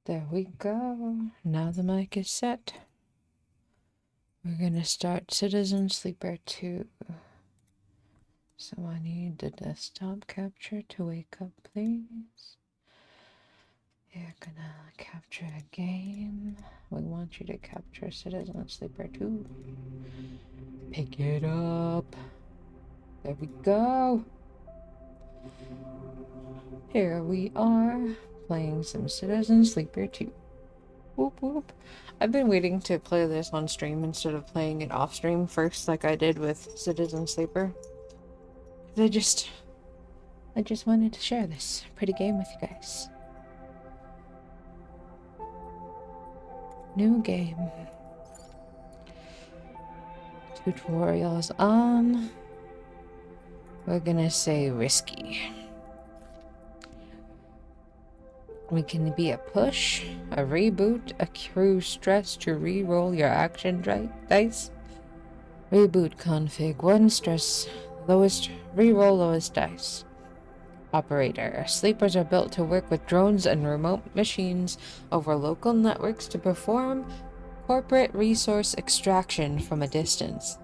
There we go. Now the mic is set. We're gonna start Citizen Sleeper 2. So I need the desktop capture to wake up, please. You're gonna capture a game. We want you to capture Citizen Sleeper 2. Pick it up. There we go. Here we are, playing some Citizen Sleeper 2. Whoop whoop. I've been waiting to play this on stream instead of playing it off stream first like I did with Citizen Sleeper. I just wanted to share this pretty game with you guys. New game. Tutorials on. We're gonna say risky. We can be a push, a reboot, a crew stress to re-roll your action dice. Reboot config, 1 stress, lowest, re-roll lowest dice. Operator. Sleepers are built to work with drones and remote machines over local networks to perform corporate resource extraction from a distance.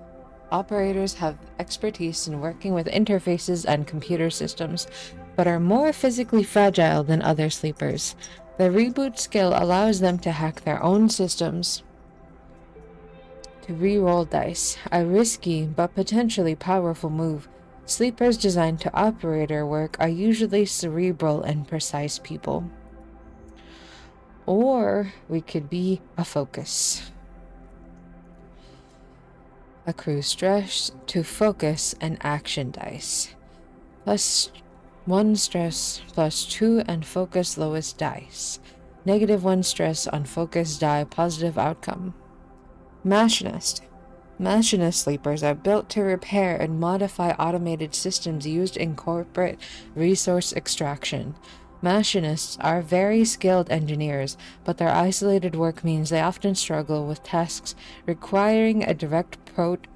Operators have expertise in working with interfaces and computer systems, but are more physically fragile than other sleepers. The reboot skill allows them to hack their own systems to re-roll dice, a risky but potentially powerful move. Sleepers designed to operator work are usually cerebral and precise people. Or we could be a focus. A crew stress to focus and action dice. +1 stress, +2 and focus lowest dice. -1 stress on focus die positive outcome. Machinist. Machinist sleepers are built to repair and modify automated systems used in corporate resource extraction. Machinists are very skilled engineers, but their isolated work means they often struggle with tasks requiring a direct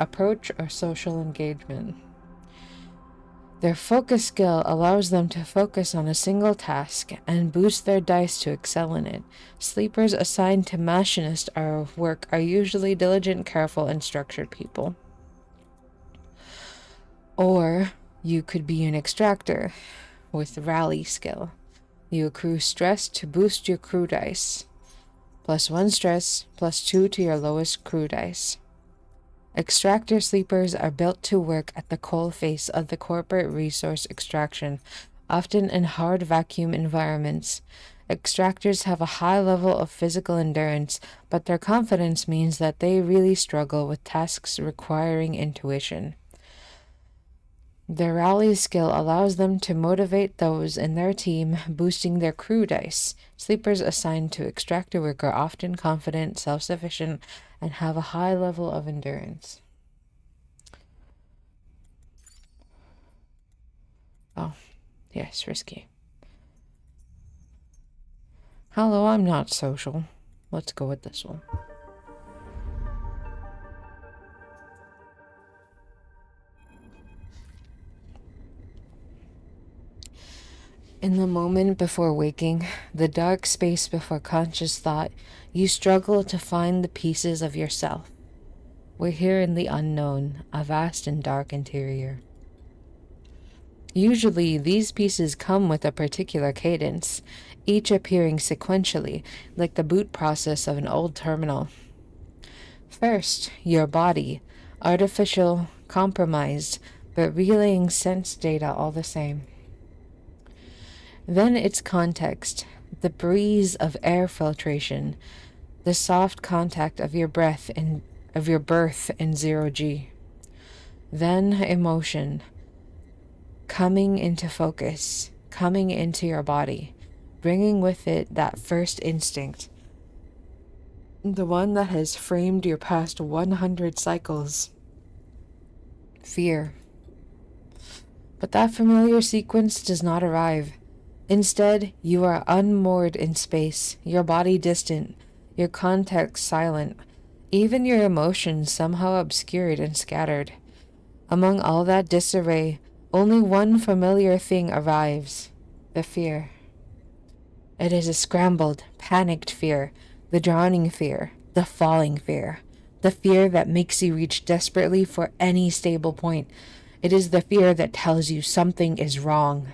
approach or social engagement. Their focus skill allows them to focus on a single task and boost their dice to excel in it. Sleepers assigned to machinist work are usually diligent, careful, and structured people. Or you could be an extractor with rally skill. You accrue stress to boost your crew dice. +1 stress, +2 to your lowest crew dice. Extractor sleepers are built to work at the coalface of the corporate resource extraction, often in hard vacuum environments. Extractors have a high level of physical endurance, but their confidence means that they really struggle with tasks requiring intuition. Their rally skill allows them to motivate those in their team, boosting their crew dice. Sleepers assigned to extractor work are often confident, self-sufficient, and have a high level of endurance. Oh, yes, risky. Hello, I'm not social. Let's go with this one. In the moment before waking, the dark space before conscious thought, you struggle to find the pieces of yourself. We're here in the unknown, a vast and dark interior. Usually, these pieces come with a particular cadence, each appearing sequentially, like the boot process of an old terminal. First, your body, artificial, compromised, but relaying sense data all the same. Then its context, the breeze of air filtration, the soft contact of your birth in 0G. Then emotion, coming into focus, coming into your body, bringing with it that first instinct, the one that has framed your past 100 cycles. Fear. But that familiar sequence does not arrive. Instead, you are unmoored in space, your body distant, your context silent, even your emotions somehow obscured and scattered. Among all that disarray, only one familiar thing arrives: the fear. It is a scrambled, panicked fear, the drowning fear, the falling fear, the fear that makes you reach desperately for any stable point. It is the fear that tells you something is wrong.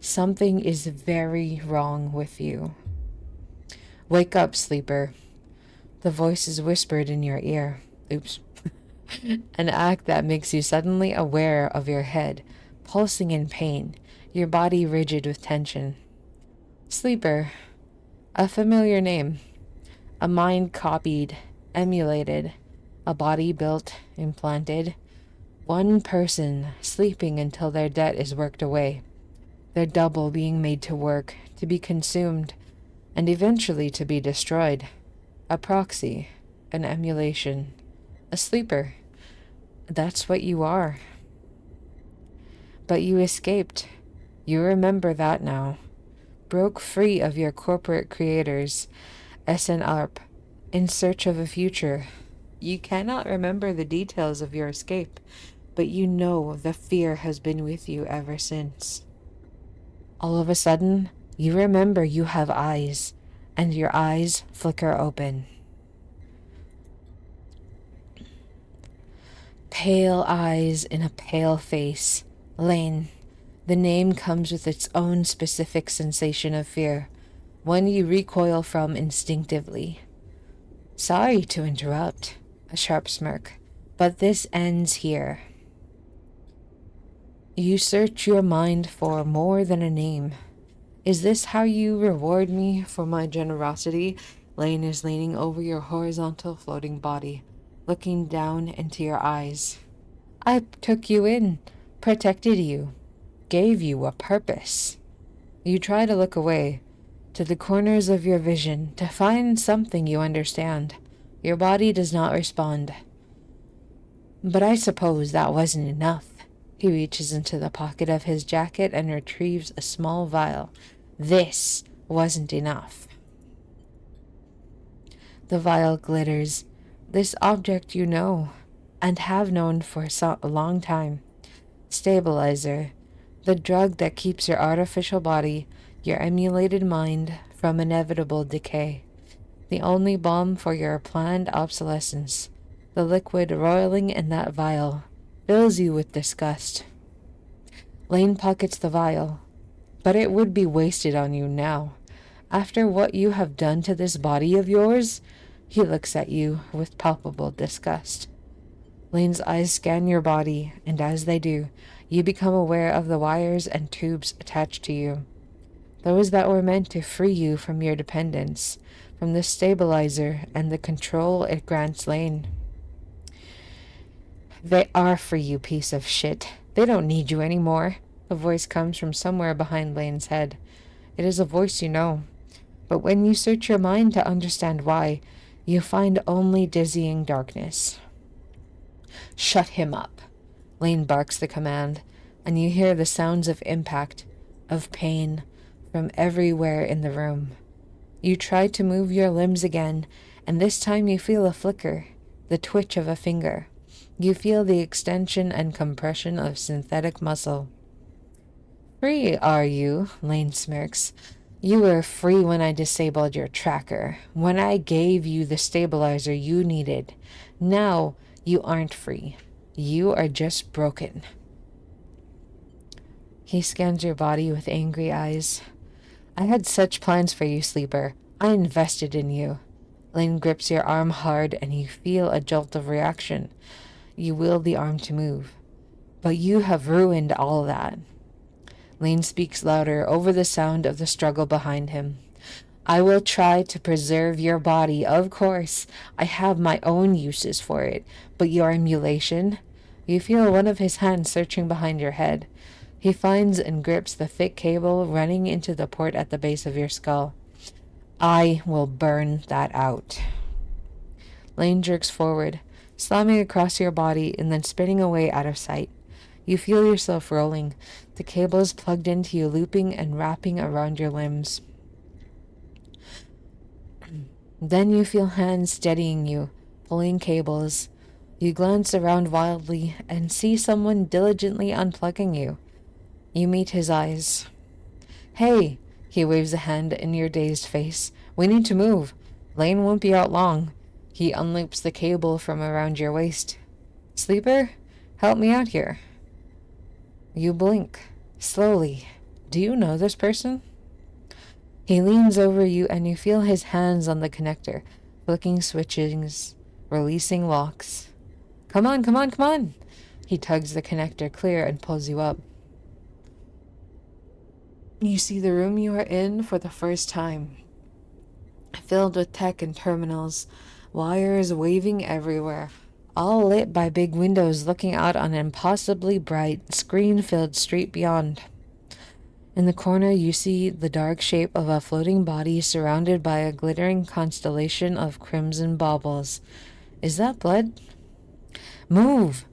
Something is very wrong with you. Wake up, sleeper. The voice is whispered in your ear. Oops. An act that makes you suddenly aware of your head, pulsing in pain, your body rigid with tension. Sleeper. A familiar name. A mind copied, emulated. A body built, implanted. One person sleeping until their debt is worked away. Their double being made to work, to be consumed, and eventually to be destroyed. A proxy, an emulation, a sleeper. That's what you are. But you escaped. You remember that now. Broke free of your corporate creators, SNARP, in search of a future. You cannot remember the details of your escape, but you know the fear has been with you ever since. All of a sudden, you remember you have eyes, and your eyes flicker open. Pale eyes in a pale face. Lane. The name comes with its own specific sensation of fear, one you recoil from instinctively. Sorry to interrupt, a sharp smirk, but this ends here. You search your mind for more than a name. Is this how you reward me for my generosity? Lane is leaning over your horizontal floating body, looking down into your eyes. I took you in, protected you, gave you a purpose. You try to look away, to the corners of your vision, to find something you understand. Your body does not respond. But I suppose that wasn't enough. He reaches into the pocket of his jacket and retrieves a small vial. This wasn't enough. The vial glitters. This object you know, and have known for a long time. Stabilizer, the drug that keeps your artificial body, your emulated mind, from inevitable decay. The only balm for your planned obsolescence. The liquid roiling in that vial fills you with disgust. Lane pockets the vial, but it would be wasted on you now. After what you have done to this body of yours, he looks at you with palpable disgust. Lane's eyes scan your body, and as they do, you become aware of the wires and tubes attached to you. Those that were meant to free you from your dependence, from the stabilizer and the control it grants Lane. They are for you, piece of shit. They don't need you anymore. A voice comes from somewhere behind Lane's head. It is a voice you know. But when you search your mind to understand why, you find only dizzying darkness. Shut him up. Lane barks the command, and you hear the sounds of impact, of pain, from everywhere in the room. You try to move your limbs again, and this time you feel a flicker, the twitch of a finger. You feel the extension and compression of synthetic muscle. Free, are you? Lane smirks. You were free when I disabled your tracker, when I gave you the stabilizer you needed. Now you aren't free. You are just broken. He scans your body with angry eyes. I had such plans for you, sleeper. I invested in you. Lane grips your arm hard, and you feel a jolt of reaction. You will the arm to move. But you have ruined all that. Lane speaks louder over the sound of the struggle behind him. I will try to preserve your body, of course. I have my own uses for it. But your emulation? You feel one of his hands searching behind your head. He finds and grips the thick cable running into the port at the base of your skull. I will burn that out. Lane jerks forward, slamming across your body and then spinning away out of sight. You feel yourself rolling, the cables plugged into you looping and wrapping around your limbs. Then you feel hands steadying you, pulling cables. You glance around wildly and see someone diligently unplugging you. You meet his eyes. Hey, He waves a hand in your dazed face. We need to move. Lane won't be out long. He unloops the cable from around your waist. Sleeper, help me out here. You blink. Slowly. Do you know this person? He leans over you and you feel his hands on the connector, flicking switches, releasing locks. Come on, come on, come on! He tugs the connector clear and pulls you up. You see the room you are in for the first time, filled with tech and terminals, wires waving everywhere, all lit by big windows looking out on an impossibly bright, screen-filled street beyond. In the corner, you see the dark shape of a floating body surrounded by a glittering constellation of crimson baubles. Is that blood? Move!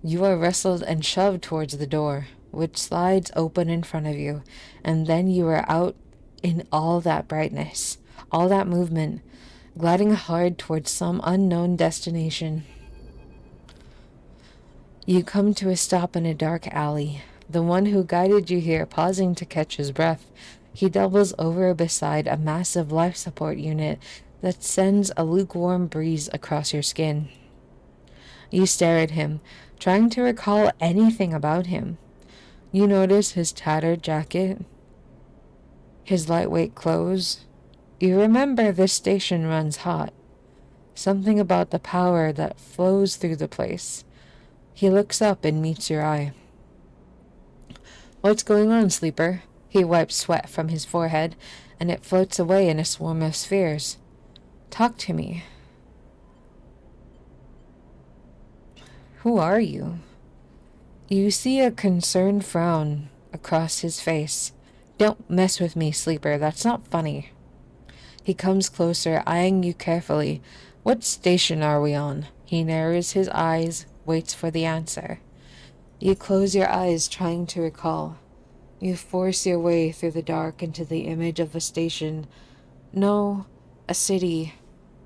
You are wrestled and shoved towards the door, which slides open in front of you, and then you are out in all that brightness, all that movement, gliding hard towards some unknown destination. You come to a stop in a dark alley. The one who guided you here pausing to catch his breath. He doubles over beside a massive life support unit that sends a lukewarm breeze across your skin. You stare at him, trying to recall anything about him. You notice his tattered jacket, his lightweight clothes. You remember this station runs hot. Something about the power that flows through the place. He looks up and meets your eye. What's going on, Sleeper? He wipes sweat from his forehead, and it floats away in a swarm of spheres. Talk to me. Who are you? You see a concerned frown across his face. Don't mess with me, Sleeper. That's not funny. He comes closer, eyeing you carefully. What station are we on? He narrows his eyes, waits for the answer. You close your eyes, trying to recall. You force your way through the dark into the image of a station. No, a city,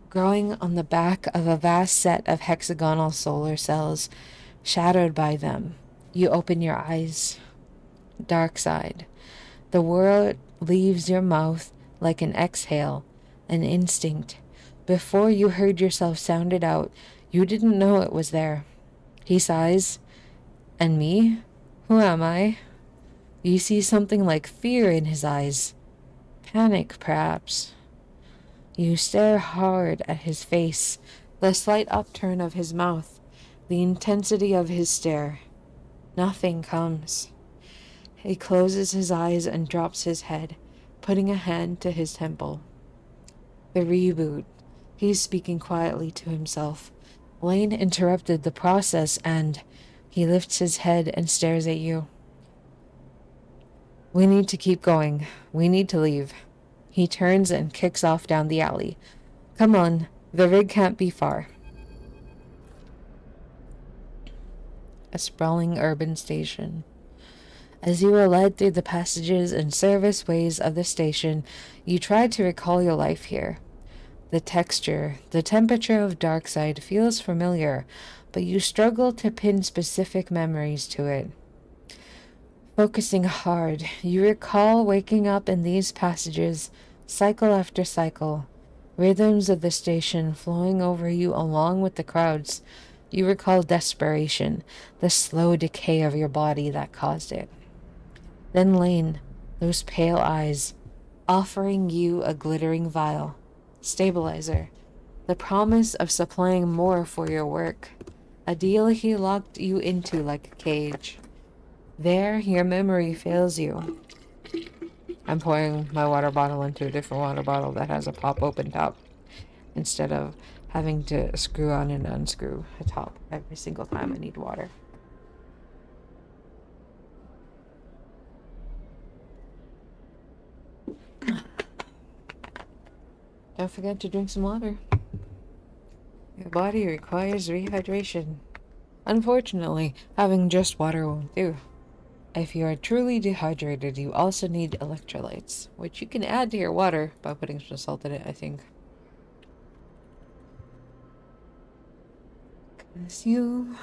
growing on the back of a vast set of hexagonal solar cells, shadowed by them. You open your eyes. Dark side. The world leaves your mouth like an exhale, an instinct. Before you heard yourself sound it out, you didn't know it was there. He sighs. And me? Who am I? You see something like fear in his eyes. Panic, perhaps. You stare hard at his face, the slight upturn of his mouth, the intensity of his stare. Nothing comes. He closes his eyes and drops his head, putting a hand to his temple. The reboot. He's speaking quietly to himself. Lane interrupted the process and he lifts his head and stares at you. We need to keep going. We need to leave. He turns and kicks off down the alley. Come on, the rig can't be far. A sprawling urban station. As you are led through the passages and service ways of the station, you try to recall your life here. The texture, the temperature of Darkside feels familiar, but you struggle to pin specific memories to it. Focusing hard, you recall waking up in these passages, cycle after cycle, rhythms of the station flowing over you along with the crowds. You recall desperation, the slow decay of your body that caused it. Then Lane, those pale eyes, offering you a glittering vial, stabilizer, the promise of supplying more for your work, a deal he locked you into like a cage. There, your memory fails you. I'm pouring my water bottle into a different water bottle that has a pop-open top, instead of having to screw on and unscrew a top every single time I need water. Don't forget to drink some water. Your body requires rehydration. Unfortunately, having just water won't do. If you are truly dehydrated, you also need electrolytes, which you can add to your water by putting some salt in it, I think. Because you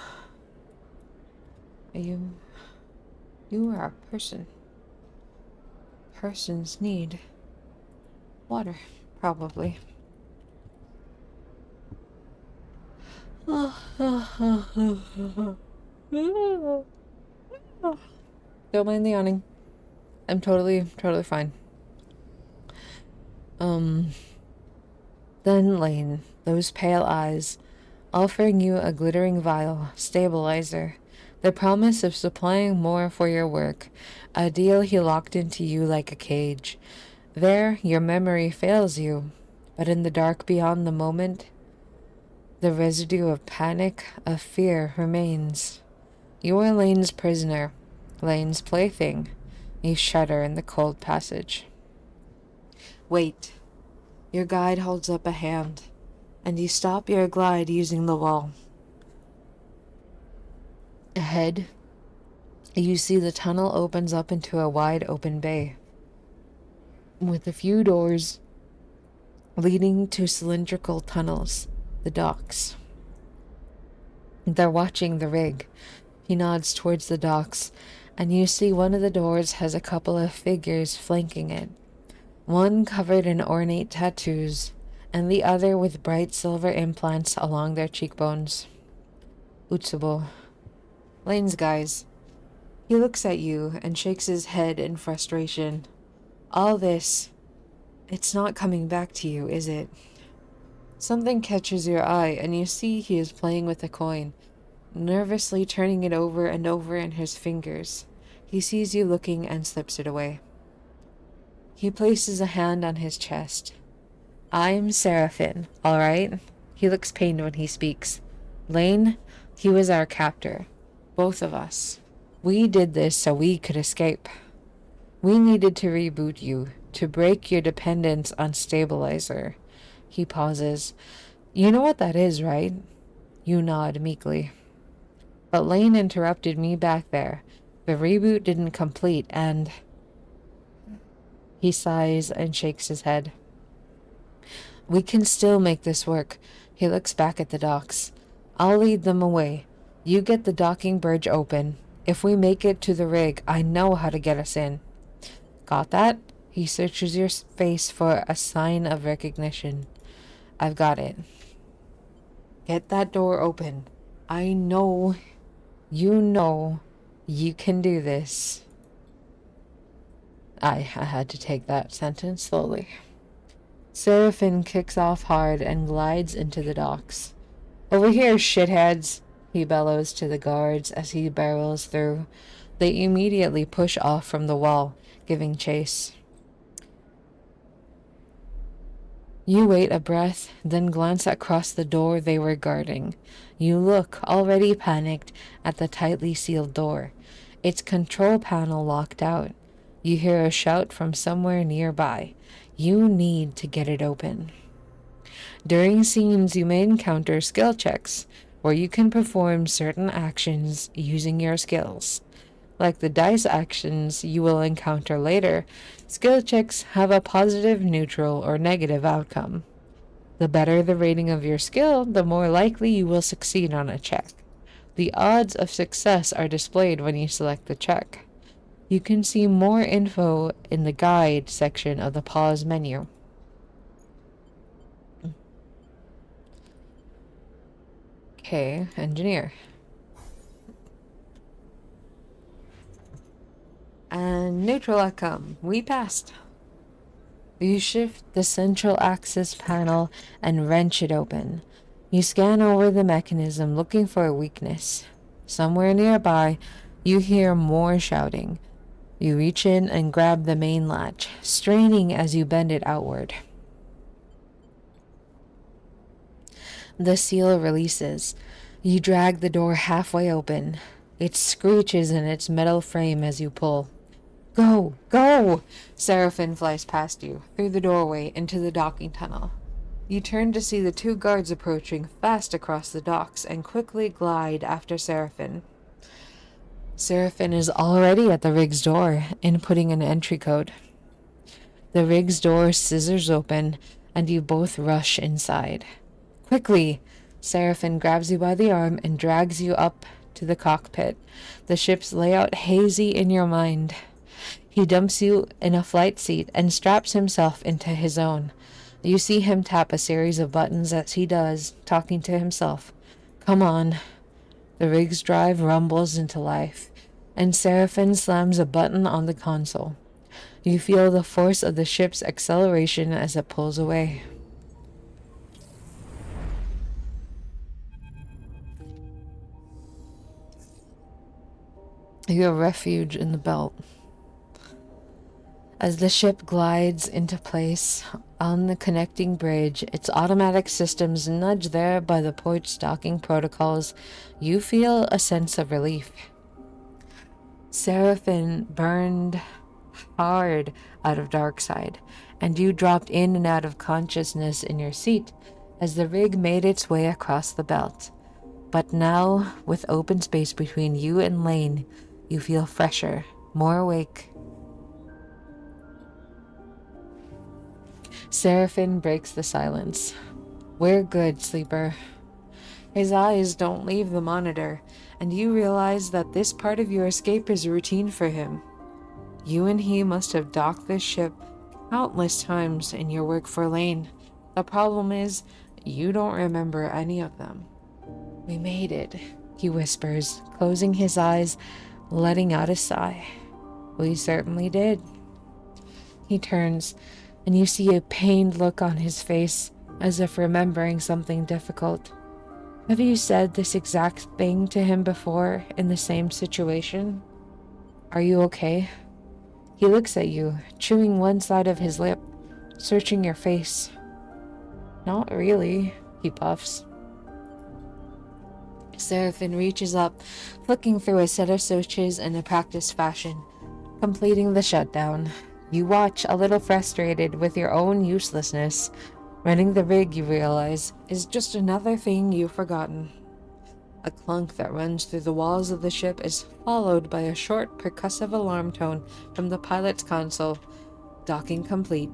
are a person. persons need water, probably. Don't mind the yawning. I'm totally fine. Then Lane, those pale eyes, offering you a glittering vial, stabilizer, the promise of supplying more for your work, a deal he locked into you like a cage. There, your memory fails you, but in the dark beyond the moment, the residue of panic, of fear remains. You are Lane's prisoner, Lane's plaything. You shudder in the cold passage. Wait. Your guide holds up a hand, and you stop your glide using the wall. Ahead, you see the tunnel opens up into a wide open bay, with a few doors leading to cylindrical tunnels, the docks. They're watching the rig. He nods towards the docks, and you see one of the doors has a couple of figures flanking it. One covered in ornate tattoos, and the other with bright silver implants along their cheekbones. Utsubo. Lane's guys. He looks at you and shakes his head in frustration. All this, it's not coming back to you, is it? Something catches your eye, and you see he is playing with a coin, nervously turning it over and over in his fingers. He sees you looking and slips it away. He places a hand on his chest. I'm Seraphin, all right? He looks pained when he speaks. Lane, he was our captor. Both of us. We did this so we could escape. We needed to reboot you, to break your dependence on stabilizer. He pauses. You know what that is, right? You nod meekly. But Lane interrupted me back there. The reboot didn't complete, and... He sighs and shakes his head. We can still make this work. He looks back at the docks. I'll lead them away. You get the docking bridge open. If we make it to the rig, I know how to get us in. Got that? He searches your face for a sign of recognition. I've got it. Get that door open. I know you can do this. I had to take that sentence slowly. Seraphin kicks off hard and glides into the docks. Over here, shitheads, he bellows to the guards as he barrels through. They immediately push off from the wall, giving chase. You wait a breath, then glance across the door they were guarding. You look, already panicked, at the tightly sealed door. Its control panel locked out. You hear a shout from somewhere nearby. You need to get it open. During scenes, you may encounter skill checks, where you can perform certain actions using your skills. Like the dice actions you will encounter later, skill checks have a positive, neutral, or negative outcome. The better the rating of your skill, the more likely you will succeed on a check. The odds of success are displayed when you select the check. You can see more info in the guide section of the pause menu. Okay, engineer. And neutral outcome. We passed. You shift the central access panel and wrench it open. You scan over the mechanism looking for a weakness. Somewhere nearby, you hear more shouting. You reach in and grab the main latch, straining as you bend it outward. The seal releases. You drag the door halfway open. It screeches in its metal frame as you pull. Go! Go! Seraphin flies past you, through the doorway, into the docking tunnel. You turn to see the two guards approaching fast across the docks and quickly glide after Seraphin. Seraphin is already at the rig's door, inputting an entry code. The rig's door scissors open, and you both rush inside. Quickly! Seraphin grabs you by the arm and drags you up to the cockpit, the ship's layout hazy in your mind. He dumps you in a flight seat and straps himself into his own. You see him tap a series of buttons as he does, talking to himself. Come on. The rig's drive rumbles into life, and Seraphin slams a button on the console. You feel the force of the ship's acceleration as it pulls away. Your refuge in the belt. As the ship glides into place on the connecting bridge, its automatic systems nudged there by the port's docking protocols, you feel a sense of relief. Seraphin burned hard out of Darkside, and you dropped in and out of consciousness in your seat as the rig made its way across the belt. But now, with open space between you and Lane, you feel fresher, more awake. Seraphin breaks the silence. We're good, sleeper. His eyes don't leave the monitor, and you realize that this part of your escape is routine for him. You and he must have docked this ship countless times in your work for Lane. The problem is, you don't remember any of them. We made it, he whispers, closing his eyes, letting out a sigh. We certainly did. He turns, and you see a pained look on his face, as if remembering something difficult. Have you said this exact thing to him before in the same situation? Are you okay? He looks at you, chewing one side of his lip, searching your face. Not really, he puffs. Seraphin reaches up, flicking through a set of switches in a practiced fashion, completing the shutdown. You watch, a little frustrated with your own uselessness. Running the rig, you realize, is just another thing you've forgotten. A clunk that runs through the walls of the ship is followed by a short, percussive alarm tone from the pilot's console. Docking complete.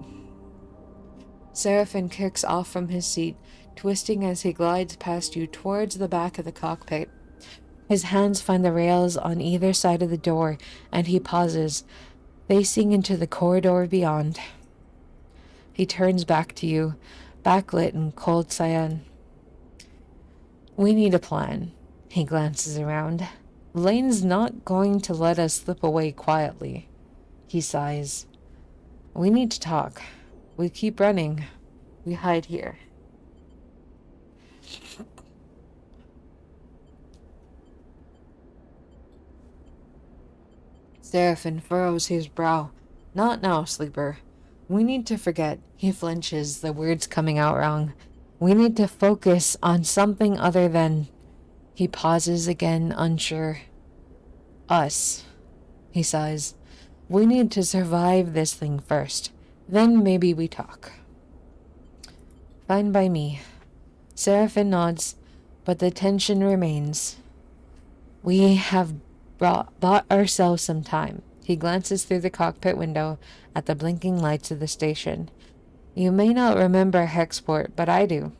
Seraphin kicks off from his seat, twisting as he glides past you towards the back of the cockpit. His hands find the rails on either side of the door, and he pauses, facing into the corridor beyond. He turns back to you, backlit in cold cyan. We need a plan. He glances around. Lane's not going to let us slip away quietly. He sighs. We need to talk. We keep running. We hide here. Seraphin furrows his brow. Not now, sleeper. We need to forget. He flinches, the words coming out wrong. We need to focus on something other than... He pauses again, unsure. Us. He sighs. We need to survive this thing first. Then maybe we talk. Fine by me. Seraphin nods, but the tension remains. We have bought ourselves some time. He glances through the cockpit window at the blinking lights of the station. You may not remember Hexport, but I do.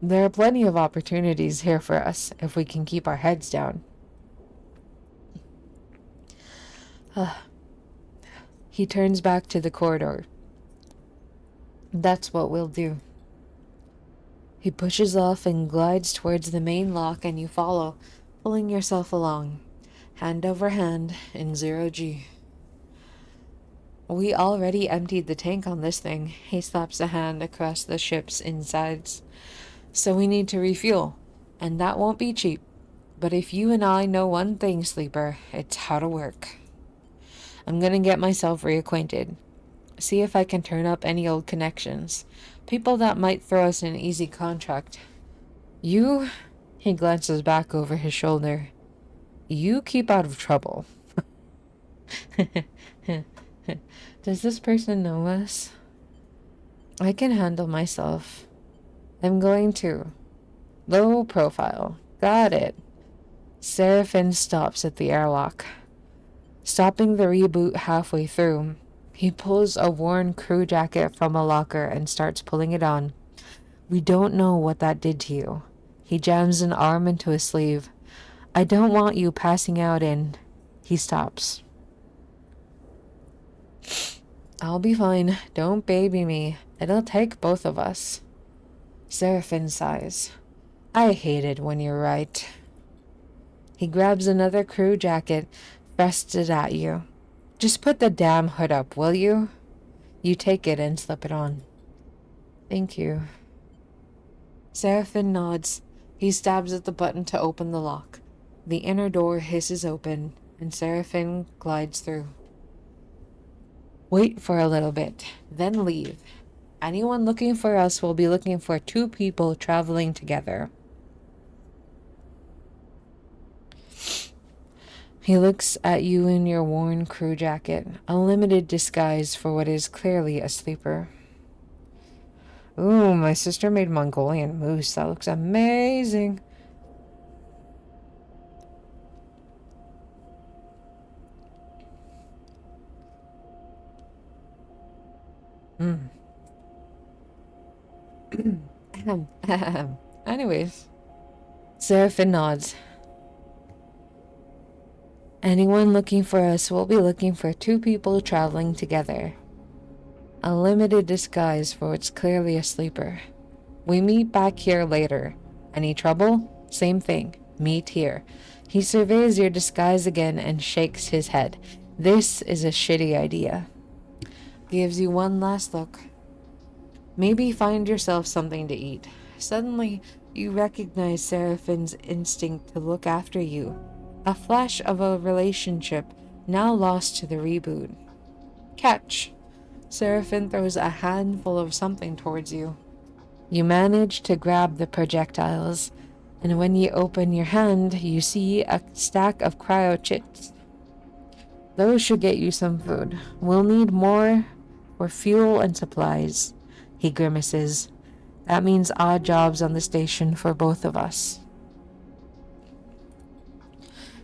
There are plenty of opportunities here for us if we can keep our heads down. He turns back to the corridor. That's what we'll do. He pushes off and glides towards the main lock, and you follow, pulling yourself along, hand over hand in 0G. We already emptied the tank on this thing. He slaps a hand across the ship's insides. So we need to refuel, and that won't be cheap. But if you and I know one thing, sleeper, it's how to work. I'm gonna get myself reacquainted. See if I can turn up any old connections. People that might throw us an easy contract. You, he glances back over his shoulder. You keep out of trouble. Does this person know us? I can handle myself. I'm going to. Low profile. Got it. Seraphin stops at the airlock. Stopping the reboot halfway through, he pulls a worn crew jacket from a locker and starts pulling it on. We don't know what that did to you. He jams an arm into his sleeve. I don't want you passing out in... He stops. I'll be fine. Don't baby me. It'll take both of us. Seraphin sighs. I hate it when you're right. He grabs another crew jacket, thrusts it at you. Just put the damn hood up, will you? You take it and slip it on. Thank you. Seraphin nods. He stabs at the button to open the lock. The inner door hisses open, and Seraphin glides through. Wait for a little bit, then leave. Anyone looking for us will be looking for two people traveling together. He looks at you in your worn crew jacket, a limited disguise for what is clearly a sleeper. Ooh, my sister made Mongolian moose. That looks amazing. Anyways, Seraphin nods. Anyone looking for us will be looking for two people traveling together. A limited disguise for what's clearly a sleeper. We meet back here later. Any trouble? Same thing. Meet here. He surveys your disguise again and shakes his head. This is a shitty idea. Gives you one last look. Maybe find yourself something to eat. Suddenly, you recognize Seraphin's instinct to look after you. A flash of a relationship now lost to the reboot. Catch! Seraphin throws a handful of something towards you. You manage to grab the projectiles, and when you open your hand, you see a stack of cryo chits. Those should get you some food. We'll need more for fuel and supplies. He grimaces. That means odd jobs on the station for both of us.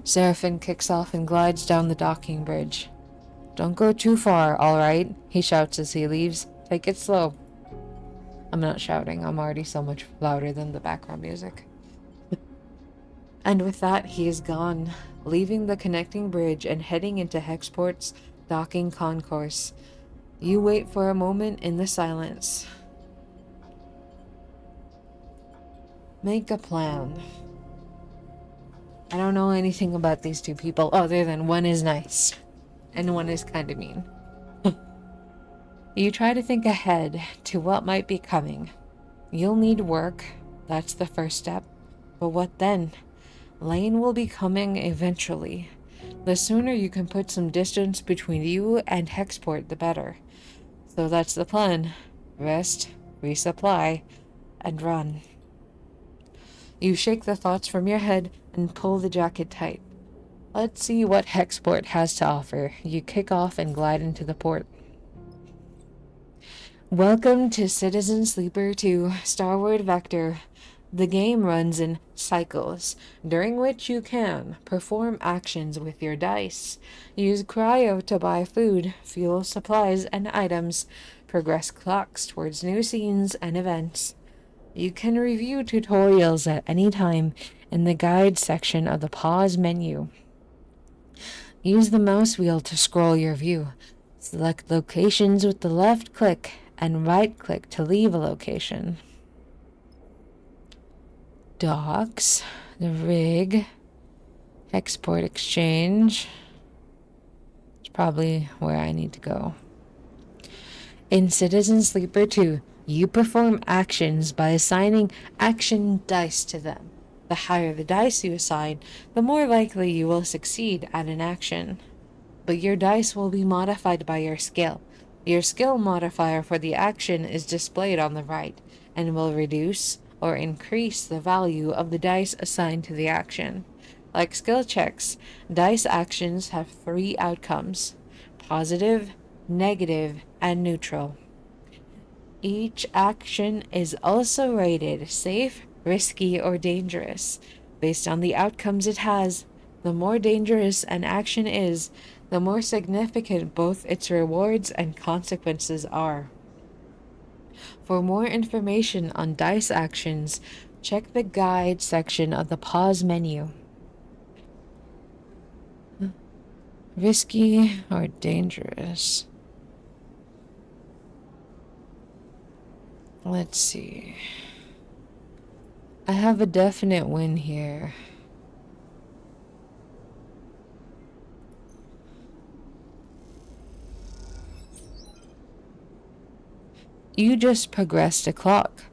Seraphin kicks off and glides down the docking bridge. Don't go too far, all right? He shouts as he leaves. Take it slow. I'm not shouting. I'm already so much louder than the background music. And with that, he is gone, leaving the connecting bridge and heading into Hexport's docking concourse. You wait for a moment in the silence. Make a plan. I don't know anything about these two people other than one is nice and one is kind of mean. You try to think ahead to what might be coming. You'll need work. That's the first step. But what then? Lane will be coming eventually. The sooner you can put some distance between you and Hexport, the better. So that's the plan. Rest, resupply, and run. You shake the thoughts from your head and pull the jacket tight. Let's see what Hexport has to offer. You kick off and glide into the port. Welcome to Citizen Sleeper 2 Starward Vector. The game runs in cycles, during which you can perform actions with your dice, use cryo to buy food, fuel, supplies, and items, progress clocks towards new scenes and events. You can review tutorials at any time in the guide section of the pause menu. Use the mouse wheel to scroll your view. Select locations with the left click and right click to leave a location. Docks, the rig, export exchange. It's probably where I need to go. In Citizen Sleeper 2, you perform actions by assigning action dice to them. The higher the dice you assign, the more likely you will succeed at an action. But your dice will be modified by your skill. Your skill modifier for the action is displayed on the right and will reduce or increase the value of the dice assigned to the action. Like skill checks, dice actions have 3 outcomes: positive, negative, and neutral. Each action is also rated safe, risky, or dangerous. Based on the outcomes it has, the more dangerous an action is, the more significant both its rewards and consequences are. For more information on dice actions, check the guide section of the pause menu. Risky or dangerous? Let's see. I have a definite win here. You just progressed a clock.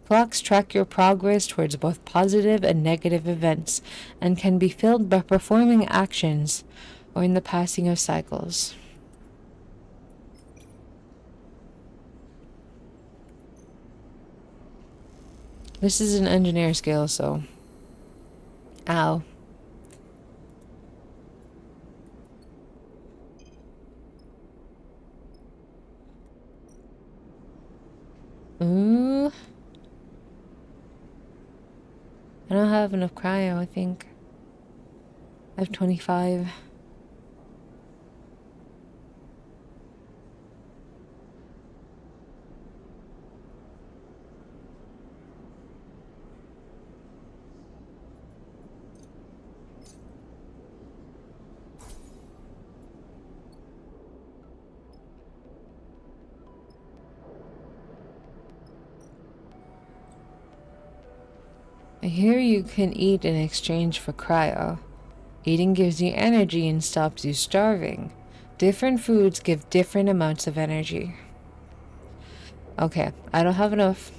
Clocks track your progress towards both positive and negative events and can be filled by performing actions or in the passing of cycles. This is an engineer skill, so... Ow. Ooh. I don't have enough cryo, I think. I have 25. Here you can eat in exchange for cryo. Eating gives you energy and stops you starving. Different foods give different amounts of energy. Okay, I don't have enough.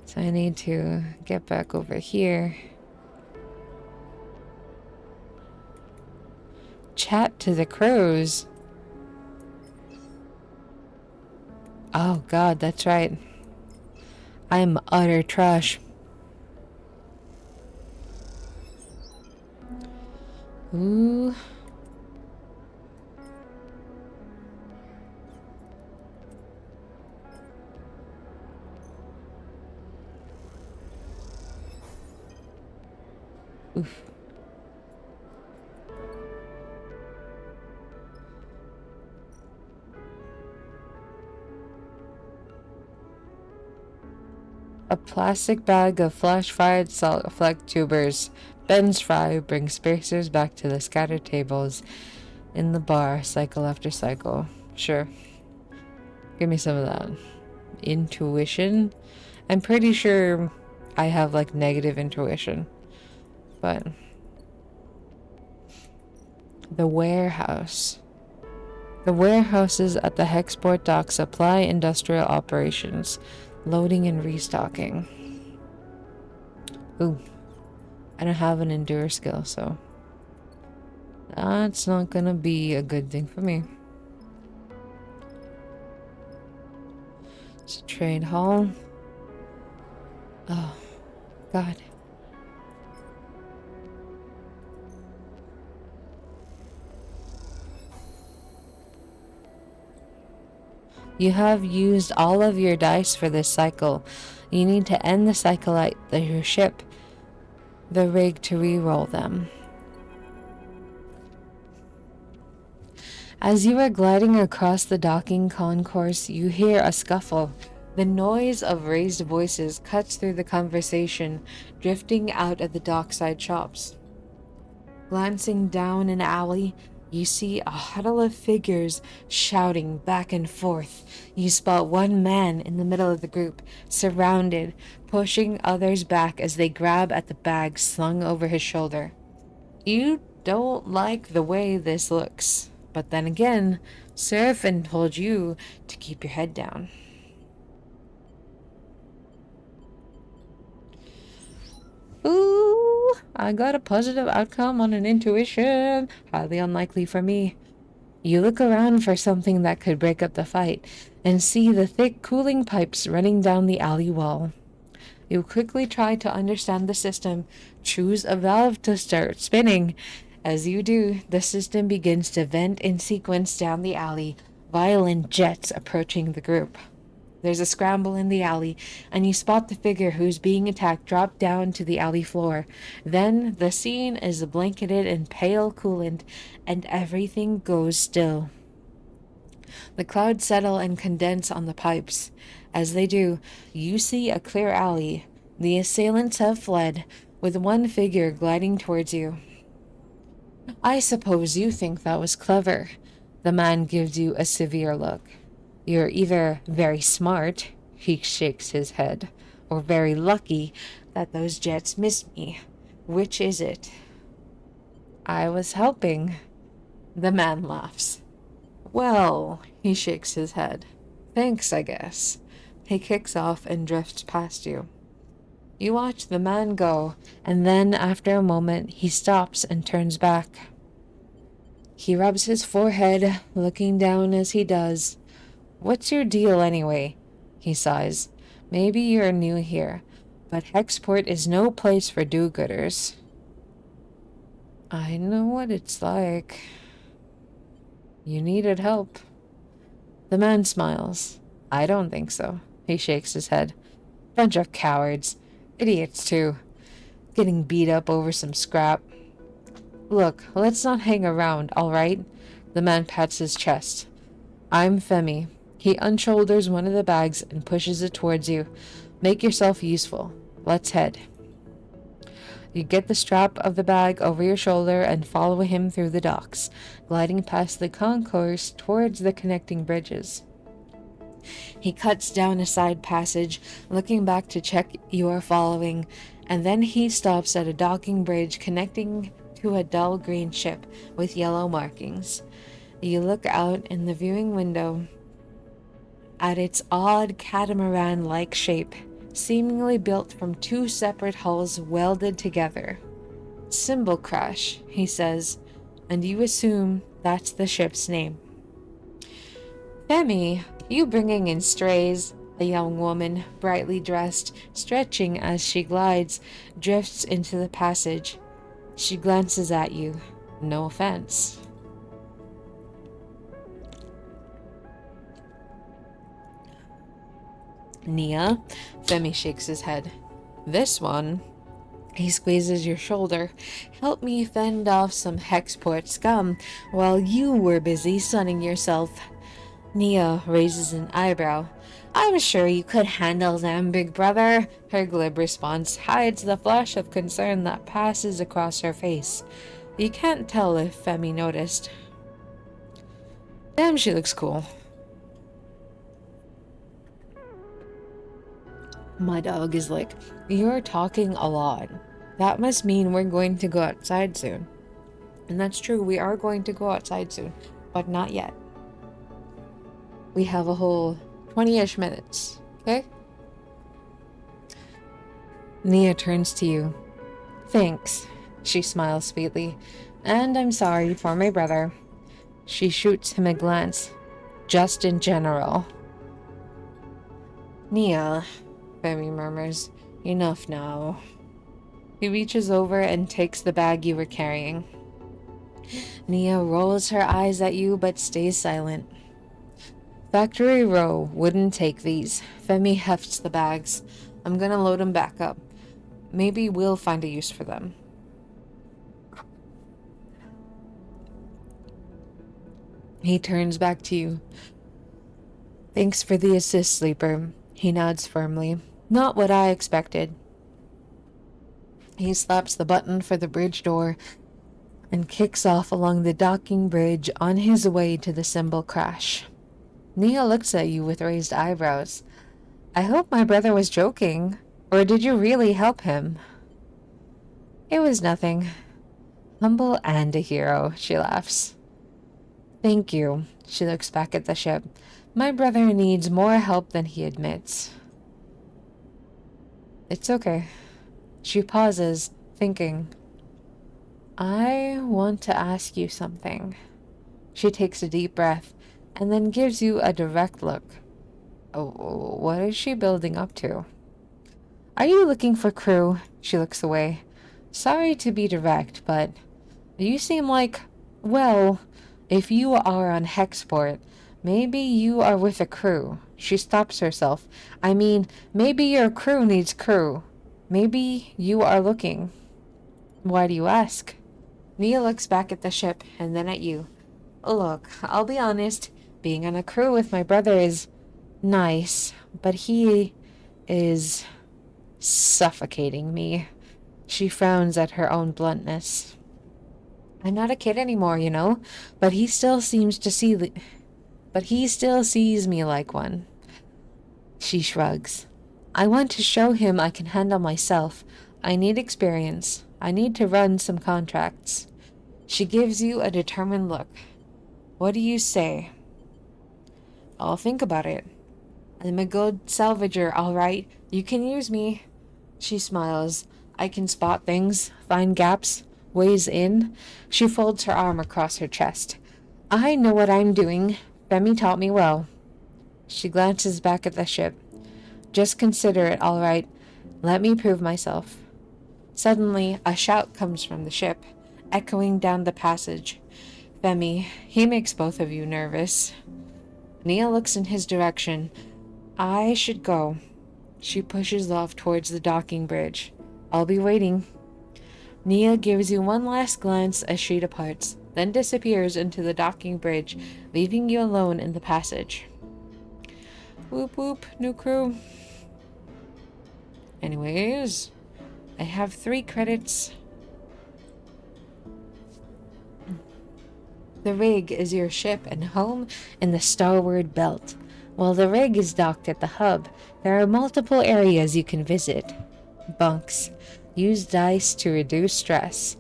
So I need to get back over here. Chat to the crows. Oh god, that's right. I'm utter trash. Ooh. Oof. A plastic bag of flash-fried salt fleck tubers. Ben's fry brings spacers back to the scattered tables in the bar, cycle after cycle. Sure. Give me some of that. Intuition? I'm pretty sure I have like negative intuition. But... The warehouse. The warehouses at the Hexport dock supply industrial operations, loading and restocking. Ooh. I don't have an endure skill, so that's not gonna be a good thing for me. It's a trade hall. Oh, God. You have used all of your dice for this cycle. You need to end the cycle at your ship, the rig, to re-roll them. As you are gliding across the docking concourse, you hear a scuffle. The noise of raised voices cuts through the conversation, drifting out of the dockside shops. Glancing down an alley, you see a huddle of figures shouting back and forth. You spot one man in the middle of the group, surrounded, pushing others back as they grab at the bag slung over his shoulder. You don't like the way this looks, but then again, Seraphin told you to keep your head down. Ooh, I got a positive outcome on an intuition. Highly unlikely for me. You look around for something that could break up the fight and see the thick cooling pipes running down the alley wall. You quickly try to understand the system, choose a valve to start spinning. As you do, the system begins to vent in sequence down the alley, violent jets approaching the group. There's a scramble in the alley, and you spot the figure who's being attacked drop down to the alley floor. Then the scene is blanketed in pale coolant, and everything goes still. The clouds settle and condense on the pipes. As they do, you see a clear alley. The assailants have fled, with one figure gliding towards you. I suppose you think that was clever. The man gives you a severe look. You're either very smart, He shakes his head. We're very lucky that those jets missed me. Which is it? I was helping. The man laughs. Well, he shakes his head. Thanks, I guess. He kicks off and drifts past you. You watch the man go, and then after a moment he stops and turns back. He rubs his forehead, looking down as he does. What's your deal anyway? He sighs. Maybe you're new here, but Hexport is no place for do-gooders. I know what it's like. You needed help. The man smiles. I don't think so. He shakes his head. Bunch of cowards. Idiots, too. Getting beat up over some scrap. Look, let's not hang around, all right? The man pats his chest. I'm Femi. He unshoulders one of the bags and pushes it towards you. Make yourself useful. Let's head. You get the strap of the bag over your shoulder and follow him through the docks, gliding past the concourse towards the connecting bridges. He cuts down a side passage, looking back to check you are following, and then he stops at a docking bridge connecting to a dull green ship with yellow markings. You look out in the viewing window at its odd catamaran-like shape, seemingly built from two separate hulls welded together. Cymbal Crash, he says, and you assume that's the ship's name. Femi, you bringing in strays? A young woman, brightly dressed, stretching as she glides, drifts into the passage. She glances at you. No offense. Nia? Femi shakes his head. This one? He squeezes your shoulder. Help me fend off some Hexport scum while you were busy sunning yourself. Nia raises an eyebrow. I'm sure you could handle them, big brother. Her glib response hides the flash of concern that passes across her face. You can't tell if Femi noticed. Damn, she looks cool. My dog is like, you're talking a lot. That must mean we're going to go outside soon. And that's true, we are going to go outside soon, but not yet. We have a whole 20-ish minutes, okay? Nia turns to you. Thanks, she smiles sweetly. And I'm sorry for my brother. She shoots him a glance. Just in general. Nia, Femi murmurs, enough now. He reaches over and takes the bag you were carrying. Nia rolls her eyes at you but stays silent. Factory Row wouldn't take these. Femi hefts the bags. I'm gonna load them back up. Maybe we'll find a use for them. He turns back to you. Thanks for the assist, Sleeper. He nods firmly. Not what I expected. He slaps the button for the bridge door and kicks off along the docking bridge on his way to the Cymbal Crash. Nia looks at you with raised eyebrows. I hope my brother was joking. Or did you really help him? It was nothing. Humble and a hero, she laughs. Thank you. She looks back at the ship. My brother needs more help than he admits. It's okay. She pauses, thinking. I want to ask you something. She takes a deep breath and then gives you a direct look. Oh, what is she building up to? Are you looking for crew? She looks away. Sorry to be direct, but you seem like, well, if you are on Hexport, maybe you are with a crew. She stops herself. I mean, maybe your crew needs crew. Maybe you are looking. Why do you ask? Nia looks back at the ship and then at you. Look, I'll be honest. Being on a crew with my brother is nice, but he is suffocating me. She frowns at her own bluntness. I'm not a kid anymore, you know, but he still sees me like one. She shrugs. I want to show him I can handle myself. I need experience. I need to run some contracts. She gives you a determined look. What do you say? I'll think about it. I'm a good salvager, all right. You can use me. She smiles. I can spot things, find gaps, ways in. She folds her arm across her chest. I know what I'm doing. Femi taught me well. She glances back at the ship. Just consider it, all right. Let me prove myself. Suddenly, a shout comes from the ship, echoing down the passage. Femi, he makes both of you nervous. Nia looks in his direction. I should go. She pushes off towards the docking bridge. I'll be waiting. Nia gives you one last glance as she departs, then disappears into the docking bridge, leaving you alone in the passage. Whoop whoop, new crew. Anyways, I have 3 credits. The rig is your ship and home in the starward belt. While the rig is docked at the hub, there are multiple areas you can visit. Bunks. Use dice to reduce stress.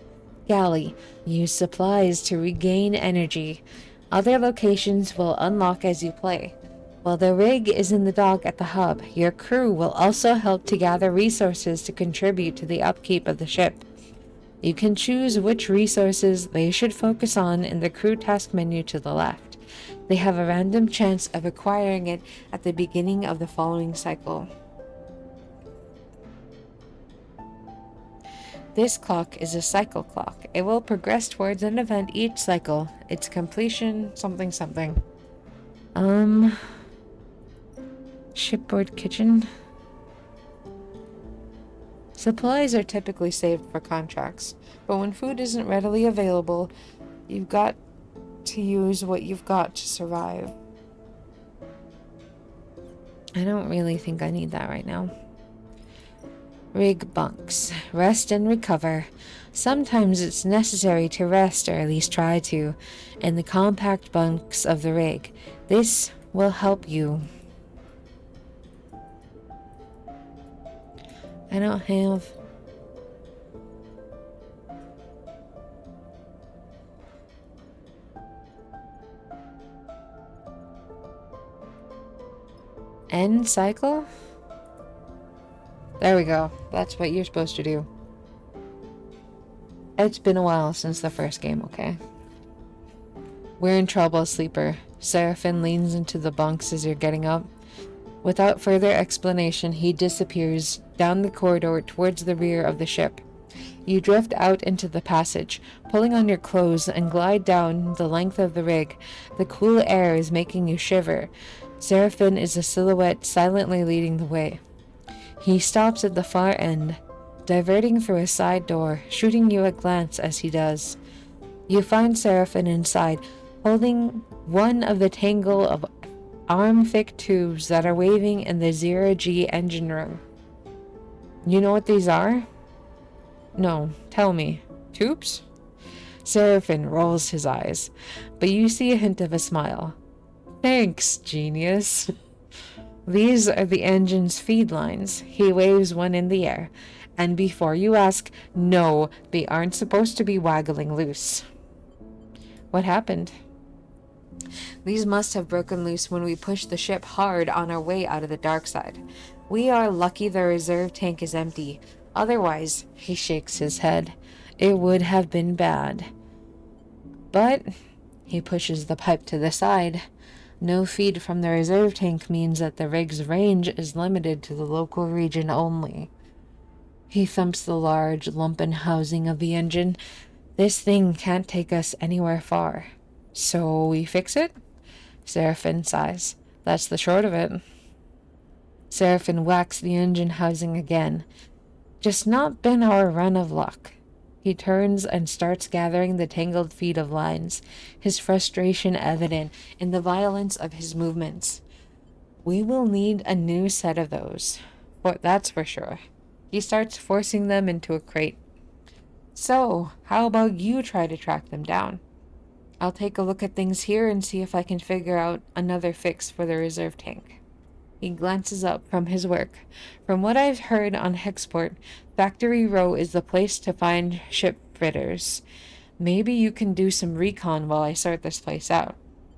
Galley. Use supplies to regain energy. Other locations will unlock as you play. While the rig is in the dock at the hub, your crew will also help to gather resources to contribute to the upkeep of the ship. You can choose which resources they should focus on in the crew task menu to the left. They have a random chance of acquiring it at the beginning of the following cycle. This clock is a cycle clock. It will progress towards an event each cycle. Its completion, something something. Shipboard kitchen. Supplies are typically saved for contracts, but when food isn't readily available, you've got to use what you've got to survive. I don't really think I need that right now. Rig bunks. Rest and recover. Sometimes it's necessary to rest, or at least try to, in the compact bunks of the rig. This will help you. I don't have... End cycle? There we go. That's what you're supposed to do. It's been a while since the first game, okay? We're in trouble, sleeper. Seraphin leans into the bunks as you're getting up. Without further explanation, he disappears down the corridor towards the rear of the ship. You drift out into the passage, pulling on your clothes, and glide down the length of the rig. The cool air is making you shiver. Seraphin is a silhouette silently leading the way. He stops at the far end, diverting through a side door, shooting you a glance as he does. You find Seraphin inside, holding one of the tangle of arm-thick tubes that are waving in the 0G engine room. You know what these are? No, tell me. Tubes? Seraphin rolls his eyes, but you see a hint of a smile. Thanks, genius. These are the engine's feed lines. He waves one in the air. And before you ask, no, they aren't supposed to be waggling loose. What happened? These must have broken loose when we pushed the ship hard on our way out of the dark side. We are lucky the reserve tank is empty. Otherwise, he shakes his head, it would have been bad. But, he pushes the pipe to the side. No feed from the reserve tank means that the rig's range is limited to the local region only. He thumps the large, lumpen housing of the engine. This thing can't take us anywhere far. So we fix it? Seraphin sighs. That's the short of it. Seraphin whacks the engine housing again. Just not been our run of luck. He turns and starts gathering the tangled feed of lines, his frustration evident in the violence of his movements. We will need a new set of those. That's for sure. He starts forcing them into a crate. So, how about you try to track them down? I'll take a look at things here and see if I can figure out another fix for the reserve tank. He glances up from his work. From what I've heard on Hexport, Factory Row is the place to find ship fitters. Maybe you can do some recon while I sort this place out.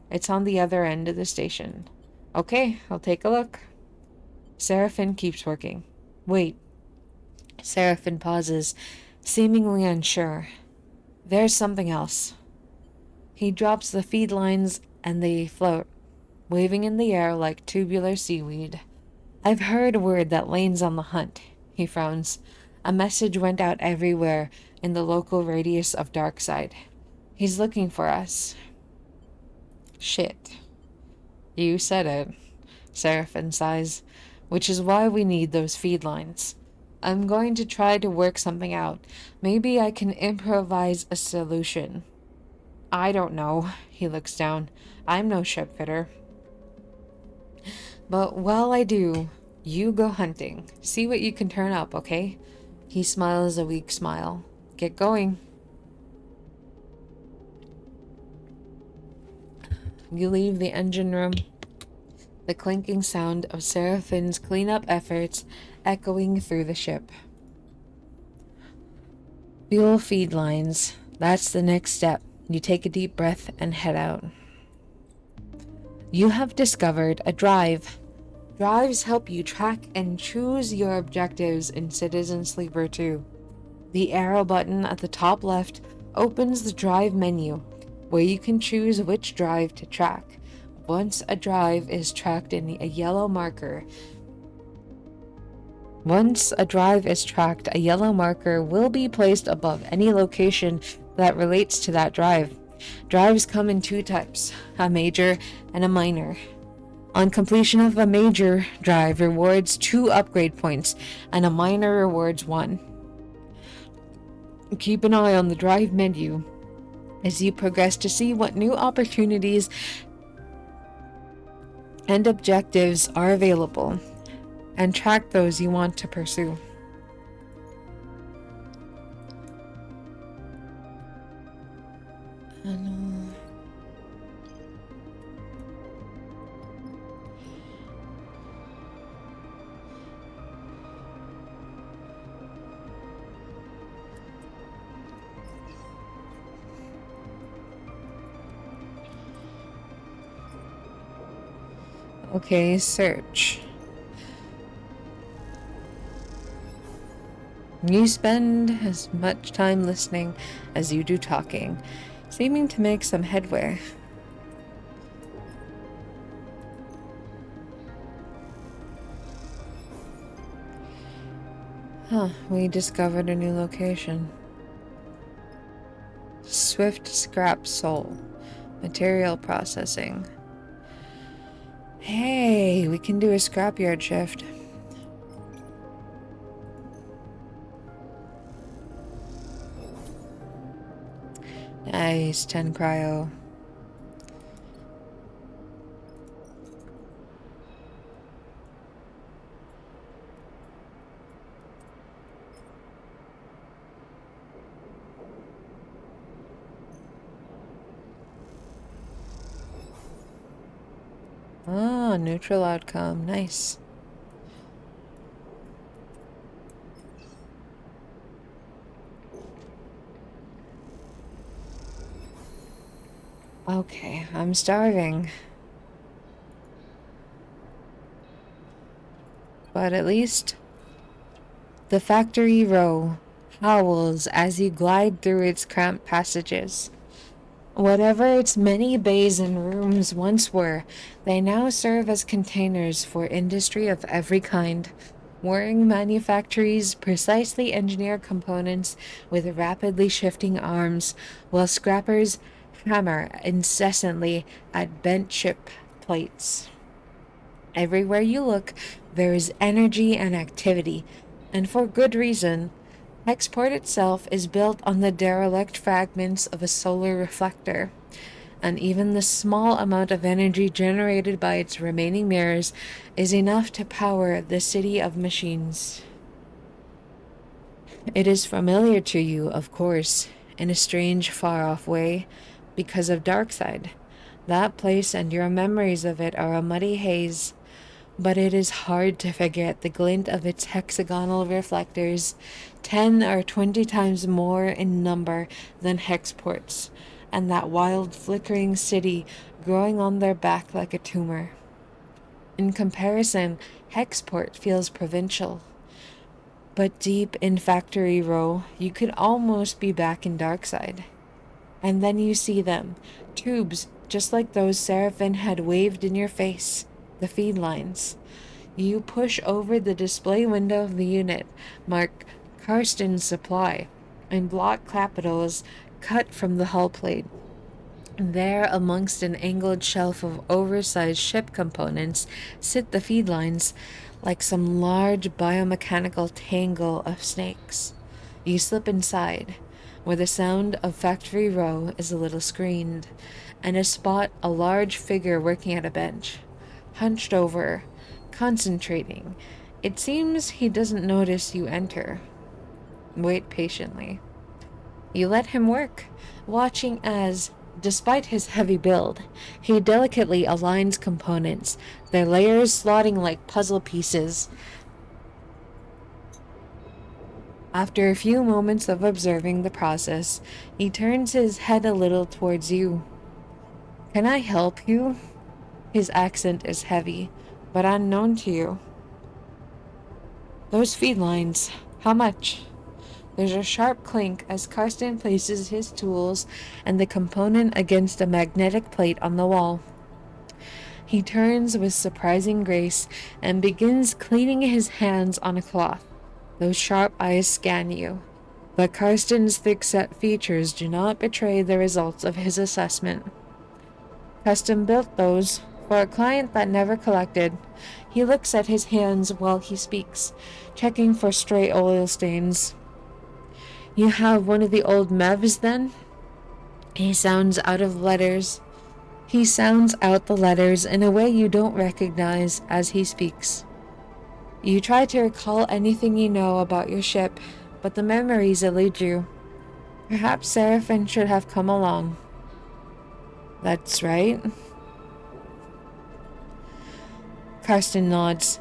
It's on the other end of the station. Okay, I'll take a look. Seraphin keeps working. Wait. Seraphin pauses, seemingly unsure. There's something else. He drops the feed lines and they float, waving in the air like tubular seaweed. I've heard word that Lane's on the hunt. He frowns. A message went out everywhere in the local radius of Darkside. He's looking for us. Shit. You said it. Seraphin sighs. Which is why we need those feed lines. I'm going to try to work something out. Maybe I can improvise a solution. I don't know. He looks down. I'm no ship fitter. But while I do, you go hunting. See what you can turn up, okay? He smiles a weak smile. Get going. You leave the engine room, the clinking sound of Seraphin's cleanup efforts echoing through the ship. Fuel feed lines. That's the next step. You take a deep breath and head out. You have discovered a drive. Drives help you track and choose your objectives in Citizen Sleeper 2. The arrow button at the top left opens the drive menu, where you can choose which drive to track. Once a drive is tracked a yellow marker will be placed above any location that relates to that drive. Drives come in two types, a major and a minor. On completion of a major drive rewards 2 upgrade points, and a minor rewards 1. Keep an eye on the drive menu as you progress to see what new opportunities and objectives are available, and track those you want to pursue. Okay, search. You spend as much time listening as you do talking, seeming to make some headway. We discovered a new location. Swift Scrap Soul. Material processing. Hey, we can do a scrapyard shift. Nice, 10 cryo. Ah, neutral outcome. Nice. Okay, I'm starving. But at least the factory row howls as you glide through its cramped passages. Whatever its many bays and rooms once were, they now serve as containers for industry of every kind. Warring manufactories precisely engineer components with rapidly shifting arms, while scrappers hammer incessantly at bent ship plates. Everywhere you look, there is energy and activity, and for good reason. Hexport itself is built on the derelict fragments of a solar reflector, and even the small amount of energy generated by its remaining mirrors is enough to power the city of machines. It is familiar to you, of course, in a strange, far-off way, because of Darkside. That place and your memories of it are a muddy haze. but it is hard to forget the glint of its hexagonal reflectors, 10 or 20 times more in number than hexports, and that wild flickering city growing on their back like a tumor. In comparison, Hexport feels provincial. But deep in Factory Row, you could almost be back in Darkside. And then you see them, tubes just like those Seraphim had waved in your face, the feed lines. You push over the display window of the unit, mark Karsten's Supply, in block capitals cut from the hull plate. There, amongst an angled shelf of oversized ship components, sit the feed lines, like some large biomechanical tangle of snakes. You slip inside, where the sound of Factory Row is a little screened, and spot a large figure working at a bench, hunched over, concentrating. It seems he doesn't notice you enter. Wait patiently. You let him work, watching as, despite his heavy build, he delicately aligns components, their layers slotting like puzzle pieces. After a few moments of observing the process, he turns his head a little towards you. "Can I help you?" His accent is heavy, but unknown to you. "Those feed lines, how much?" There's a sharp clink as Karsten places his tools and the component against a magnetic plate on the wall. He turns with surprising grace and begins cleaning his hands on a cloth. Those sharp eyes scan you, but Karsten's thick-set features do not betray the results of his assessment. Custom built those for a client that never collected. He looks at his hands while he speaks, checking for stray oil stains. "You have one of the old MEVs, then?" He sounds out the letters in a way you don't recognize as he speaks. You try to recall anything you know about your ship, but the memories elude you. Perhaps Seraphim should have come along. "That's right." Karsten nods.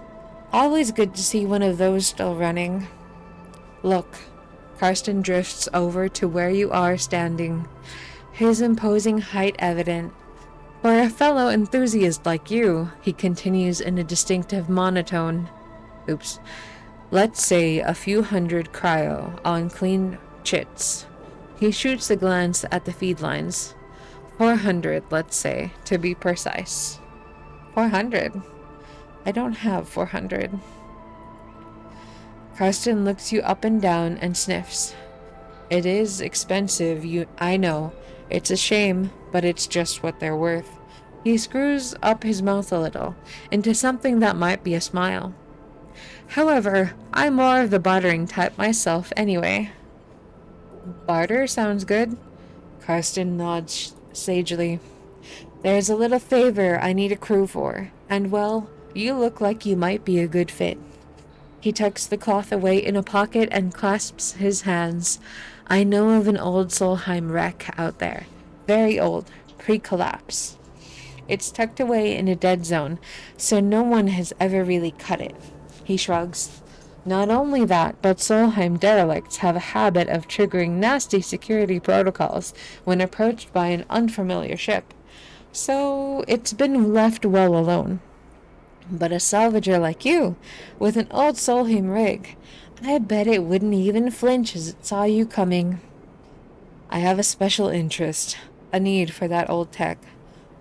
"Always good to see one of those still running." "Look." Karsten drifts over to where you are standing, his imposing height evident. "For a fellow enthusiast like you," he continues in a distinctive monotone. Let's say a few hundred cryo on clean chits." He shoots a glance at the feed lines. 400, let's say, to be precise." 400? I don't have 400. Karsten looks you up and down and sniffs. "It is expensive, I know. It's a shame, but it's just what they're worth." He screws up his mouth a little, into something that might be a smile. "However, I'm more of the bartering type myself anyway." "Barter sounds good." Karsten nods sagely. "There's a little favor I need a crew for, and well, you look like you might be a good fit." He tucks the cloth away in a pocket and clasps his hands. "I know of an old Solheim wreck out there. Very old, pre-collapse. It's tucked away in a dead zone, so no one has ever really cut it." He shrugs. "Not only that, but Solheim derelicts have a habit of triggering nasty security protocols when approached by an unfamiliar ship. So it's been left well alone. But a salvager like you, with an old Solheim rig, I bet it wouldn't even flinch as it saw you coming." "I have a special interest, a need for that old tech.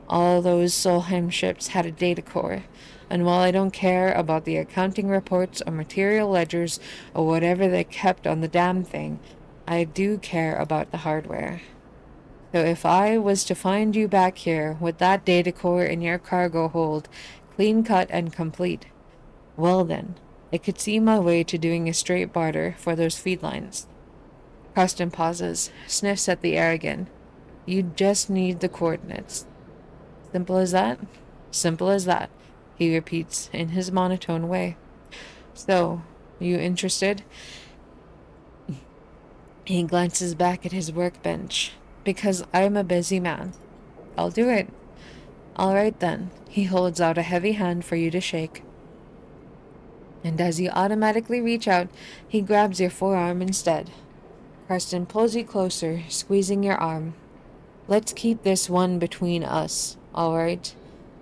All those Solheim ships had a data core, and while I don't care about the accounting reports or material ledgers or whatever they kept on the damn thing, I do care about the hardware. So if I was to find you back here with that data core in your cargo hold, clean cut and complete, well then, I could see my way to doing a straight barter for those feed lines." Karsten pauses, sniffs at the air again. "You just need the coordinates." "Simple as that?" "Simple as that," he repeats in his monotone way. "So, you interested?" He glances back at his workbench. "Because I'm a busy man." "I'll do it." "All right then." He holds out a heavy hand for you to shake. And as you automatically reach out, he grabs your forearm instead. Karsten pulls you closer, squeezing your arm. Let's keep this one between us, all right?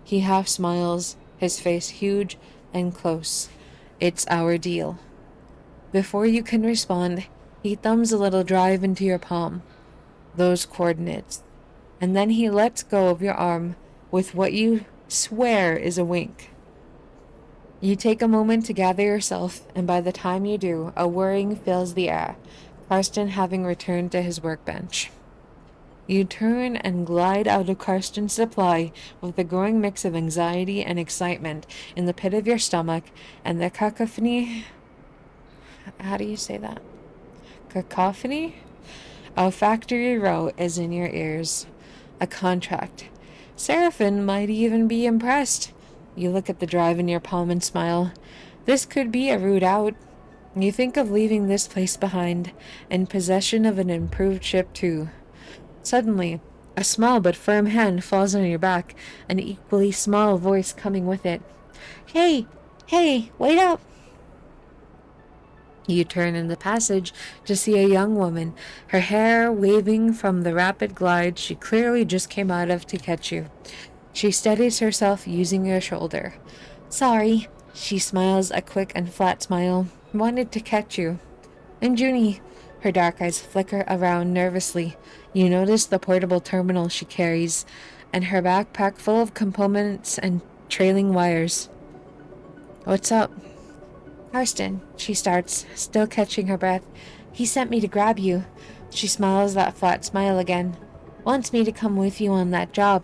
He half smiles, his face huge and close. It's our deal. Before you can respond, he thumbs a little drive into your palm. Those coordinates. And then he lets go of your arm with what you swear is a wink. You take a moment to gather yourself, and by the time you do, a whirring fills the air, Karsten having returned to his workbench. You turn and glide out of Karsten's supply with a growing mix of anxiety and excitement in the pit of your stomach and the cacophony. How do you say that? Cacophony? A factory row is in your ears. A contract. Seraphin might even be impressed. You look at the drive in your palm and smile. This could be a route out. You think of leaving this place behind, in possession of an improved ship too. Suddenly, a small but firm hand falls on your back, an equally small voice coming with it. Hey, wait up! You turn in the passage to see a young woman, her hair waving from the rapid glide she clearly just came out of to catch you. She steadies herself using your shoulder. Sorry, she smiles a quick and flat smile. Wanted to catch you. I'm Junie. Her dark eyes flicker around nervously. You notice the portable terminal she carries, and her backpack full of components and trailing wires. What's up? Karsten, she starts, still catching her breath. He sent me to grab you. She smiles that flat smile again. Wants me to come with you on that job.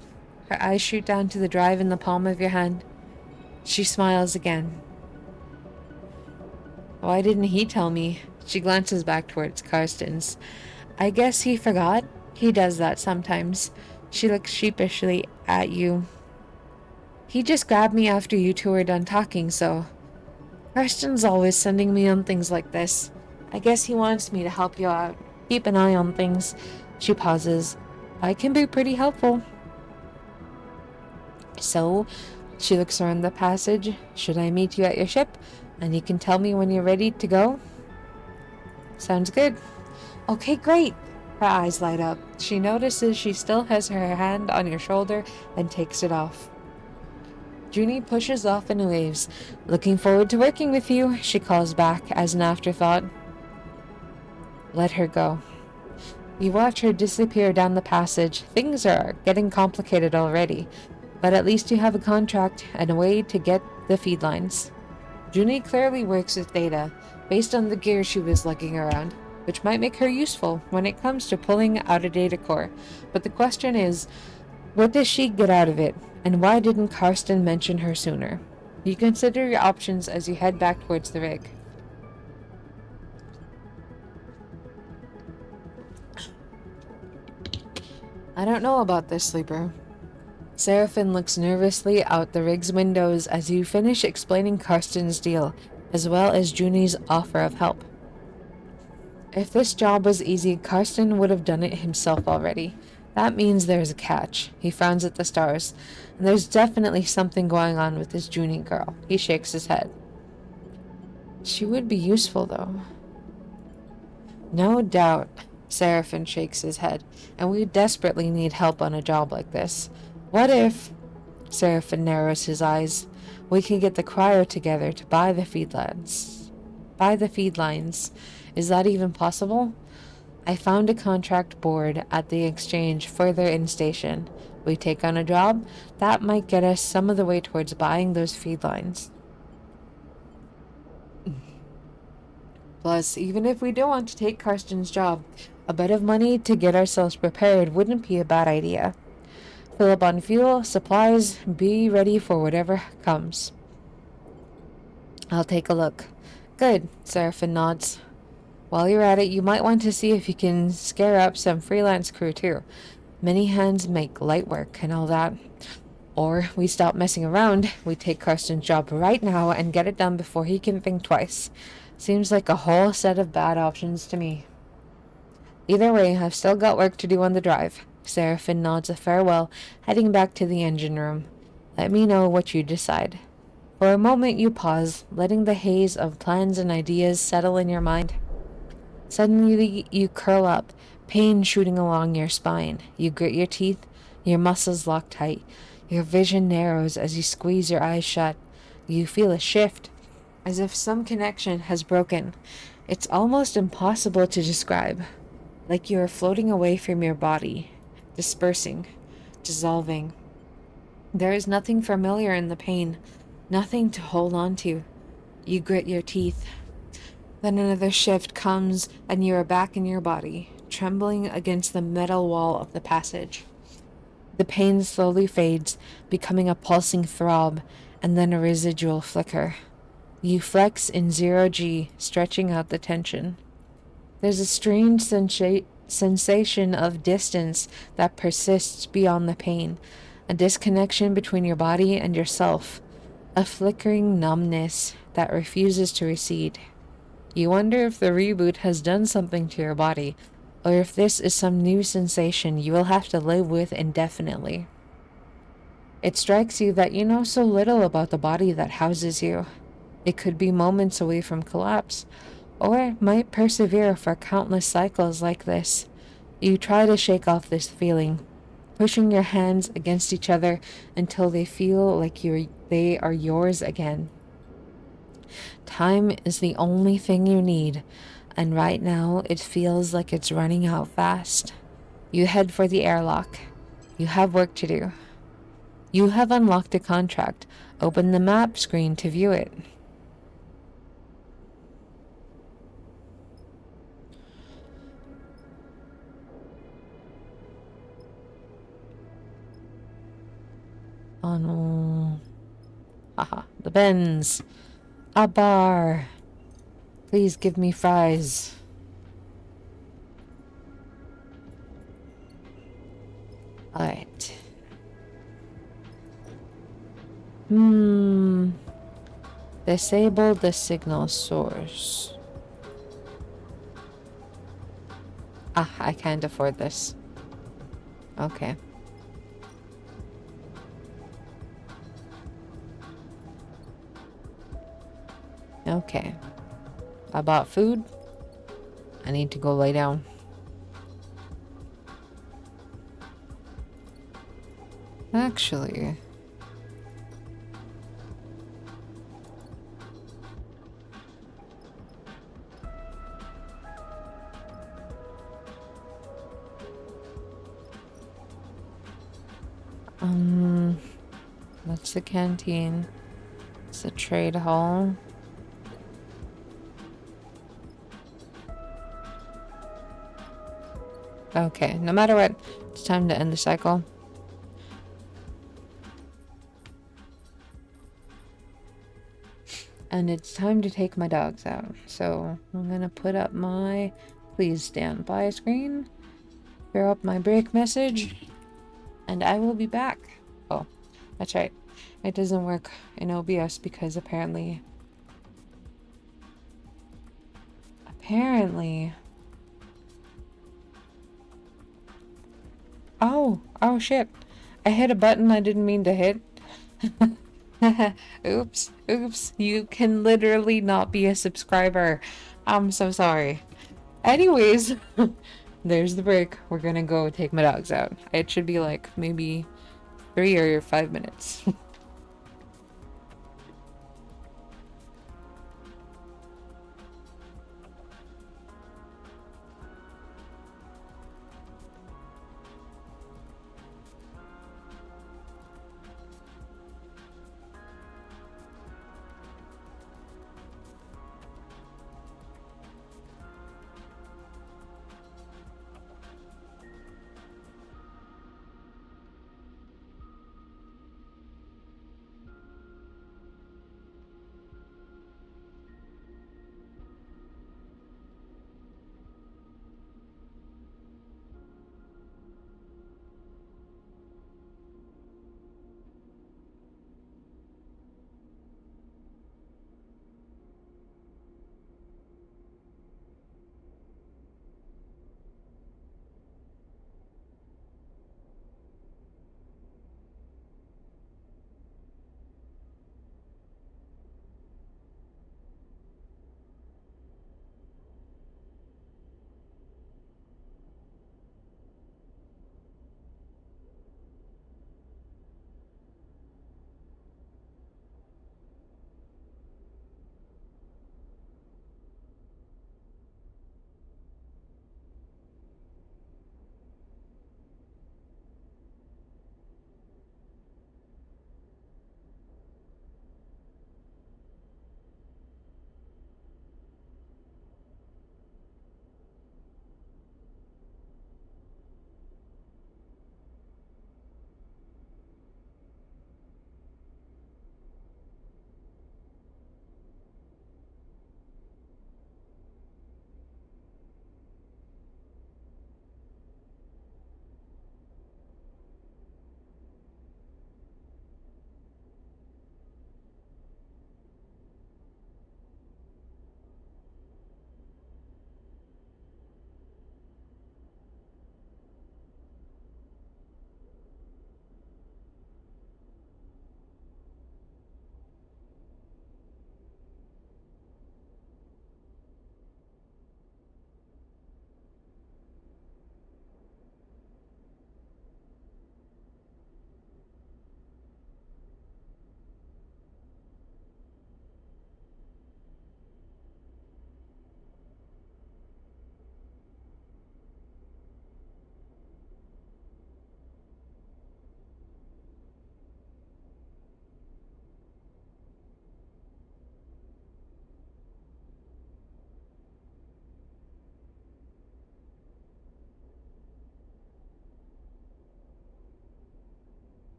Her eyes shoot down to the drive in the palm of your hand. She smiles again. Why didn't he tell me? She glances back towards Karsten's. I guess he forgot. He does that sometimes. She looks sheepishly at you. He just grabbed me after you two were done talking, so... Karsten's always sending me on things like this. I guess he wants me to help you out. Keep an eye on things. She pauses. I can be pretty helpful. So, she looks around the passage. Should I meet you at your ship? And you can tell me when you're ready to go? Sounds good. Okay, great. Her eyes light up. She notices she still has her hand on your shoulder and takes it off. Junie pushes off and waves. Looking forward to working with you, she calls back as an afterthought. Let her go. You watch her disappear down the passage. Things are getting complicated already, but at least you have a contract and a way to get the feed lines. Junie clearly works with data, based on the gear she was lugging around, which might make her useful when it comes to pulling out a data core. But the question is, what does she get out of it, and why didn't Karsten mention her sooner? You consider your options as you head back towards the rig. I don't know about this, sleeper. Seraphin looks nervously out the rig's windows as you finish explaining Karsten's deal, as well as Junie's offer of help. If this job was easy, Karsten would have done it himself already. That means there's a catch. He frowns at the stars. And there's definitely something going on with this Junie girl. He shakes his head. She would be useful, though. No doubt. Seraphin shakes his head. And we desperately need help on a job like this. What if... Seraphin narrows his eyes. We could get the crier together to buy the feed lines. Is that even possible? I found a contract board at the exchange further in station. We take on a job, that might get us some of the way towards buying those feed lines. Plus, even if we don't want to take Karsten's job, a bit of money to get ourselves prepared wouldn't be a bad idea. Fill up on fuel, supplies, be ready for whatever comes. I'll take a look. Good, Seraphin nods. While you're at it, you might want to see if you can scare up some freelance crew too. Many hands make light work and all that. Or we stop messing around, we take Karsten's job right now and get it done before he can think twice. Seems like a whole set of bad options to me. Either way, I've still got work to do on the drive. Seraphin nods a farewell, heading back to the engine room. Let me know what you decide. For a moment you pause, letting the haze of plans and ideas settle in your mind. Suddenly you curl up, pain shooting along your spine. You grit your teeth, your muscles lock tight. Your vision narrows as you squeeze your eyes shut. You feel a shift, as if some connection has broken. It's almost impossible to describe, like you are floating away from your body, dispersing, dissolving. There is nothing familiar in the pain, nothing to hold on to. You grit your teeth. Then another shift comes, and you are back in your body, trembling against the metal wall of the passage. The pain slowly fades, becoming a pulsing throb, and then a residual flicker. You flex in 0G, stretching out the tension. There's a strange sensation of distance that persists beyond the pain, a disconnection between your body and yourself, a flickering numbness that refuses to recede. You wonder if the reboot has done something to your body, or if this is some new sensation you will have to live with indefinitely. It strikes you that you know so little about the body that houses you. It could be moments away from collapse, or it might persevere for countless cycles like this. You try to shake off this feeling, pushing your hands against each other until they feel like they are yours again. Time is the only thing you need, and right now it feels like it's running out fast. You head for the airlock. You have work to do. You have unlocked a contract. Open the map screen to view it. Oh no. Haha, the Benz. A bar. Please give me fries. Alright. Disable the signal source. Ah, I can't afford this. Okay. Okay. I bought food. I need to go lay down. Actually... that's the canteen. It's the trade hall. Okay, no matter what, it's time to end the cycle. And it's time to take my dogs out. So I'm gonna put up my please stand by screen, pair up my break message, and I will be back. Oh, that's right. It doesn't work in OBS because apparently... Oh shit. I hit a button I didn't mean to hit. Oops. You can literally not be a subscriber. I'm so sorry. Anyways, there's the break. We're gonna go take my dogs out. It should be like maybe 3 or 5 minutes.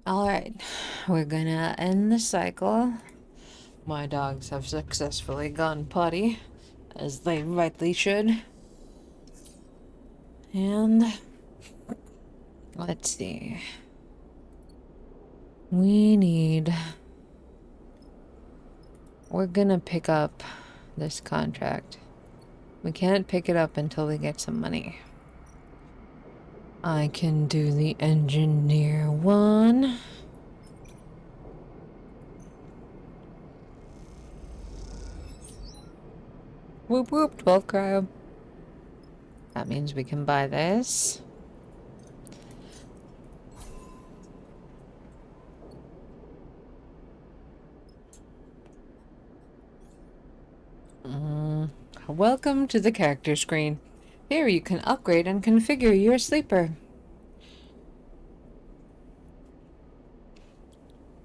Alright, we're gonna end the cycle. My dogs have successfully gone potty, as they rightly should. And let's see. We're gonna pick up this contract. We can't pick it up until we get some money. I can do the engineer one. Whoop whoop, 12 cryo. That means we can buy this. Welcome to the character screen. Here you can upgrade and configure your sleeper.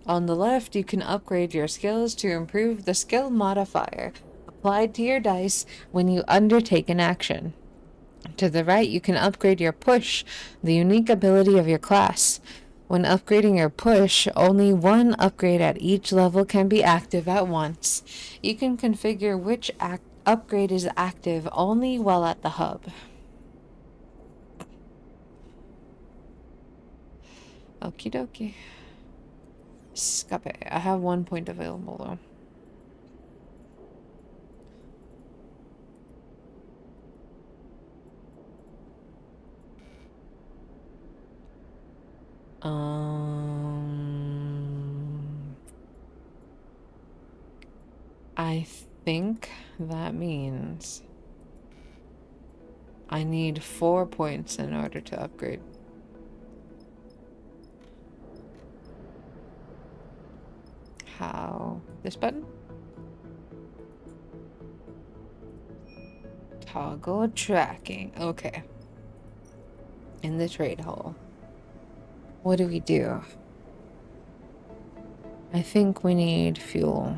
On the left, you can upgrade your skills to improve the skill modifier applied to your dice when you undertake an action. To the right, you can upgrade your push, the unique ability of your class. When upgrading your push, only one upgrade at each level can be active at once. You can configure which upgrade is active only while at the hub. Okie dokie. Scape. I have 1 point available though. I think that means I need 4 points in order to upgrade. How? This button? Toggle tracking. Okay. In the trade hall. What do we do? I think we need fuel.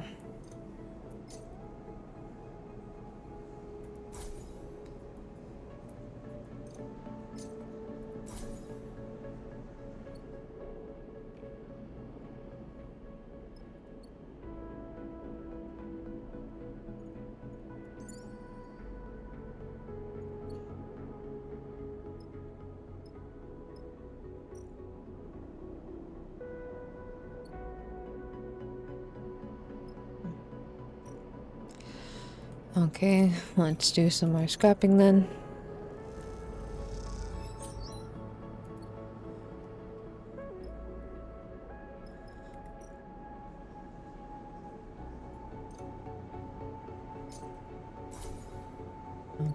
Okay, let's do some more scrapping then.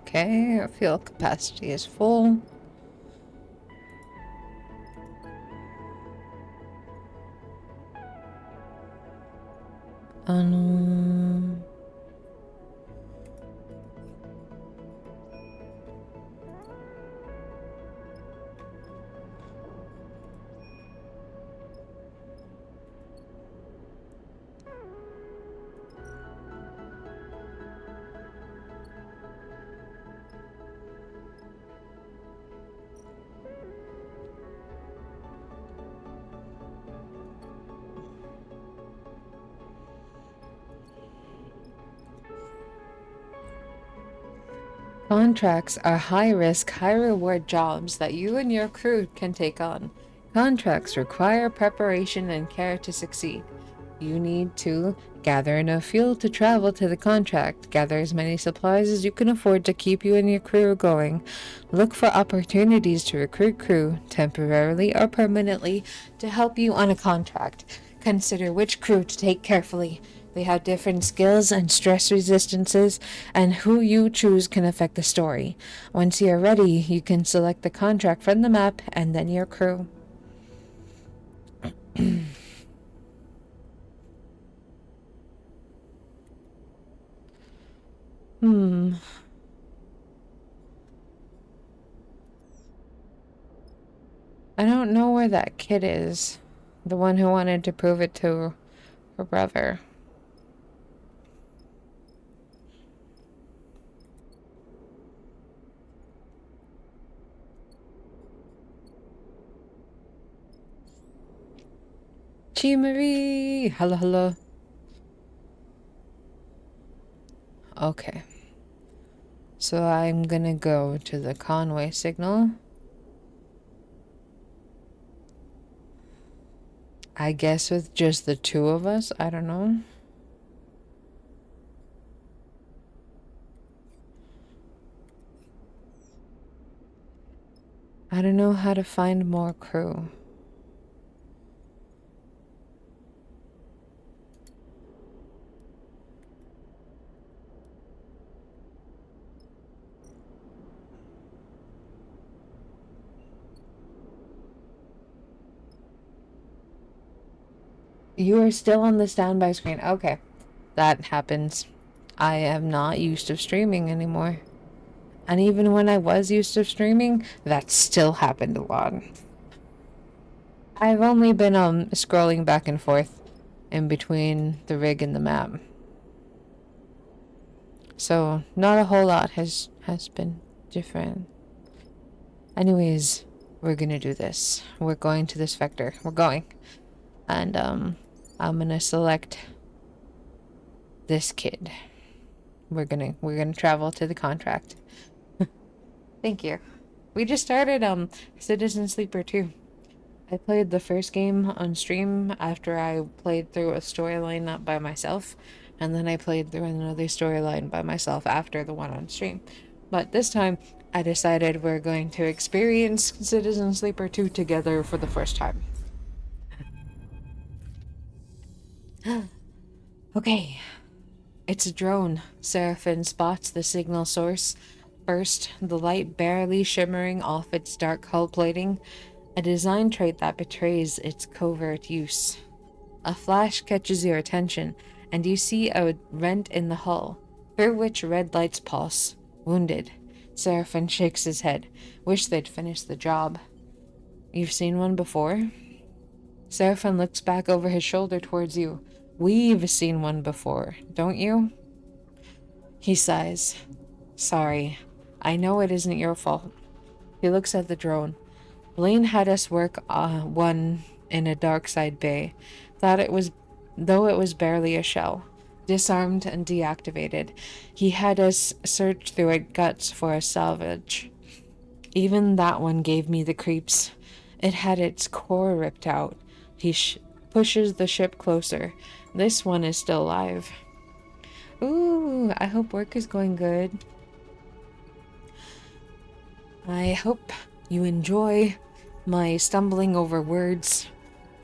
Okay, our fuel capacity is full. Contracts are high-risk, high-reward jobs that you and your crew can take on. Contracts require preparation and care to succeed. You need to gather enough fuel to travel to the contract, gather as many supplies as you can afford to keep you and your crew going, look for opportunities to recruit crew, temporarily or permanently, to help you on a contract. Consider which crew to take carefully. They have different skills and stress resistances, and who you choose can affect the story. Once you're ready, you can select the contract from the map and then your crew. I don't know where that kid is. The one who wanted to prove it to her brother. Chi Marie! Hello, hello. Okay. So I'm gonna go to the Conway signal. I guess with just the two of us, I don't know. I don't know how to find more crew. You are still on the standby screen. Okay. That happens. I am not used to streaming anymore. And even when I was used to streaming, that still happened a lot. I've only been scrolling back and forth in between the rig and the map. So not a whole lot has been different. Anyways, we're gonna do this. We're going to this vector. We're going. And I'm gonna select this kid. We're gonna travel to the contract. Thank you. We just started Citizen Sleeper 2. I played the first game on stream after I played through a storyline not by myself, and then I played through another storyline by myself after the one on stream. But this time, I decided we're going to experience Citizen Sleeper 2 together for the first time. Okay. It's a drone. Seraphim spots the signal source. First, the light barely shimmering off its dark hull plating, a design trait that betrays its covert use. A flash catches your attention, and you see a rent in the hull, through which red lights pulse. Wounded. Seraphim shakes his head. Wish they'd finished the job. You've seen one before? Seraphim looks back over his shoulder towards you. We've seen one before, don't you? He sighs. Sorry. I know it isn't your fault. He looks at the drone. Blaine had us work one in a dark side bay. Though it was barely a shell. Disarmed and deactivated. He had us search through its guts for a salvage. Even that one gave me the creeps. It had its core ripped out. He pushes the ship closer. This one is still alive. Ooh, I hope work is going good. I hope you enjoy my stumbling over words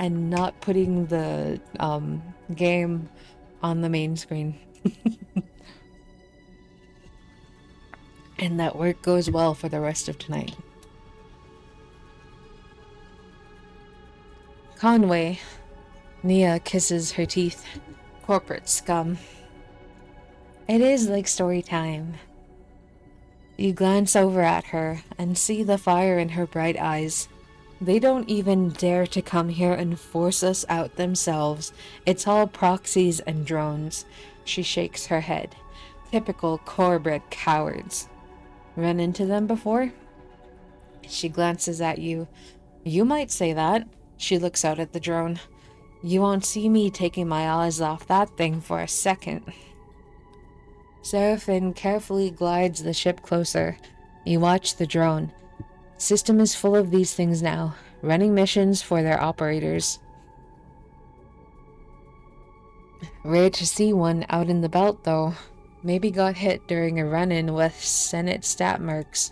and not putting the game on the main screen. And that work goes well for the rest of tonight. Conway. Nia kisses her teeth. Corporate scum. It is like story time. You glance over at her and see the fire in her bright eyes. They don't even dare to come here and force us out themselves. It's all proxies and drones. She shakes her head. Typical corporate cowards. Run into them before? She glances at you. You might say that. She looks out at the drone. You won't see me taking my eyes off that thing for a second. Seraphim carefully glides the ship closer. You watch the drone. System is full of these things now, running missions for their operators. Rare to see one out in the belt, though. Maybe got hit during a run-in with Senate stat mercs.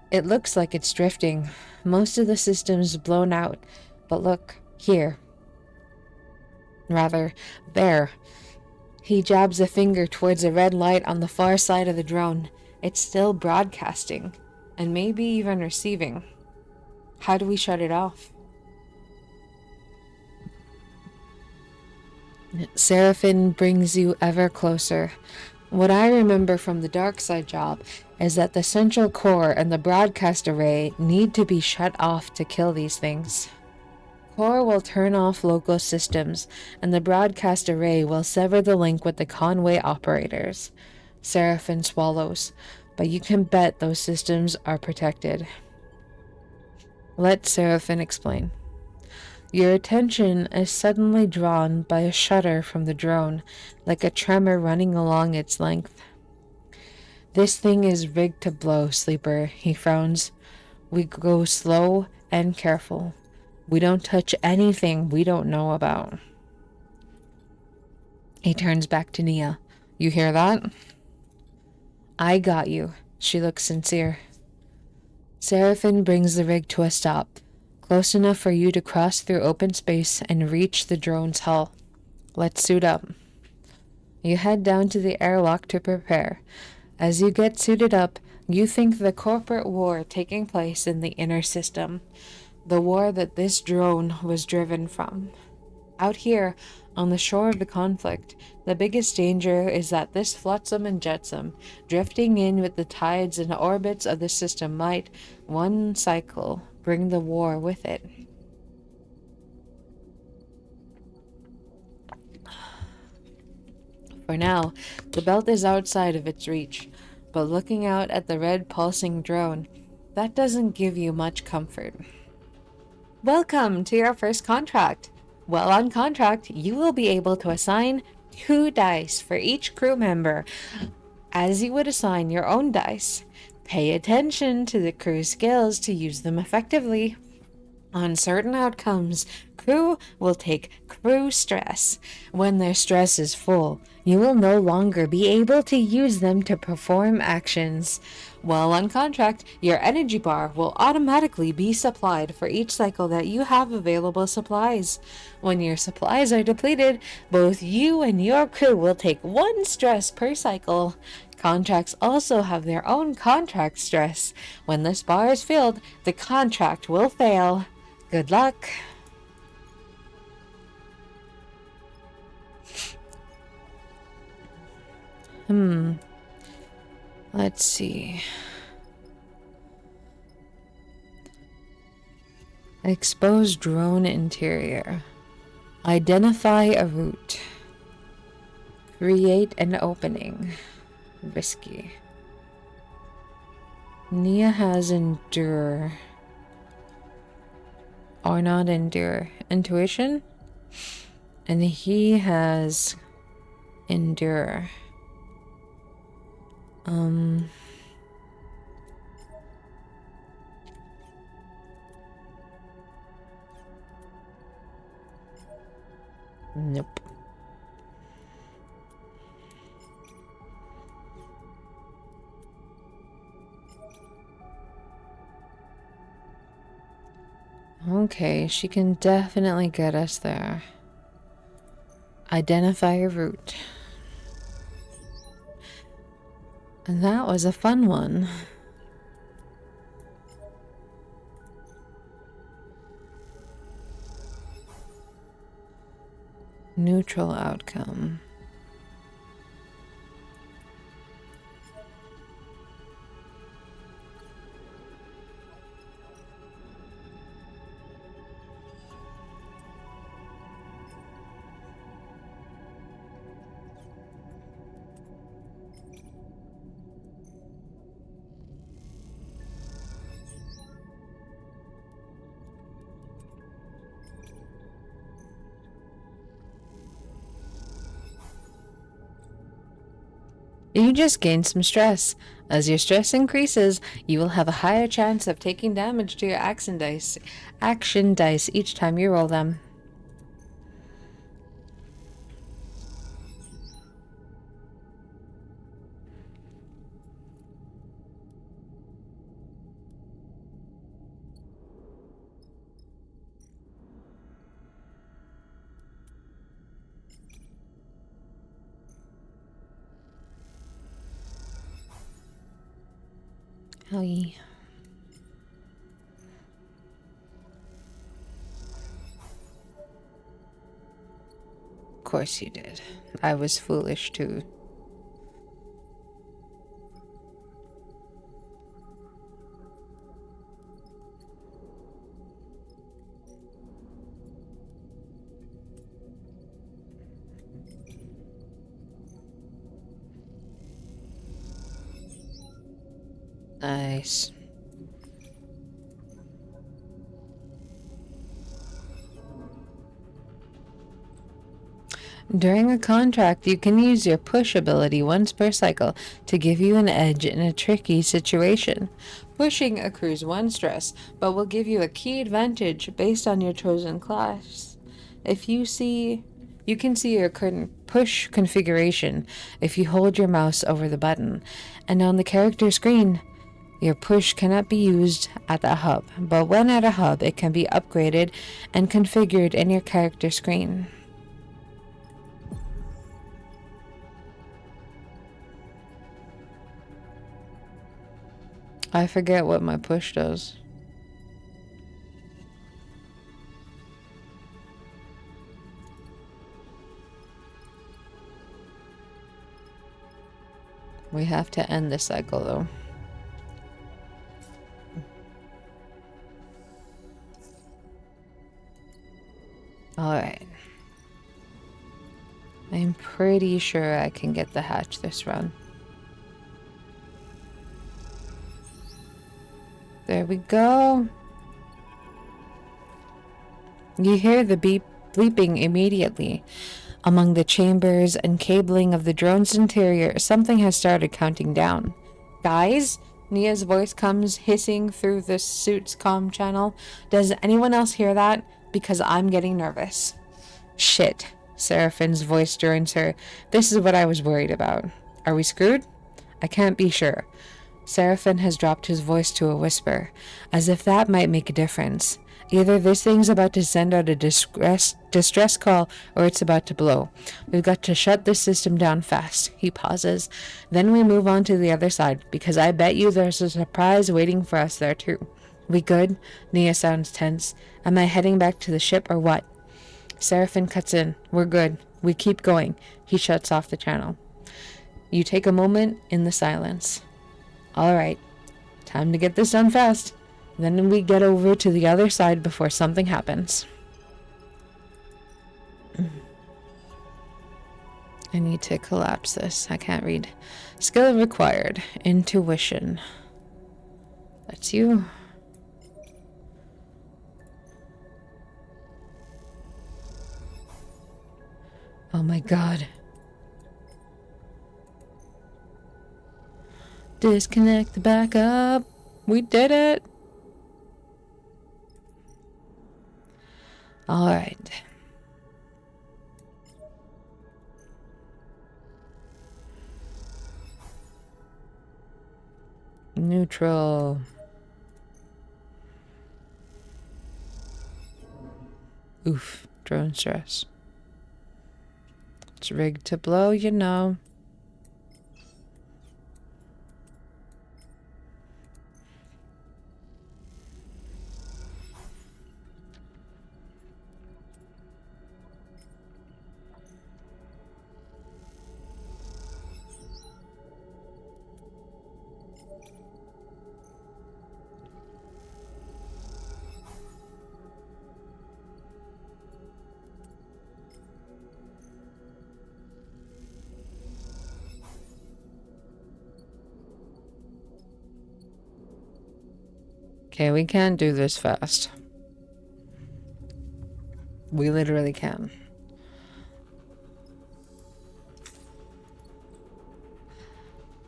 It looks like it's drifting. Most of the system's blown out. But look, here. Rather, there. He jabs a finger towards a red light on the far side of the drone. It's still broadcasting, and maybe even receiving. How do we shut it off? Seraphim brings you ever closer. What I remember from the dark side job is that the central core and the broadcast array need to be shut off to kill these things. Core will turn off local systems, and the broadcast array will sever the link with the Conway operators. Seraphim swallows, but you can bet those systems are protected. Let Seraphim explain. Your attention is suddenly drawn by a shudder from the drone, like a tremor running along its length. This thing is rigged to blow, Sleeper, he frowns. We go slow and careful. We don't touch anything we don't know about. He turns back to Nia. You hear that? I got you. She looks sincere. Seraphim brings the rig to a stop, close enough for you to cross through open space and reach the drone's hull. Let's suit up. You head down to the airlock to prepare. As you get suited up, you think the corporate war taking place in the inner system, the war that this drone was driven from. Out here, on the shore of the conflict, the biggest danger is that this flotsam and jetsam, drifting in with the tides and orbits of the system, might, one cycle, bring the war with it. For now, the belt is outside of its reach, but looking out at the red pulsing drone, that doesn't give you much comfort. Welcome to your first contract. While on contract, you will be able to assign 2 dice for each crew member, as you would assign your own dice. Pay attention to the crew's skills to use them effectively. On certain outcomes, crew will take crew stress. When their stress is full, you will no longer be able to use them to perform actions. While on contract, your energy bar will automatically be supplied for each cycle that you have available supplies. When your supplies are depleted, both you and your crew will take 1 stress per cycle. Contracts also have their own contract stress. When this bar is filled, the contract will fail. Good luck. Let's see. Exposed drone interior. Identify a route. Create an opening. Risky. Nia has endure. Or not endure. Intuition? And he has endure. Nope. Okay, she can definitely get us there. Identify a route. And that was a fun one. Neutral outcome. You just gained some stress. As your stress increases, you will have a higher chance of taking damage to your action dice each time you roll them. Oh, yeah. Of course you did. I was foolish too. Nice. During a contract, you can use your push ability once per cycle to give you an edge in a tricky situation. Pushing accrues 1 stress, but will give you a key advantage based on your chosen class. If you can see your current push configuration if you hold your mouse over the button, and on the character screen, your push cannot be used at the hub, but when at a hub, it can be upgraded and configured in your character screen. I forget what my push does. We have to end this cycle though. Alright. I'm pretty sure I can get the hatch this run. There we go. You hear the bleeping immediately. Among the chambers and cabling of the drone's interior, something has started counting down. Guys? Nia's voice comes hissing through the suit's comm channel. Does anyone else hear that? Because I'm getting nervous. Shit. Seraphine's voice joins her. This is what I was worried about. Are we screwed? I can't be sure. Seraphine has dropped his voice to a whisper, as if that might make a difference. Either this thing's about to send out a distress call, or it's about to blow. We've got to shut this system down fast. He pauses. Then we move on to the other side, because I bet you there's a surprise waiting for us there too. We good? Nia sounds tense. Am I heading back to the ship or what? Seraphine cuts in. We're good. We keep going. He shuts off the channel. You take a moment in the silence. All right. Time to get this done fast. Then we get over to the other side before something happens. I need to collapse this. I can't read. Skill required. Intuition. That's you. Oh my god. Disconnect the backup. We did it. All right. Neutral. Oof, drone stress. It's rigged to blow, you know. Okay, we can't do this fast. We literally can.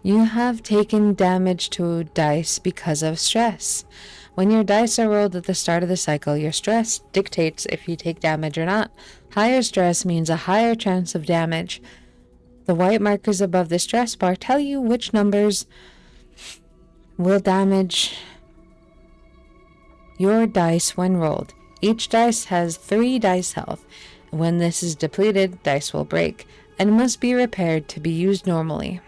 You have taken damage to dice because of stress. When your dice are rolled at the start of the cycle, your stress dictates if you take damage or not. Higher stress means a higher chance of damage. The white markers above the stress bar tell you which numbers will damage your dice when rolled. Each dice has 3 dice health. When this is depleted, dice will break and must be repaired to be used normally.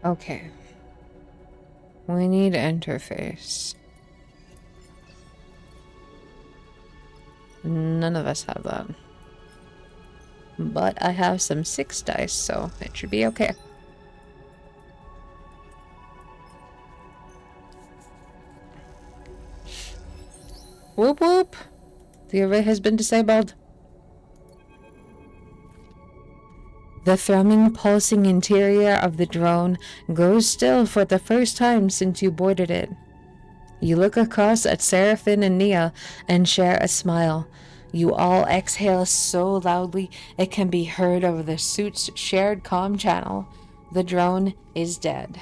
Okay. We need interface. None of us have that. But I have some 6 dice, so it should be okay. Whoop whoop. The array has been disabled. The thrumming, pulsing interior of the drone grows still for the first time since you boarded it. You look across at Seraphine and Nia and share a smile. You all exhale so loudly it can be heard over the suit's shared comm channel. The drone is dead.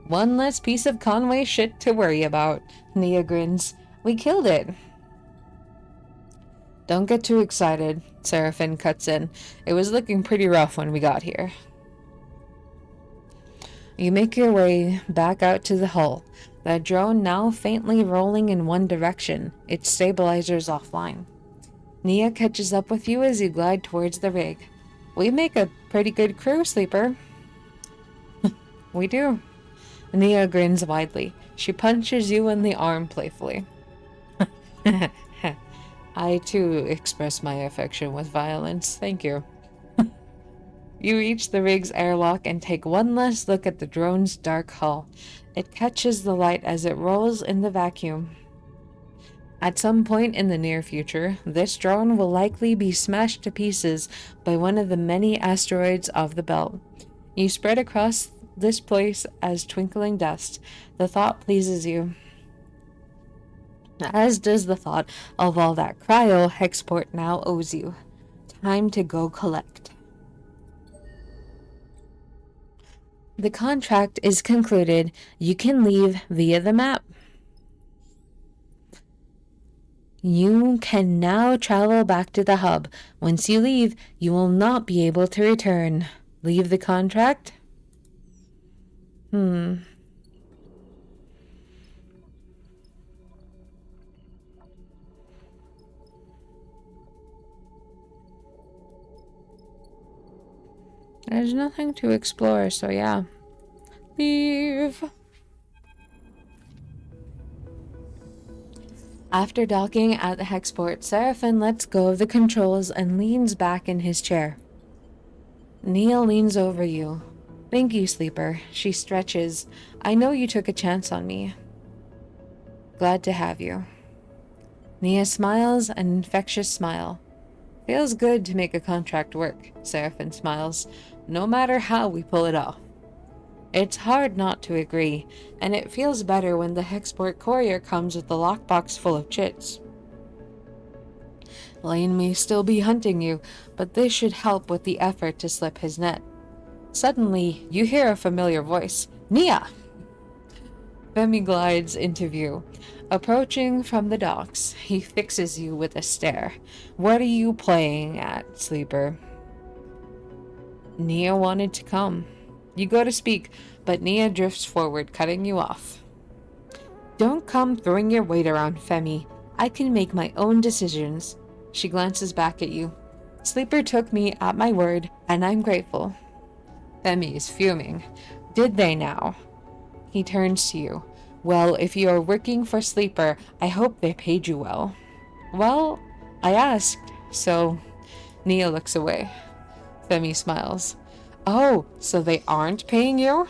One less piece of Conway shit to worry about. Nia grins. We killed it. Don't get too excited, Seraphine cuts in. It was looking pretty rough when we got here. You make your way back out to the hull, the drone now faintly rolling in one direction, its stabilizers offline. Nia catches up with you as you glide towards the rig. We make a pretty good crew, Sleeper. We do. Nia grins widely. She punches you in the arm playfully. I too express my affection with violence. Thank you. You reach the rig's airlock and take one last look at the drone's dark hull. It catches the light as it rolls in the vacuum. At some point in the near future, this drone will likely be smashed to pieces by one of the many asteroids of the belt. You spread across this place as twinkling dust. The thought pleases you, as does the thought of all that cryo Hexport now owes you. Time to go collect. The contract is concluded. You can leave via the map. You can now travel back to the hub. Once you leave, you will not be able to return. Leave the contract? There's nothing to explore, so yeah. Leave. After docking at the Hexport, Seraphine lets go of the controls and leans back in his chair. Nia leans over you. Thank you, Sleeper. She stretches. I know you took a chance on me. Glad to have you. Nia smiles an infectious smile. Feels good to make a contract work, Seraphine smiles, no matter how we pull it off. It's hard not to agree, and it feels better when the Hexport courier comes with a lockbox full of chits. Lane may still be hunting you, but this should help with the effort to slip his net. Suddenly, you hear a familiar voice. Nia! Femi glides into view. Approaching from the docks, he fixes you with a stare. What are you playing at, Sleeper? Nia wanted to come. You go to speak, but Nia drifts forward, cutting you off. Don't come throwing your weight around, Femi. I can make my own decisions. She glances back at you. Sleeper took me at my word, and I'm grateful. Femi is fuming. Did they now? He turns to you. Well, if you are working for Sleeper, I hope they paid you well. Well, I asked, so... Nia looks away. Femi smiles. Oh, so they aren't paying you?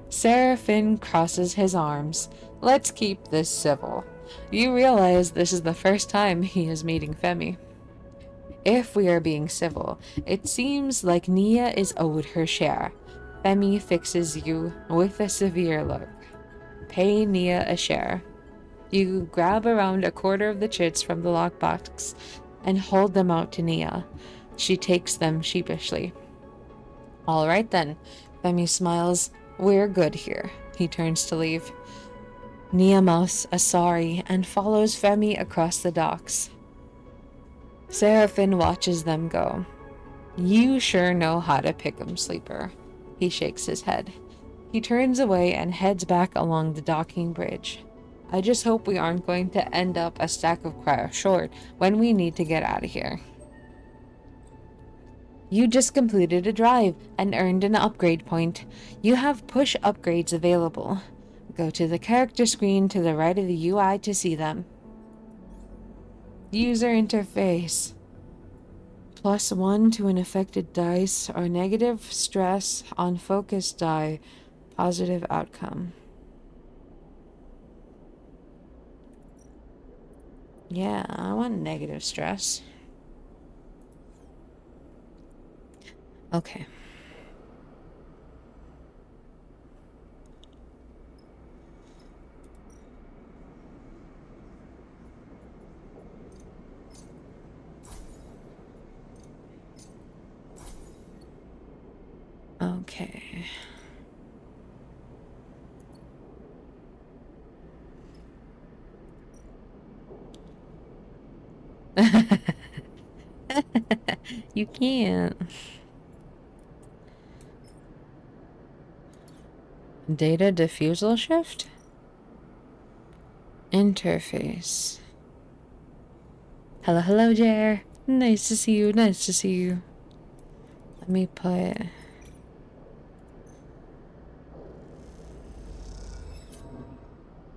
Seraphine crosses his arms. Let's keep this civil. You realize this is the first time he is meeting Femi. If we are being civil, it seems like Nia is owed her share. Femi fixes you with a severe look. Pay Nia a share. You grab around a quarter of the chits from the lockbox and hold them out to Nia. She takes them sheepishly. All right then, Femi smiles. We're good here. He turns to leave. Nia mouths a sorry and follows Femi across the docks. Seraphine watches them go. You sure know how to pick 'em, Sleeper. He shakes his head. He turns away and heads back along the docking bridge. I just hope we aren't going to end up a stack of cryo short when we need to get out of here. You just completed a drive and earned an upgrade point. You have push upgrades available. Go to the character screen to the right of the UI to see them. User interface. +1 to an affected dice or negative stress on focus die. Positive outcome. Yeah, I want negative stress. Okay. Okay. You can't. Data diffusal shift? Interface. Hello, hello, Jer. Nice to see you, nice to see you. Let me put...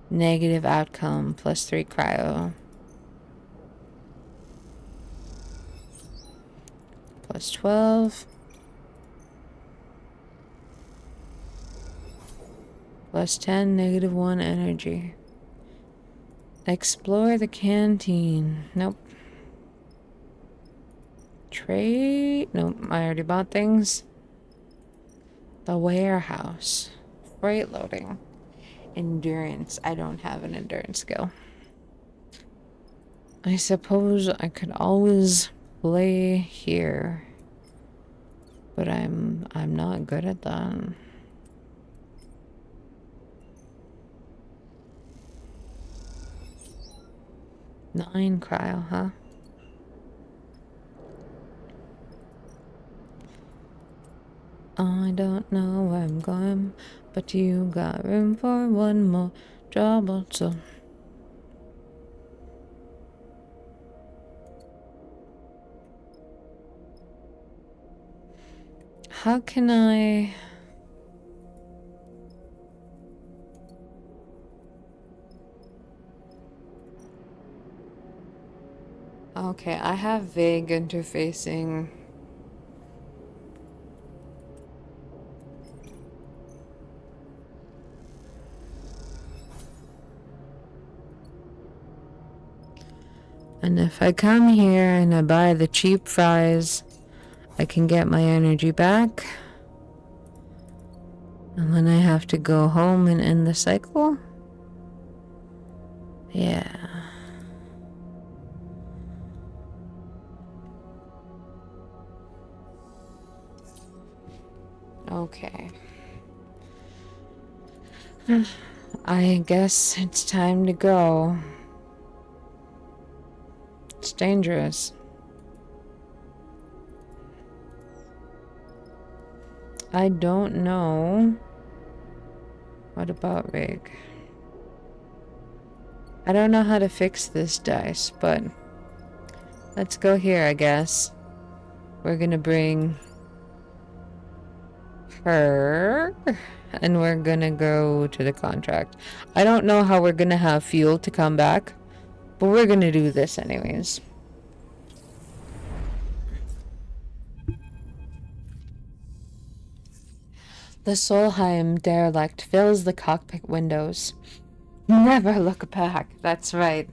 Negative outcome, +3 cryo. +12. +10, -1 energy. Explore the canteen. Nope. Trade? Nope, I already bought things. The warehouse. Freight loading. Endurance. I don't have an endurance skill. I suppose I could always play here. But I'm not good at that. Nine cryo, huh? I don't know where I'm going, but you got room for one more job also. How can I... Okay, I have vague interfacing. And if I come here and I buy the cheap fries, I can get my energy back. And then I have to go home and end the cycle? Yeah. Okay. I guess it's time to go. It's dangerous. I don't know. What about Rig? I don't know how to fix this dice, but let's go here, I guess. We're gonna bring her, and we're gonna go to the contract. I don't know how we're gonna have fuel to come back, but we're gonna do this anyways. The Solheim derelict fills the cockpit windows. Never look back, that's right.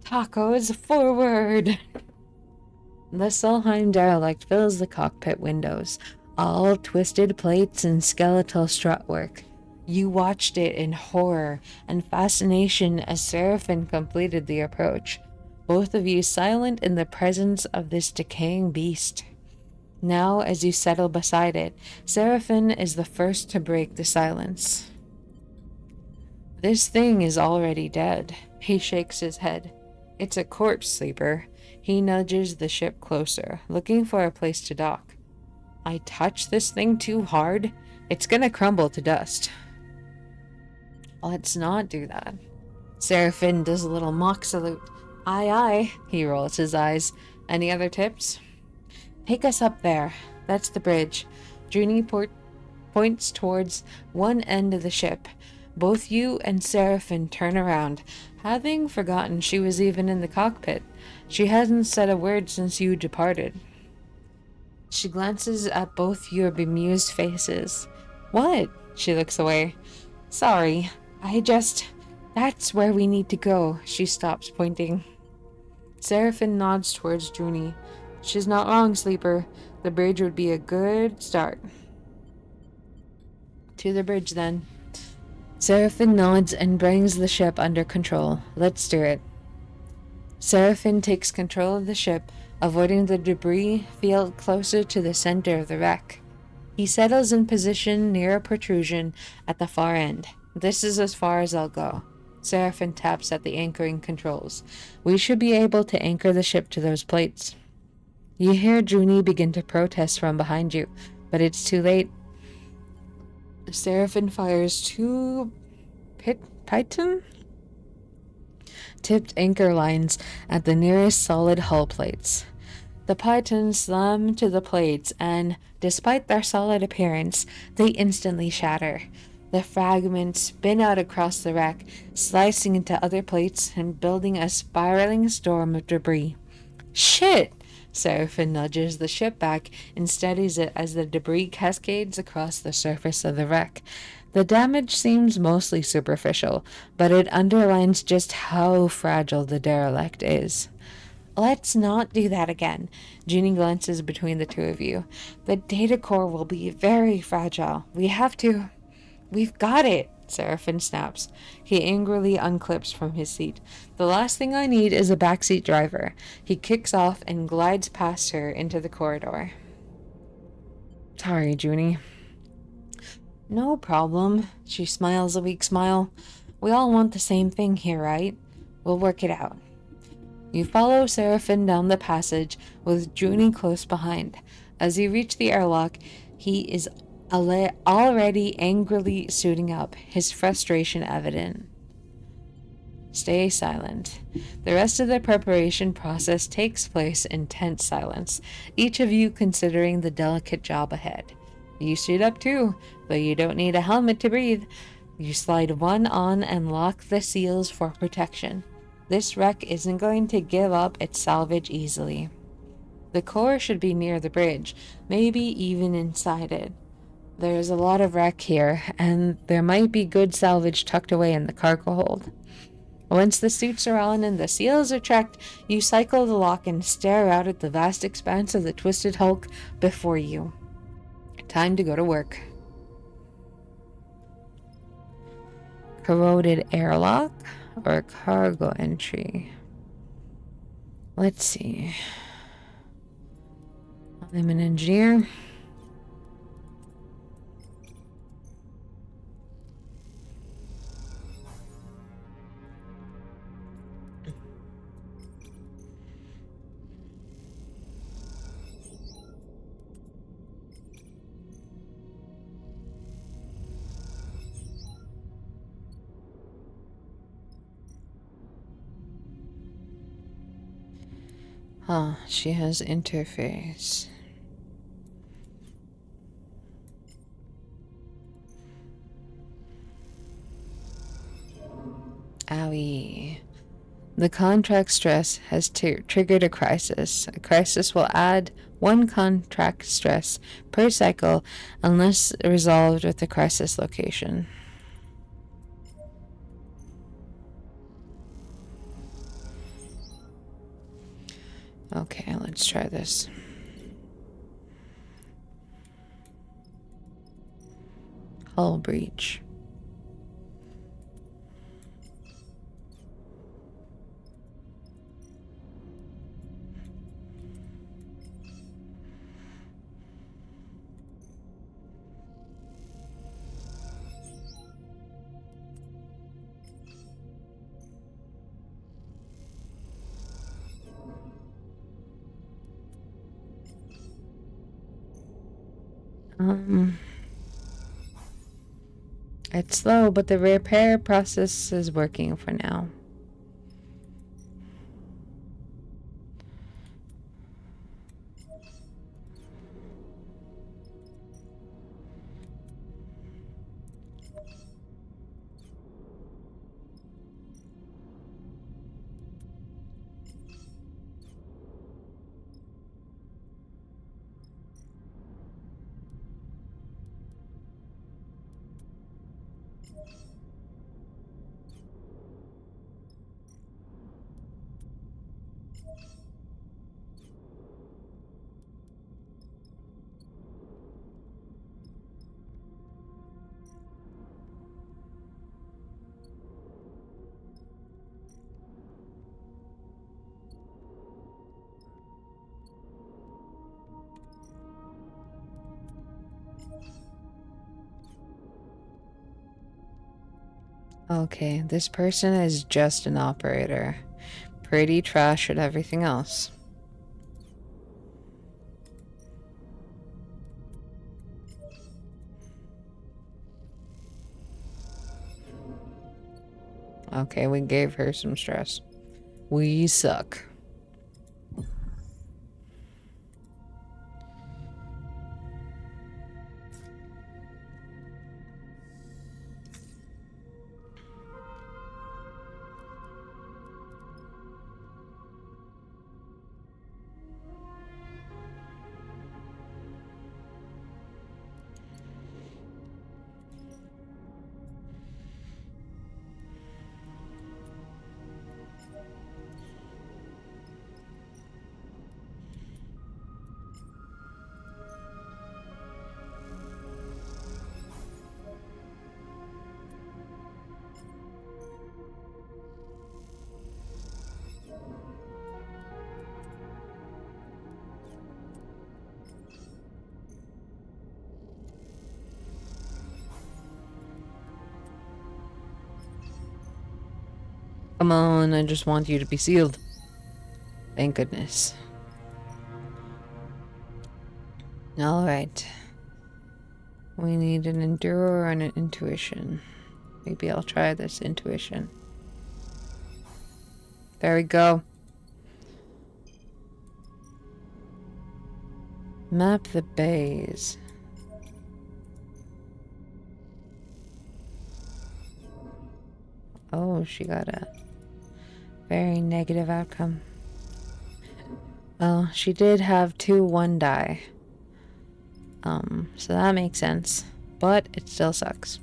Tacos forward! The Solheim derelict fills the cockpit windows, all twisted plates and skeletal strutwork. You watched it in horror and fascination as Seraphin completed the approach, both of you silent in the presence of this decaying beast. Now, as you settle beside it, Seraphin is the first to break the silence. This thing is already dead. He shakes his head. It's a corpse, sleeper. He nudges the ship closer, looking for a place to dock. I touch this thing too hard, it's gonna crumble to dust. Let's not do that. Seraphin does a little mock salute. Aye, aye, he rolls his eyes. Any other tips? Take us up there. That's the bridge. Junie points towards one end of the ship. Both you and Seraphin turn around, having forgotten she was even in the cockpit. She hasn't said a word since you departed. She glances at both your bemused faces. What? She looks away. Sorry, That's where we need to go. She stops, pointing. Seraphine nods towards Junie. She's not wrong, Sleeper. The bridge would be a good start. To the bridge, then. Seraphine nods and brings the ship under control. Let's do it. Seraphine takes control of the ship, avoiding the debris field closer to the center of the wreck. He settles in position near a protrusion at the far end. This is as far as I'll go. Seraphine taps at the anchoring controls. We should be able to anchor the ship to those plates. You hear Junie begin to protest from behind you, but it's too late. Seraphine fires two Python tipped anchor lines at the nearest solid hull plates. The Pythons slam to the plates, and, despite their solid appearance, they instantly shatter. The fragments spin out across the wreck, slicing into other plates and building a spiraling storm of debris. Shit! Seraphine nudges the ship back and steadies it as the debris cascades across the surface of the wreck. The damage seems mostly superficial, but it underlines just how fragile the derelict is. Let's not do that again. Junie glances between the two of you. The data core will be very fragile. We've got it, Seraphine snaps. He angrily unclips from his seat. The last thing I need is a backseat driver. He kicks off and glides past her into the corridor. Sorry, Junie. No problem. She smiles a weak smile. We all want the same thing here, right? We'll work it out. You follow Seraphine down the passage, with Junie close behind. As you reach the airlock, he is already angrily suiting up, his frustration evident. Stay silent. The rest of the preparation process takes place in tense silence, each of you considering the delicate job ahead. You suit up too, though you don't need a helmet to breathe. You slide one on and lock the seals for protection. This wreck isn't going to give up its salvage easily. The core should be near the bridge, maybe even inside it. There's a lot of wreck here, and there might be good salvage tucked away in the cargo hold. Once the suits are on and the seals are checked, you cycle the lock and stare out at the vast expanse of the twisted hulk before you. Time to go to work. Corroded airlock or cargo entry? Let's see. I'm an engineer. She has interface. Owie. The contract stress has triggered a crisis. A crisis will add one contract stress per cycle unless resolved with the crisis location. Okay, let's try this. Hull breach. It's slow, but the repair process is working for now. Okay, this person is just an operator. Pretty trash at everything else. Okay, we gave her some stress. We suck. Come on, I just want you to be sealed. Thank goodness. Alright. We need an endure and an intuition. Maybe I'll try this intuition. There we go. Map the bays. Oh, she got a very negative outcome. Well, she did have 2-1 die. So that makes sense. But it still sucks.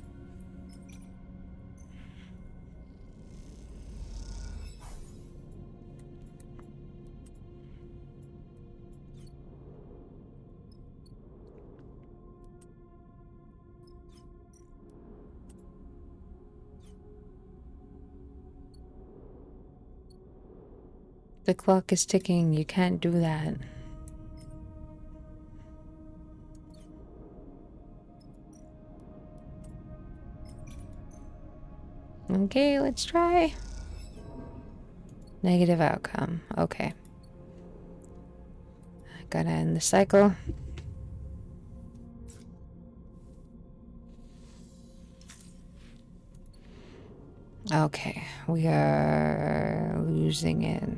The clock is ticking. You can't do that. Okay, let's try. Negative outcome. Okay. Gotta end the cycle. Okay, we are losing it.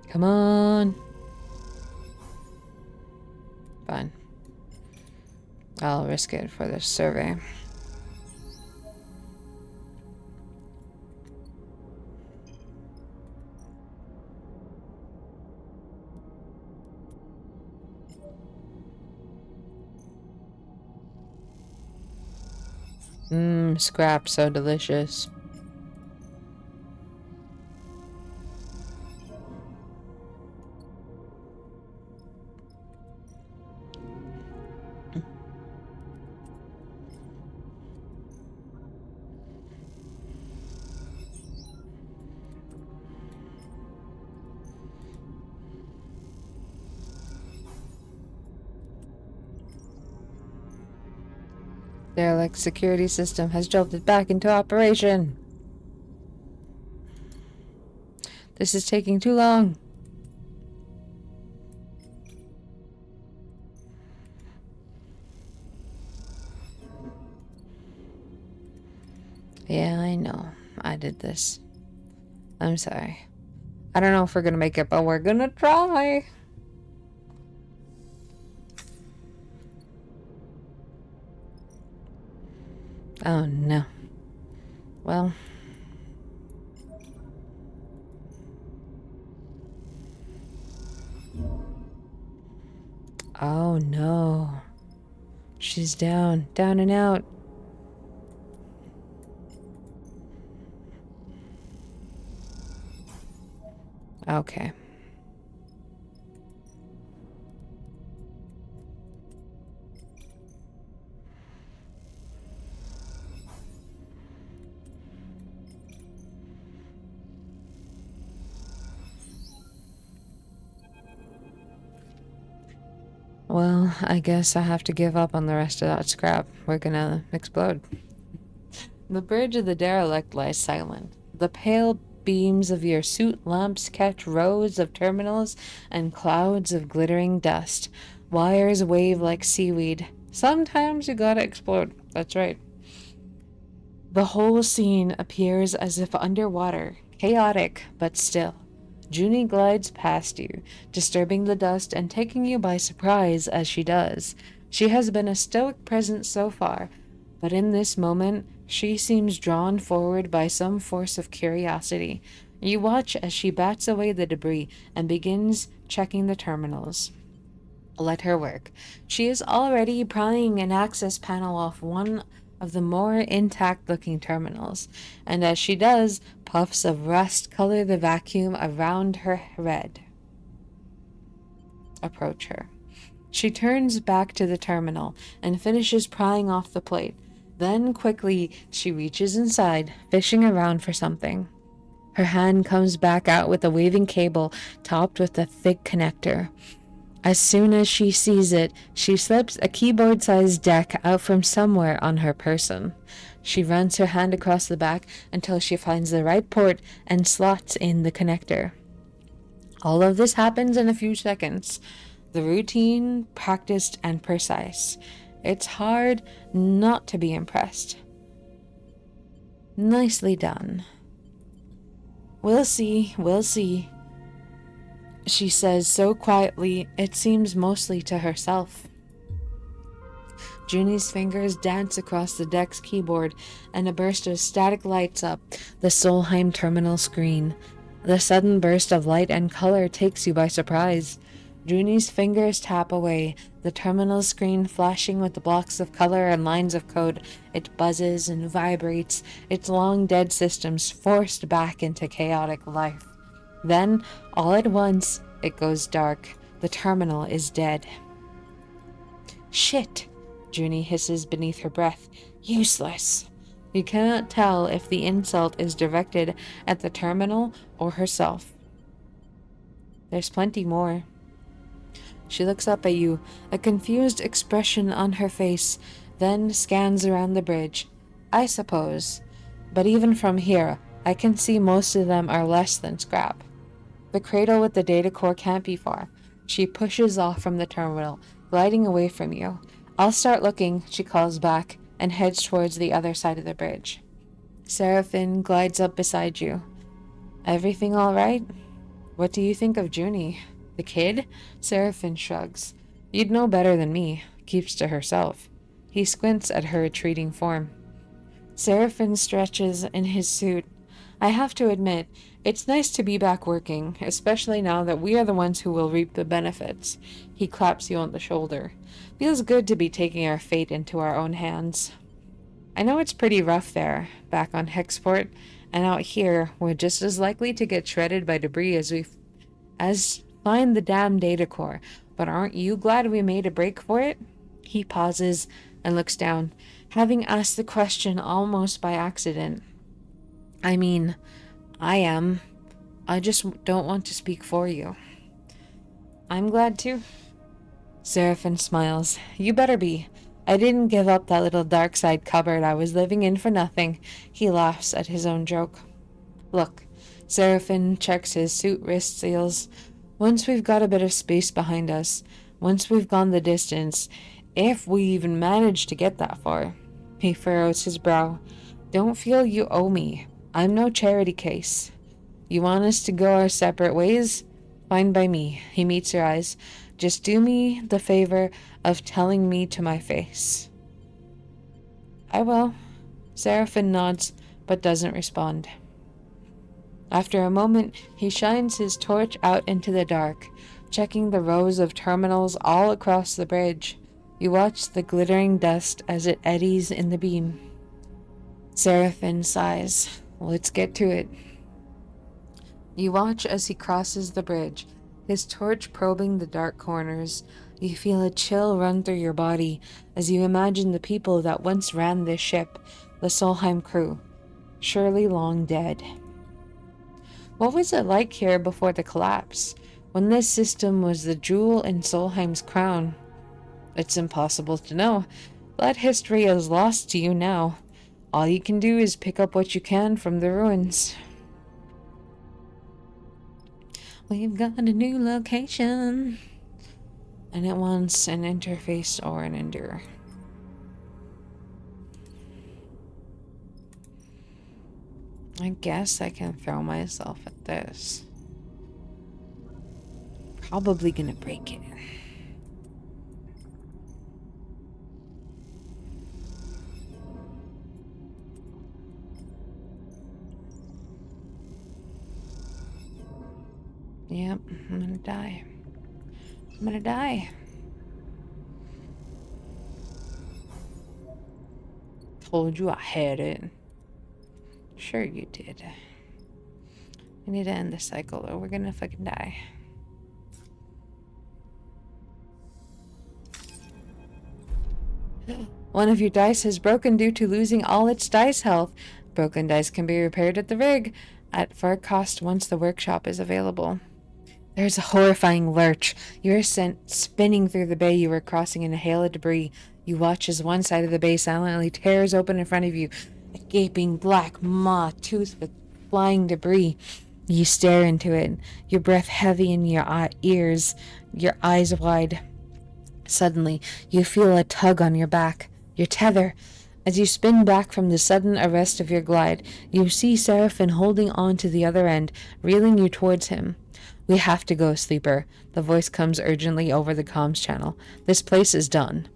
Come on. Fine. I'll risk it for this survey. Scrap, so delicious. Derelict security system has jolted back into operation. This is taking too long. Yeah, I know. I did this. I'm sorry. I don't know if we're gonna make it, but we're gonna try. Oh no. Well, Oh no. She's down and out. Okay. Well, I guess I have to give up on the rest of that scrap. We're gonna explode. The bridge of the derelict lies silent. The pale beams of your suit lamps catch rows of terminals and clouds of glittering dust. Wires wave like seaweed. Sometimes you gotta explode. That's right. The whole scene appears as if underwater, chaotic but still. Junie glides past you, disturbing the dust and taking you by surprise as she does. She has been a stoic presence so far, but in this moment, she seems drawn forward by some force of curiosity. You watch as she bats away the debris and begins checking the terminals. Let her work. She is already prying an access panel off one of the more intact looking terminals, and as she does, puffs of rust color the vacuum around her head. Approach her. She turns back to the terminal and finishes prying off the plate. Then quickly she reaches inside, fishing around for something. Her hand comes back out with a waving cable topped with a thick connector. As soon as she sees it, she slips a keyboard-sized deck out from somewhere on her person. She runs her hand across the back until she finds the right port and slots in the connector. All of this happens in a few seconds. The routine, practiced, and precise. It's hard not to be impressed. Nicely done. We'll see, she says so quietly it seems mostly to herself. Junie's fingers dance across the deck's keyboard, and a burst of static lights up the Solheim terminal screen. The sudden burst of light and color takes you by surprise. Junie's fingers tap away, the terminal screen flashing with the blocks of color and lines of code. It buzzes and vibrates, its long-dead systems forced back into chaotic life. Then, all at once, it goes dark. The terminal is dead. Shit, Junie hisses beneath her breath. Useless. You cannot tell if the insult is directed at the terminal or herself. There's plenty more. She looks up at you, a confused expression on her face, then scans around the bridge. I suppose. But even from here, I can see most of them are less than scrap. The cradle with the data core can't be far. She pushes off from the terminal, gliding away from you. I'll start looking, she calls back, and heads towards the other side of the bridge. Seraphine glides up beside you. Everything all right? What do you think of Junie? The kid? Seraphine shrugs. You'd know better than me. Keeps to herself. He squints at her retreating form. Seraphine stretches in his suit. I have to admit, it's nice to be back working, especially now that we are the ones who will reap the benefits. He claps you on the shoulder. Feels good to be taking our fate into our own hands. I know it's pretty rough there, back on Hexport, and out here, we're just as likely to get shredded by debris as find the damn data core. But aren't you glad we made a break for it? He pauses and looks down, having asked the question almost by accident. I mean, I am. I just don't want to speak for you. I'm glad too. Seraphine smiles. You better be. I didn't give up that little dark side cupboard I was living in for nothing. He laughs at his own joke. Look, Seraphine checks his suit wrist seals. Once we've got a bit of space behind us, once we've gone the distance, if we even manage to get that far. He furrows his brow. Don't feel you owe me. I'm no charity case. You want us to go our separate ways? Fine by me. He meets her eyes. Just do me the favor of telling me to my face. I will. Seraphine nods, but doesn't respond. After a moment, he shines his torch out into the dark. checking the rows of terminals all across the bridge. You watch the glittering dust as it eddies in the beam. Seraphin sighs. Let's get to it. You watch as he crosses the bridge, his torch probing the dark corners. You feel a chill run through your body as you imagine the people that once ran this ship, the Solheim crew, surely long dead. What was it like here before the collapse, when this system was the jewel in Solheim's crown? It's impossible to know. That history is lost to you now. All you can do is pick up what you can from the ruins. We've got a new location. And it wants an interface or an endure. I guess I can throw myself at this. Probably gonna break it. Yep, I'm gonna die. I'm gonna die. Told you I had it. Sure you did. We need to end the cycle or we're gonna fucking die. One of your dice has broken due to losing all its dice health. Broken dice can be repaired at the rig at far cost once the workshop is available. There's a horrifying lurch. You're sent spinning through the bay you were crossing in a hail of debris. You watch as one side of the bay silently tears open in front of you, a gaping black maw toothed with flying debris. You stare into it, your breath heavy in your ears, your eyes wide. Suddenly, you feel a tug on your back, your tether. As you spin back from the sudden arrest of your glide, you see Seraphin holding on to the other end, reeling you towards him. We have to go, Sleeper. The voice comes urgently over the comms channel. This place is done.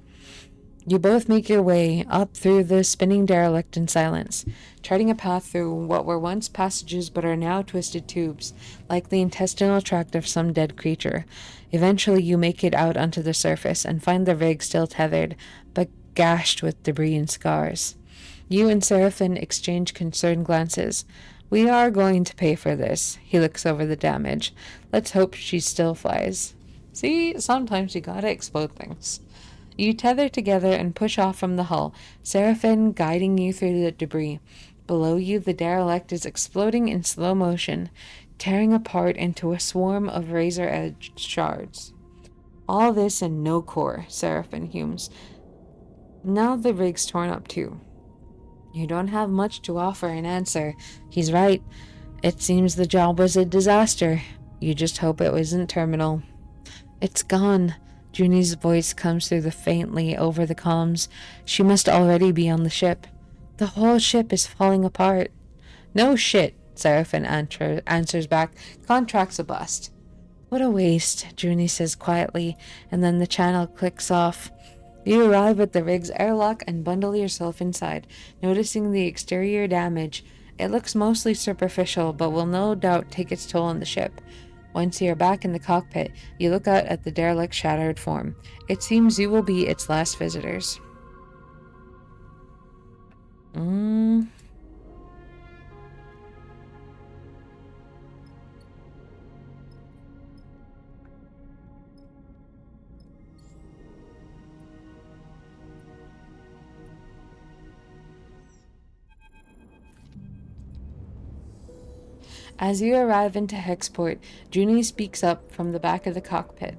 You both make your way up through the spinning derelict in silence, charting a path through what were once passages but are now twisted tubes, like the intestinal tract of some dead creature. Eventually you make it out onto the surface and find the rig still tethered, but gashed with debris and scars. You and Seraphin exchange concerned glances. We are going to pay for this. He looks over the damage. Let's hope she still flies. See, sometimes you gotta explode things. You tether together and push off from the hull, Seraphin guiding you through the debris. Below you, the derelict is exploding in slow motion, tearing apart into a swarm of razor-edged shards. All this and no core, Seraphin fumes. Now the rig's torn up too. You don't have much to offer in answer. He's right. It seems the job was a disaster. You just hope it wasn't terminal. It's gone. Junie's voice comes through faintly over the comms. She must already be on the ship. The whole ship is falling apart. No shit, Seraphin answers back. Contract's a bust. What a waste, Junie says quietly, and then the channel clicks off. You arrive at the rig's airlock and bundle yourself inside, noticing the exterior damage. It looks mostly superficial, but will no doubt take its toll on the ship. Once you are back in the cockpit, you look out at the derelict's shattered form. It seems you will be its last visitors. As you arrive into Hexport, Junie speaks up from the back of the cockpit.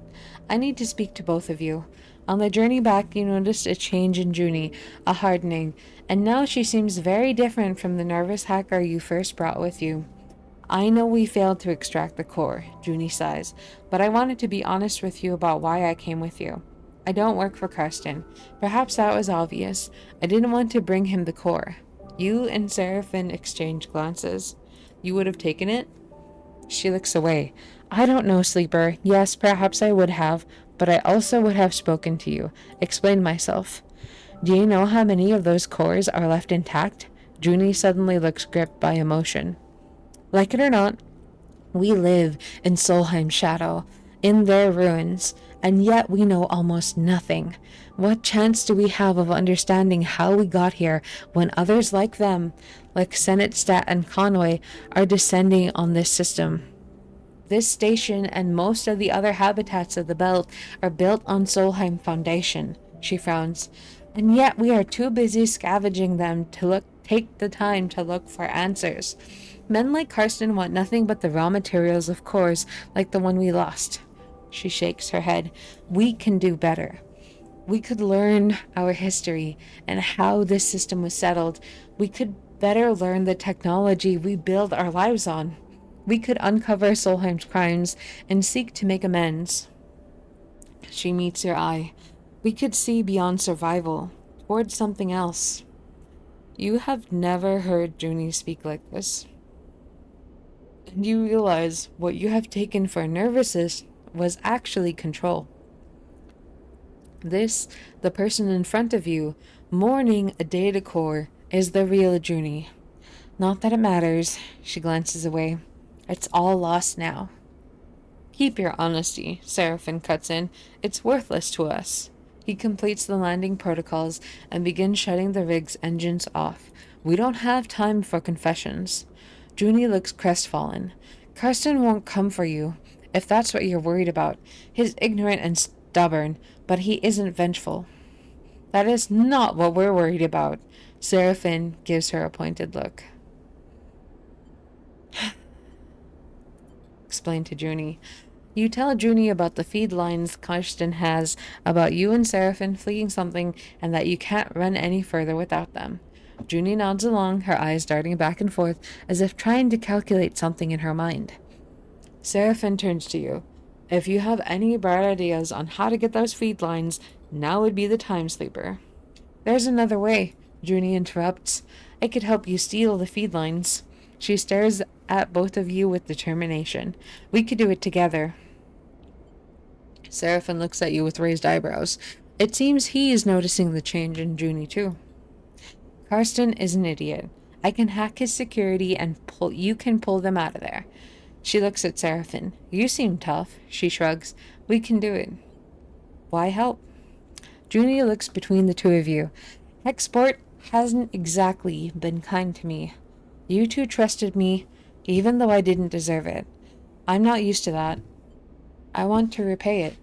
I need to speak to both of you. On the journey back, you noticed a change in Junie, a hardening, and now she seems very different from the nervous hacker you first brought with you. I know we failed to extract the core, Junie sighs, but I wanted to be honest with you about why I came with you. I don't work for Karsten. Perhaps that was obvious. I didn't want to bring him the core. You and Seraphin exchange glances. You would have taken it? She looks away. I don't know, Sleeper. Yes, perhaps I would have, but I also would have spoken to you, explained myself. Do you know how many of those cores are left intact? Junie suddenly looks gripped by emotion. Like it or not, we live in Solheim's shadow. in their ruins, and yet we know almost nothing. What chance do we have of understanding how we got here when others like them, like Senate Stat and Conway, are descending on this system? This station and most of the other habitats of the belt are built on Solheim Foundation, she frowns, and yet we are too busy scavenging them to take the time to look for answers. Men like Karsten want nothing but the raw materials of cores like the one we lost. She shakes her head. We can do better. We could learn our history and how this system was settled. We could better learn the technology we build our lives on. We could uncover Solheim's crimes and seek to make amends. She meets your eye. We could see beyond survival, towards something else. You have never heard Junie speak like this. And you realize what you have taken for nervousness was actually control. This, the person in front of you, mourning a data core, is the real Junie. Not that it matters, she glances away. It's all lost now. Keep your honesty, Seraphin cuts in. It's worthless to us. He completes the landing protocols and begins shutting the rig's engines off. We don't have time for confessions. Junie looks crestfallen. Karsten won't come for you, if that's what you're worried about. He's ignorant and stubborn, but he isn't vengeful. That is not what we're worried about. Seraphin gives her a pointed look. Explain to Junie. You tell Junie about the feed lines Karsten has, about you and Seraphin fleeing something, and that you can't run any further without them. Junie nods along, her eyes darting back and forth, as if trying to calculate something in her mind. Seraphin turns to you. If you have any bright ideas on how to get those feed lines, now would be the time, Sleeper. There's another way, Junie interrupts. I could help you steal the feed lines. She stares at both of you with determination. We could do it together. Seraphin looks at you with raised eyebrows. It seems he is noticing the change in Junie too. Karsten is an idiot. I can hack his security and you can pull them out of there. She looks at Seraphin. You seem tough, she shrugs. We can do it. Why help? Junie looks between the two of you. Hexport hasn't exactly been kind to me. You two trusted me, even though I didn't deserve it. I'm not used to that. I want to repay it.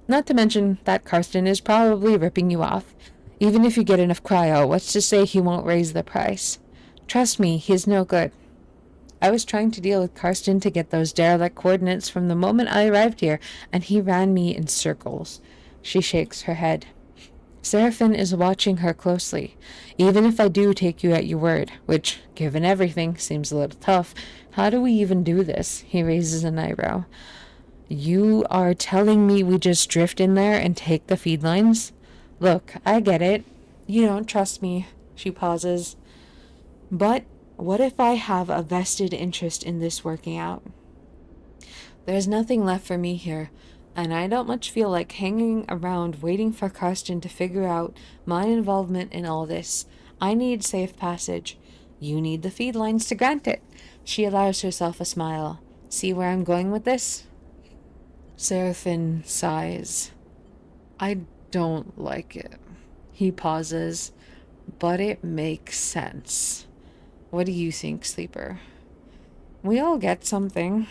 Not to mention that Karsten is probably ripping you off. Even if you get enough cryo, what's to say he won't raise the price? Trust me, he's no good. I was trying to deal with Karsten to get those derelict coordinates from the moment I arrived here, and he ran me in circles. She shakes her head. Seraphin is watching her closely. Even if I do take you at your word, which, given everything, seems a little tough, how do we even do this? He raises an eyebrow. You are telling me we just drift in there and take the feed lines? Look, I get it. You don't trust me. She pauses. But what if I have a vested interest in this working out? There's nothing left for me here, and I don't much feel like hanging around waiting for Karsten to figure out my involvement in all this. I need safe passage. You need the feed lines to grant it. She allows herself a smile. See where I'm going with this? Seraphin sighs. I don't like it. He pauses, but it makes sense. What do you think, Sleeper? We all get something.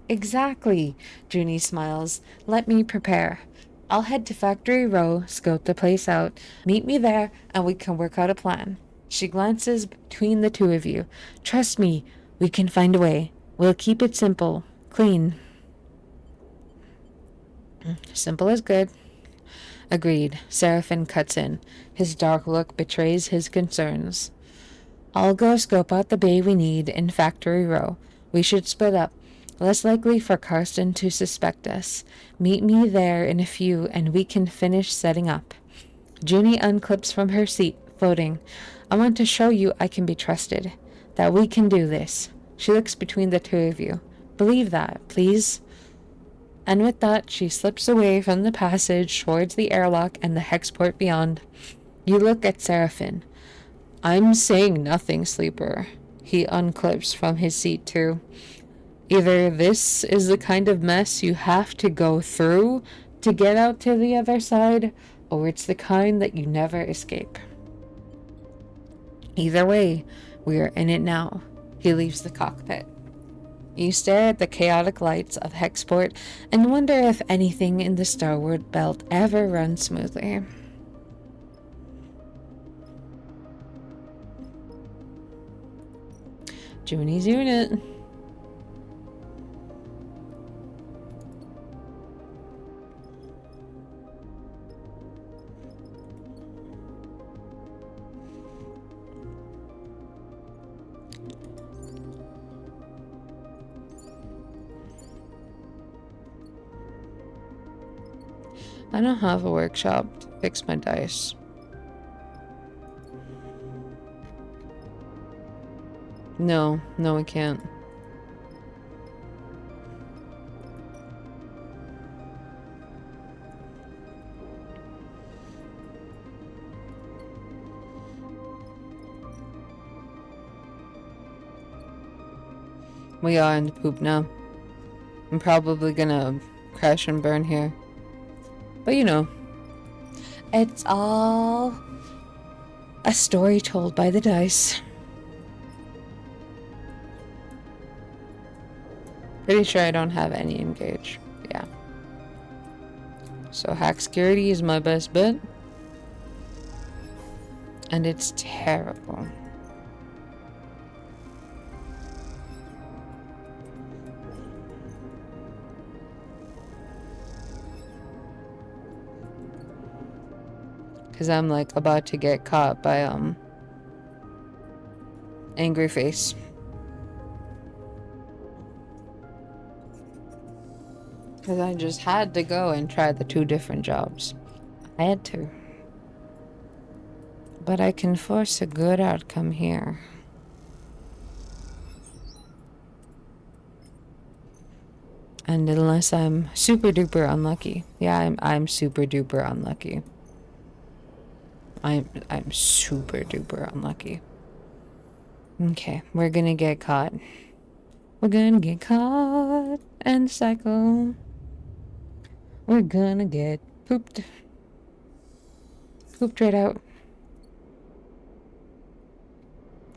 Exactly, Junie smiles. Let me prepare. I'll head to Factory Row, scope the place out. Meet me there, and we can work out a plan. She glances between the two of you. Trust me, we can find a way. We'll keep it simple, clean. Simple is good. Agreed. Seraphin cuts in. His dark look betrays his concerns. I'll go scope out the bay we need in Factory Row. We should split up. Less likely for Karsten to suspect us. Meet me there in a few, and we can finish setting up. Junie unclips from her seat, floating. I want to show you I can be trusted. That we can do this. She looks between the two of you. Believe that, please. And with that, she slips away from the passage towards the airlock and the hexport beyond. You look at Seraphin. I'm saying nothing, Sleeper. He unclips from his seat too. Either this is the kind of mess you have to go through to get out to the other side, or it's the kind that you never escape. Either way, we are in it now. He leaves the cockpit. You stare at the chaotic lights of Hexport and wonder if anything in the Starward Belt ever runs smoothly. Junie's unit. I don't have a workshop to fix my dice. No, I can't. We are in the poop now. I'm probably gonna crash and burn here. But you know, it's all a story told by the dice. Pretty sure I don't have any engage. Yeah. So hack security is my best bet. And it's terrible. Because I'm like about to get caught by Angry Face. Because I just had to go and try the 2 different jobs. I had to. But I can force a good outcome here. And unless I'm super duper unlucky. Yeah, I'm super duper unlucky. I'm super duper unlucky. Okay, we're gonna get caught. We're gonna get caught and cycle. We're gonna get pooped. Pooped right out.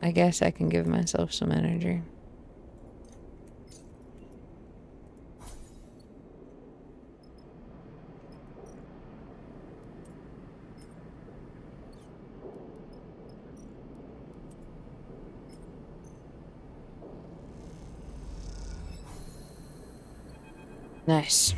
I guess I can give myself some energy. Nice.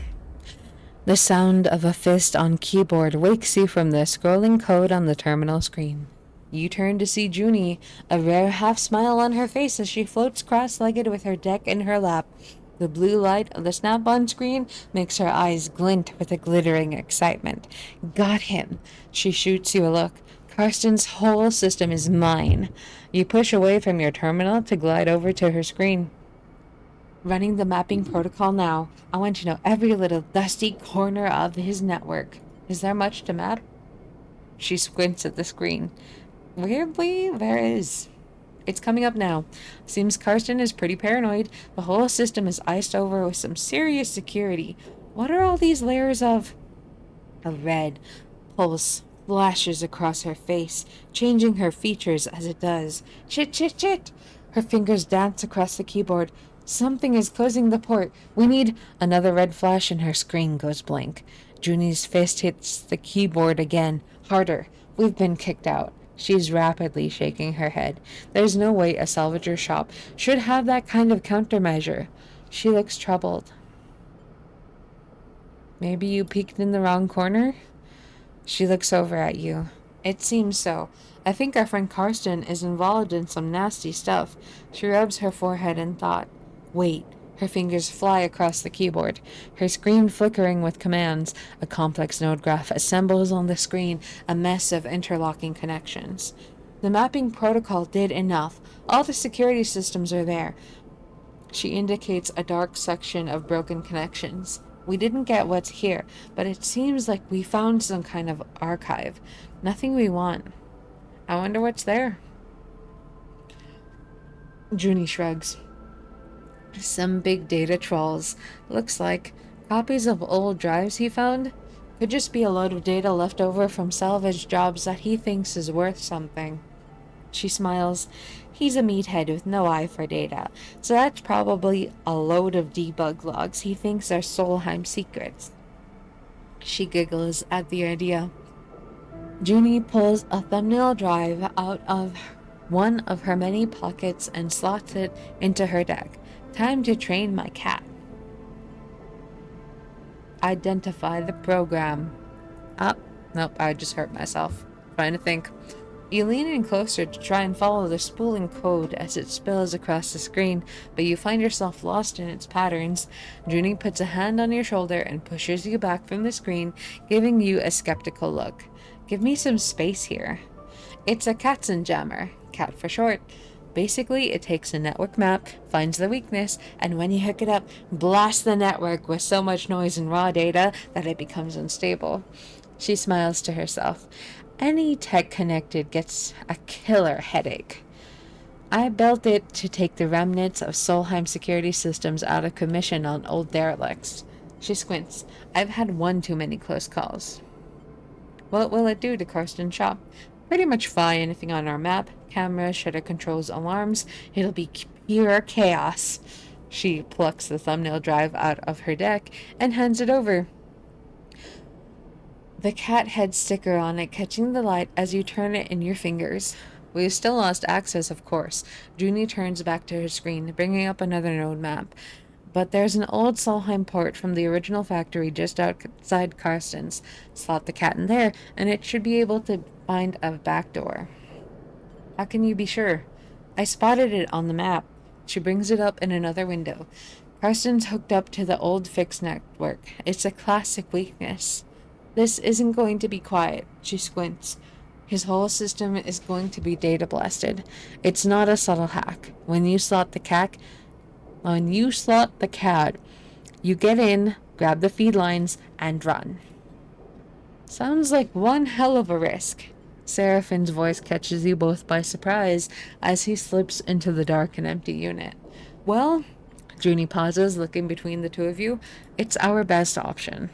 The sound of a fist on keyboard wakes you from the scrolling code on the terminal screen. You turn to see Junie, a rare half-smile on her face as she floats cross-legged with her deck in her lap. The blue light of the snap-on screen makes her eyes glint with a glittering excitement. Got him. She shoots you a look. Karsten's whole system is mine. You push away from your terminal to glide over to her screen. Running the mapping protocol now. I want to know every little dusty corner of his network. Is there much to map? She squints at the screen. Weirdly, there is. It's coming up now. Seems Karsten is pretty paranoid. The whole system is iced over with some serious security. What are all these layers of? A red pulse flashes across her face, changing her features as it does. Shit. Her fingers dance across the keyboard. Something is closing the port. We need another red flash and her screen goes blank. Junie's fist hits the keyboard again, harder. We've been kicked out. She's rapidly shaking her head. There's no way a salvager shop should have that kind of countermeasure. She looks troubled. Maybe you peeked in the wrong corner? She looks over at you. It seems so. I think our friend Karsten is involved in some nasty stuff. She rubs her forehead in thought. Wait. Her fingers fly across the keyboard, her screen flickering with commands. A complex node graph assembles on the screen, a mess of interlocking connections. The mapping protocol did enough. All the security systems are there. She indicates a dark section of broken connections. We didn't get what's here, but it seems like we found some kind of archive. Nothing we want. I wonder what's there. Junie shrugs. Some big data trolls. Looks like copies of old drives he found. Could just be a load of data left over from salvage jobs that he thinks is worth something. She smiles. He's a meathead with no eye for data, so that's probably a load of debug logs he thinks are Solheim secrets. She giggles at the idea. Junie pulls a thumbnail drive out of one of her many pockets and slots it into her deck. Time to train my cat. Identify the program. Nope, I just hurt myself. Trying to think. You lean in closer to try and follow the spooling code as it spills across the screen, but you find yourself lost in its patterns. Junie puts a hand on your shoulder and pushes you back from the screen, giving you a skeptical look. Give me some space here. It's a Katzenjammer, cat for short. Basically, it takes a network map, finds the weakness, and when you hook it up, blasts the network with so much noise and raw data that it becomes unstable. She smiles to herself. Any tech connected gets a killer headache. I built it to take the remnants of Solheim security systems out of commission on old derelicts. She squints. I've had one too many close calls. What will it do to Karsten's shop? Pretty much fly anything on our map. Cameras, shutter controls, alarms. It'll be pure chaos. She plucks the thumbnail drive out of her deck and hands it over. The cat head sticker on it catching the light as you turn it in your fingers. We've still lost access, of course. Junie turns back to her screen, bringing up another node map. But there's an old Solheim port from the original factory just outside Karsten's. Slot the cat in there, and it should be able to find a back door. How can you be sure? I spotted it on the map. She brings it up in another window. Karsten's hooked up to the old fixed network. It's a classic weakness. This isn't going to be quiet. She squints. His whole system is going to be data blasted. It's not a subtle hack. When you slot the cat, you get in, grab the feed lines, and run. Sounds like one hell of a risk. Seraphine's voice catches you both by surprise as he slips into the dark and empty unit. Well, Junie pauses, looking between the two of you. It's our best option.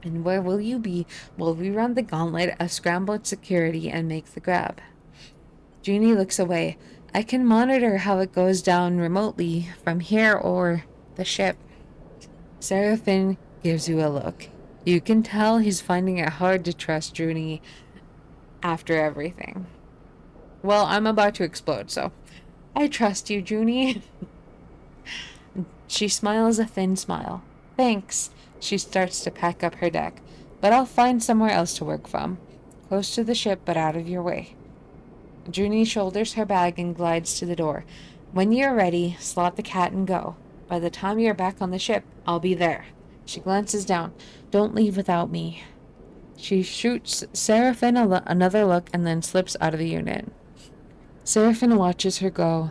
And where will you be while we run the gauntlet of scrambled security and make the grab? Junie looks away. I can monitor how it goes down remotely from here or the ship. Seraphine gives you a look. You can tell he's finding it hard to trust Junie after everything. Well, I'm about to explode, so I trust you, Junie. She smiles a thin smile. Thanks. She starts to pack up her deck. But I'll find somewhere else to work from. Close to the ship, but out of your way. Junie shoulders her bag and glides to the door. When you're ready, slot the cat and go. By the time you're back on the ship, I'll be there. She glances down. Don't leave without me. She shoots Seraphine another look and then slips out of the unit. Seraphine watches her go,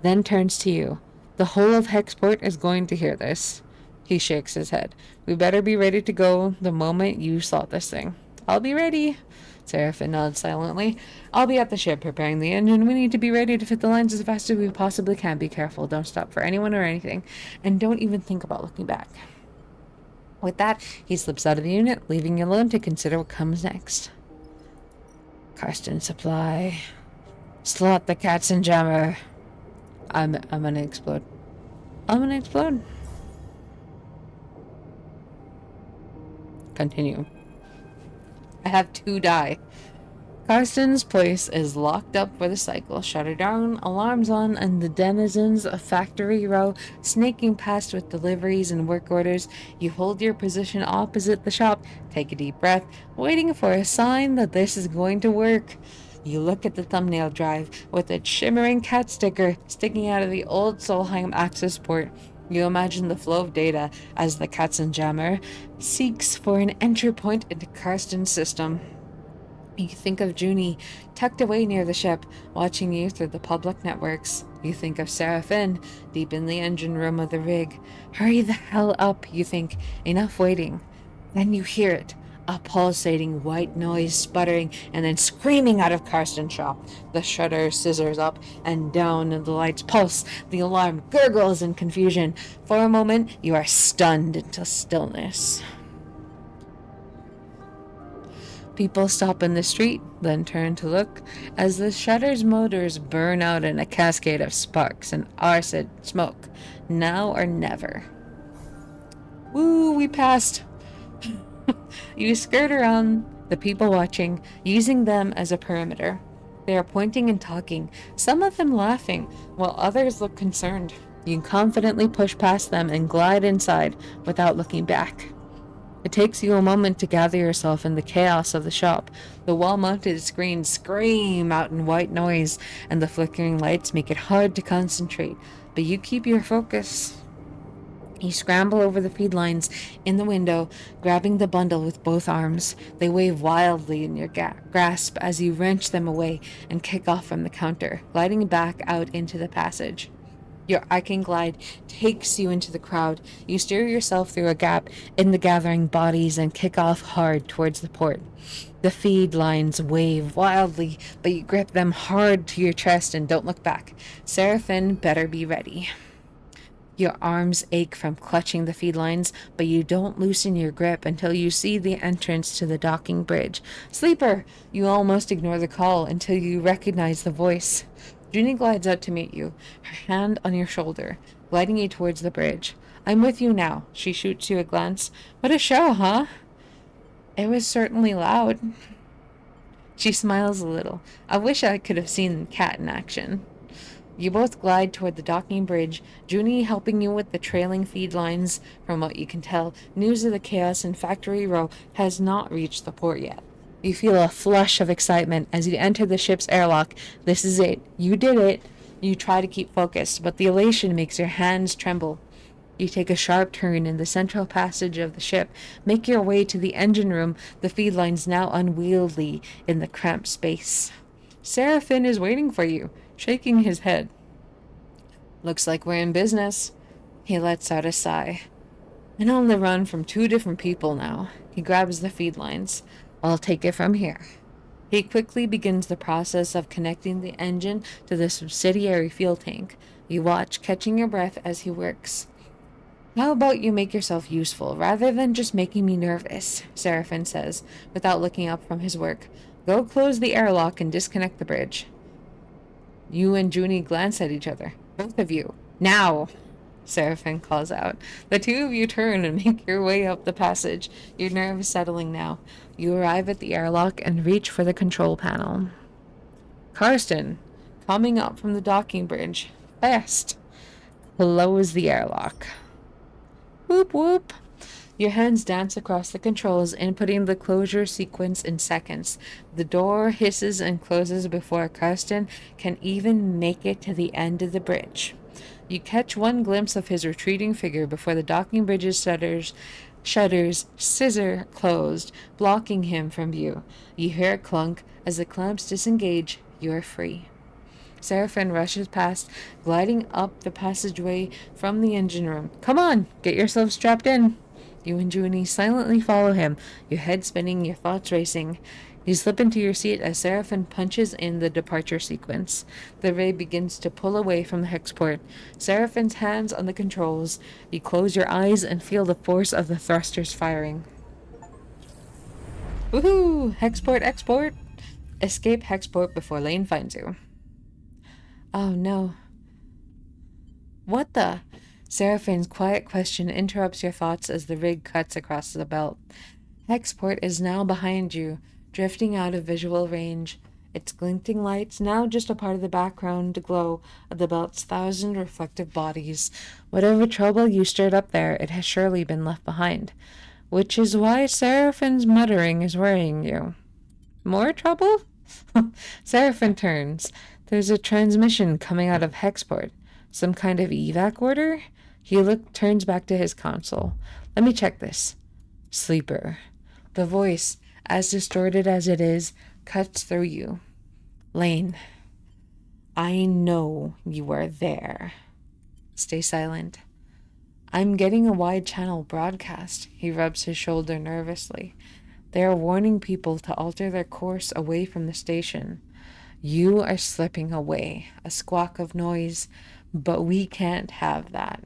then turns to you. The whole of Hexport is going to hear this. He shakes his head. We better be ready to go the moment you slot this thing. I'll be ready. Seraphine nods silently. I'll be at the ship preparing the engine. We need to be ready to fit the lines as fast as we possibly can. Be careful. Don't stop for anyone or anything. And don't even think about looking back. With that, he slips out of the unit, leaving you alone to consider what comes next. Karsten Supply. Slot the Katzenjammer. I'm gonna explode. Continue. I have 2 die. Karsten's place is locked up for the cycle. Shutter down, alarms on, and the denizens of Factory Row snaking past with deliveries and work orders. You hold your position opposite the shop, take a deep breath, waiting for a sign that this is going to work. You look at the thumbnail drive with its shimmering cat sticker sticking out of the old Solheim access port. You imagine the flow of data as the Katzenjammer seeks for an entry point into Karsten's system. You think of Junie tucked away near the ship, watching you through the public networks. You think of Seraphine, deep in the engine room of the rig. Hurry the hell up, you think. Enough waiting. Then you hear it. A pulsating white noise sputtering and then screaming out of Karsten's shop. The shutter scissors up and down and the lights pulse. The alarm gurgles in confusion. For a moment, you are stunned into stillness. People stop in the street, then turn to look as the shutter's motors burn out in a cascade of sparks and acid smoke. Now or never. Woo, we passed. You skirt around the people watching, using them as a perimeter. They are pointing and talking, some of them laughing, while others look concerned. You confidently push past them and glide inside without looking back. It takes you a moment to gather yourself in the chaos of the shop. The wall-mounted screens scream out in white noise, and the flickering lights make it hard to concentrate, but you keep your focus. You scramble over the feed lines in the window, grabbing the bundle with both arms. They wave wildly in your grasp as you wrench them away and kick off from the counter, gliding back out into the passage. Your arcing glide takes you into the crowd. You steer yourself through a gap in the gathering bodies and kick off hard towards the port. The feed lines wave wildly, but you grip them hard to your chest and don't look back. Seraphin better be ready. Your arms ache from clutching the feed lines, but you don't loosen your grip until you see the entrance to the docking bridge. Sleeper! You almost ignore the call until you recognize the voice. Junie glides out to meet you, her hand on your shoulder, gliding you towards the bridge. I'm with you now. She shoots you a glance. What a show, huh? It was certainly loud. She smiles a little. I wish I could have seen the cat in action. You both glide toward the docking bridge, Junie helping you with the trailing feed lines. From what you can tell, news of the chaos in Factory Row has not reached the port yet. You feel a flush of excitement as you enter the ship's airlock. This is it. You did it. You try to keep focused, but the elation makes your hands tremble. You take a sharp turn in the central passage of the ship, make your way to the engine room, the feed lines now unwieldy in the cramped space. Seraphin is waiting for you, shaking his head. Looks like we're in business. He lets out a sigh. And on the run from 2 different people now. He grabs the feed lines. I'll take it from here. He quickly begins the process of connecting the engine to the subsidiary fuel tank. You watch, catching your breath as he works. How about you make yourself useful, rather than just making me nervous, Seraphin says, without looking up from his work. Go close the airlock and disconnect the bridge. You and Junie glance at each other. Both of you. Now! Seraphin calls out. The 2 of you turn and make your way up the passage, your nerves settling now. You arrive at the airlock and reach for the control panel. Karsten, coming up from the docking bridge. Fast! Close the airlock. Whoop whoop! Your hands dance across the controls, inputting the closure sequence in seconds. The door hisses and closes before Karsten can even make it to the end of the bridge. You catch one glimpse of his retreating figure before the docking bridge's shutters scissor closed, blocking him from view. You hear a clunk. As the clamps disengage, you are free. Seraphin rushes past, gliding up the passageway from the engine room. Come on, get yourself strapped in. You and Junie silently follow him, your head spinning, your thoughts racing. You slip into your seat as Seraphin punches in the departure sequence. The ray begins to pull away from the hexport. Seraphin's hands on the controls. You close your eyes and feel the force of the thrusters firing. Woohoo! Hexport, export! Escape hexport before Lane finds you. Oh no. What the? Seraphin's quiet question interrupts your thoughts as the rig cuts across the belt. Hexport is now behind you, drifting out of visual range. Its glinting lights now just a part of the background glow of the belt's 1,000 reflective bodies. Whatever trouble you stirred up there, it has surely been left behind. Which is why Seraphin's muttering is worrying you. More trouble? Seraphin turns. There's a transmission coming out of Hexport. Some kind of evac order? He turns back to his console. Let me check this. Sleeper. The voice, as distorted as it is, cuts through you. Lane. I know you are there. Stay silent. I'm getting a wide channel broadcast. He rubs his shoulder nervously. They are warning people to alter their course away from the station. You are slipping away, a squawk of noise, but we can't have that.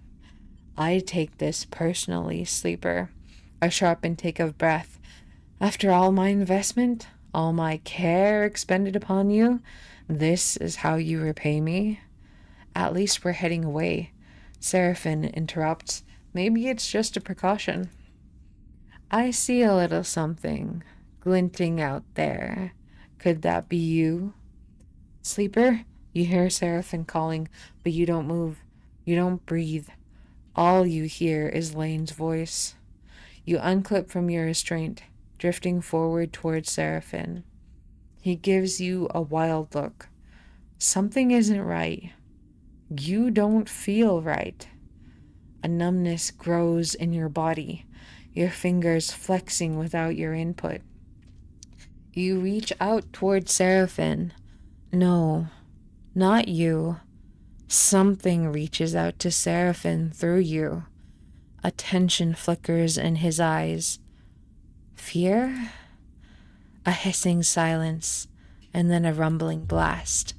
I take this personally, sleeper. A sharp intake of breath. After all my investment, all my care expended upon you, this is how you repay me? At least we're heading away. Seraphine interrupts. Maybe it's just a precaution. I see a little something glinting out there. Could that be you? Sleeper, you hear Seraphine calling, but you don't move. You don't breathe. All you hear is Lane's voice. You unclip from your restraint, drifting forward towards Seraphine. He gives you a wild look. Something isn't right. You don't feel right. A numbness grows in your body, your fingers flexing without your input. You reach out toward Seraphine. No, not you. Something reaches out to Seraphine through you. A tension flickers in his eyes. Fear? A hissing silence, and then a rumbling blast.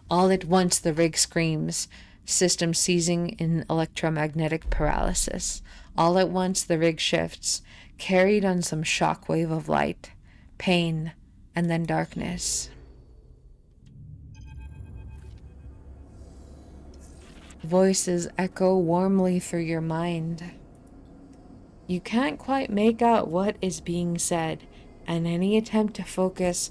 All at once the rig screams, system seizing in electromagnetic paralysis. All at once the rig shifts, carried on some shockwave of light, pain, and then darkness. Voices echo warmly through your mind. You can't quite make out what is being said, and any attempt to focus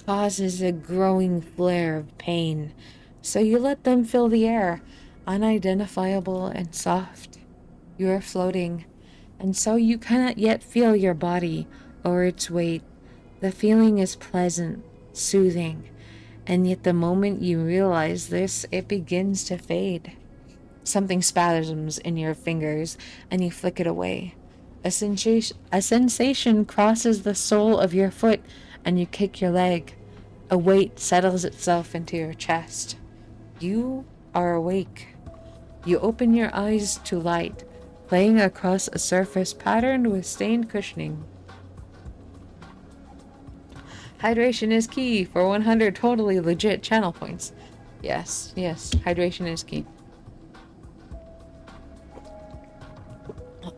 causes a growing flare of pain, so you let them fill the air, unidentifiable and soft. You are floating, and so you cannot yet feel your body or its weight. The feeling is pleasant, soothing, and yet the moment you realize this, it begins to fade. Something spasms in your fingers, and you flick it away. A sensation crosses the sole of your foot, and you kick your leg. A weight settles itself into your chest. You are awake. You open your eyes to light, playing across a surface patterned with stained cushioning. Hydration is key for 100 totally legit channel points. Yes, hydration is key.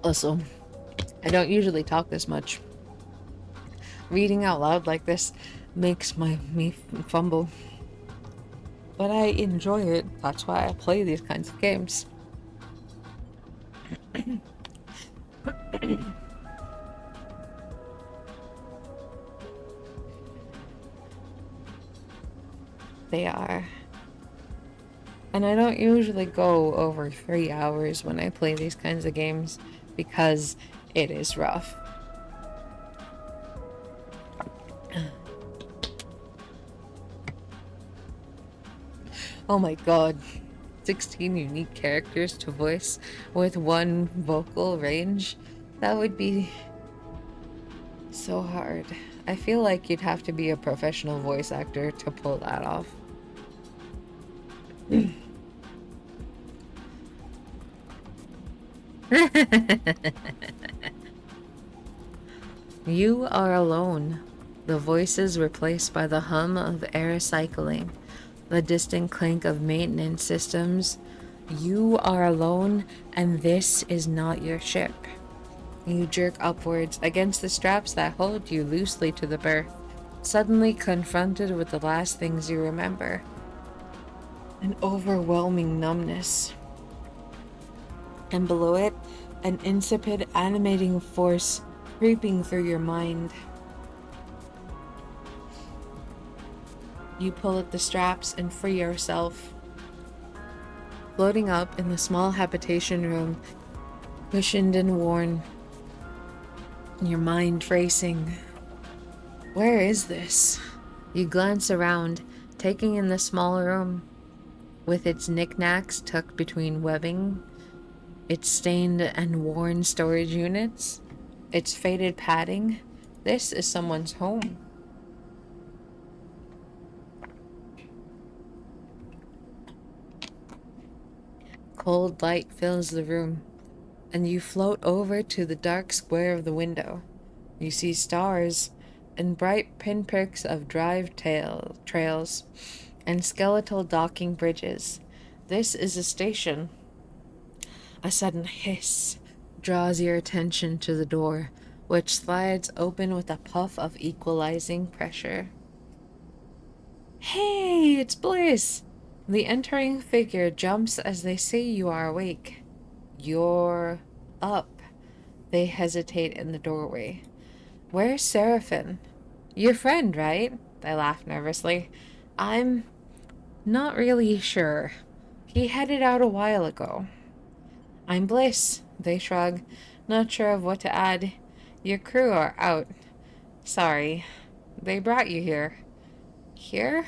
Also, I don't usually talk this much. Reading out loud like this makes me fumble. But I enjoy it. That's why I play these kinds of games. They are. And I don't usually go over 3 hours when I play these kinds of games because it is rough. Oh my god. 16 unique characters to voice with one vocal range? That would be so hard. I feel like you'd have to be a professional voice actor to pull that off. You are alone. The voices replaced by the hum of air cycling, the distant clink of maintenance systems. You are alone, and this is not your ship. You jerk upwards against the straps that hold you loosely to the berth, suddenly confronted with the last things you remember. An overwhelming numbness. And below it, an insipid animating force creeping through your mind. You pull at the straps and free yourself. Floating up in the small habitation room, cushioned and worn, your mind racing. Where is this? You glance around, taking in the small room, with its knickknacks tucked between webbing, its stained and worn storage units, its faded padding. This is someone's home. Cold light fills the room, and you float over to the dark square of the window. You see stars and bright pinpricks of trails and skeletal docking bridges. This is a station. A sudden hiss draws your attention to the door, which slides open with a puff of equalizing pressure. Hey, it's Bliss! The entering figure jumps as they see you are awake. You're up. They hesitate in the doorway. Where's Seraphin? Your friend, right? They laugh nervously. I'm not really sure. He headed out a while ago. I'm Bliss. They shrug, not sure of what to add. Your crew are out. Sorry. They brought you here. Here?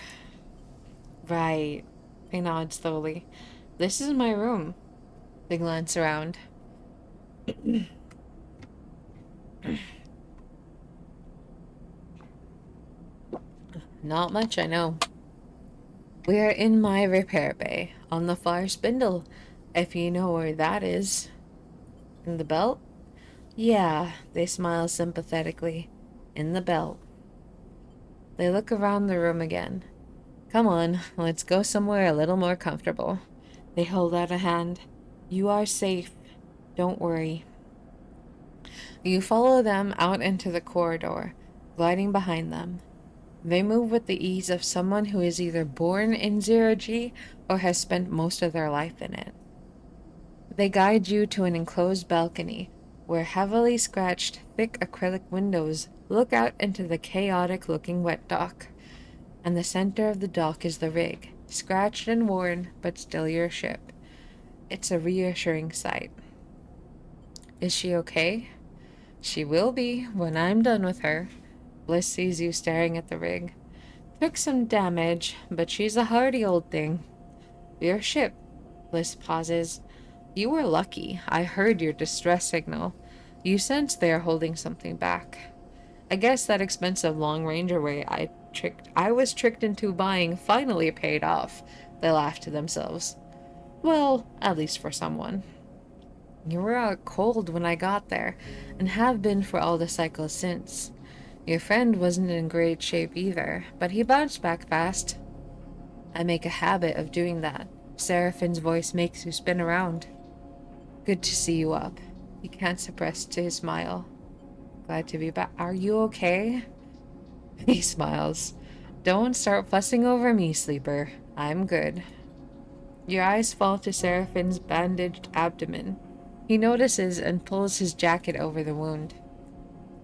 Right. They nod slowly. This is my room. They glance around. Not much, I know. We are in my repair bay, on the far spindle, if you know where that is. In the belt? Yeah, they smile sympathetically. In the belt. They look around the room again. Come on, let's go somewhere a little more comfortable. They hold out a hand. You are safe. Don't worry. You follow them out into the corridor, gliding behind them. They move with the ease of someone who is either born in zero-G or has spent most of their life in it. They guide you to an enclosed balcony, where heavily scratched, thick acrylic windows look out into the chaotic-looking wet dock. And the center of the dock is the rig, scratched and worn, but still your ship. It's a reassuring sight. Is she okay? She will be when I'm done with her. Bliss sees you staring at the rig. Took some damage, but she's a hardy old thing. Your ship. Bliss pauses. You were lucky. I heard your distress signal. You sense they are holding something back. I guess that expensive long-range array I was tricked into buying finally paid off. They laugh to themselves. Well, at least for someone. You were out cold when I got there, and have been for all the cycles since. Your friend wasn't in great shape either, but he bounced back fast. I make a habit of doing that. Seraphin's voice makes you spin around. Good to see you up. He can't suppress his smile. Glad to be back. Are you okay? He smiles. Don't start fussing over me, sleeper. I'm good. Your eyes fall to Seraphin's bandaged abdomen. He notices and pulls his jacket over the wound.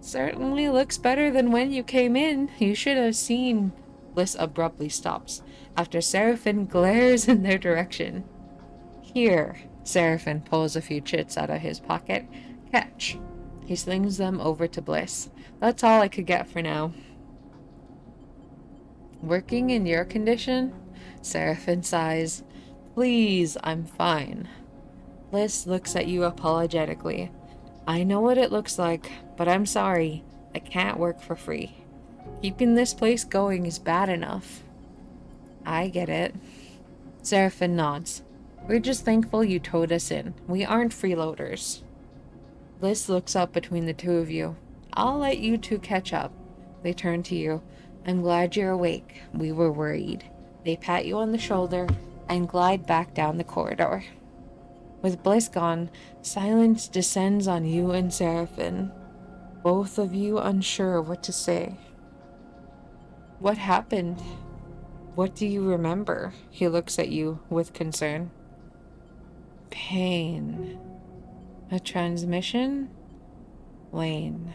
Certainly looks better than when you came in. You should have seen. Bliss abruptly stops, after Seraphin glares in their direction. Here. Seraphin pulls a few chits out of his pocket. Catch. He slings them over to Bliss. That's all I could get for now. Working in your condition? Seraphin sighs. Please, I'm fine. Bliss looks at you apologetically. I know what it looks like, but I'm sorry. I can't work for free. Keeping this place going is bad enough. I get it. Seraphin nods. We're just thankful you towed us in. We aren't freeloaders. Bliss looks up between the two of you. I'll let you two catch up. They turn to you. I'm glad you're awake. We were worried. They pat you on the shoulder and glide back down the corridor. With Bliss gone, silence descends on you and Seraphin, both of you unsure what to say. What happened? What do you remember? He looks at you with concern. Pain. A transmission? Lane.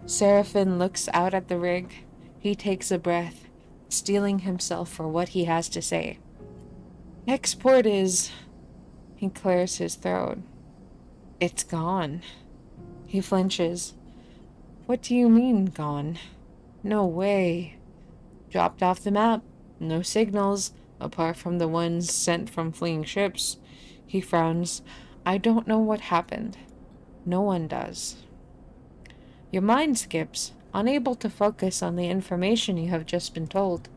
Seraphin looks out at the rig. He takes a breath, steeling himself for what he has to say. Export is... He clears his throat. It's gone. He flinches. What do you mean, gone? No way. Dropped off the map. No signals, apart from the ones sent from fleeing ships. He frowns. I don't know what happened. No one does. Your mind skips, unable to focus on the information you have just been told.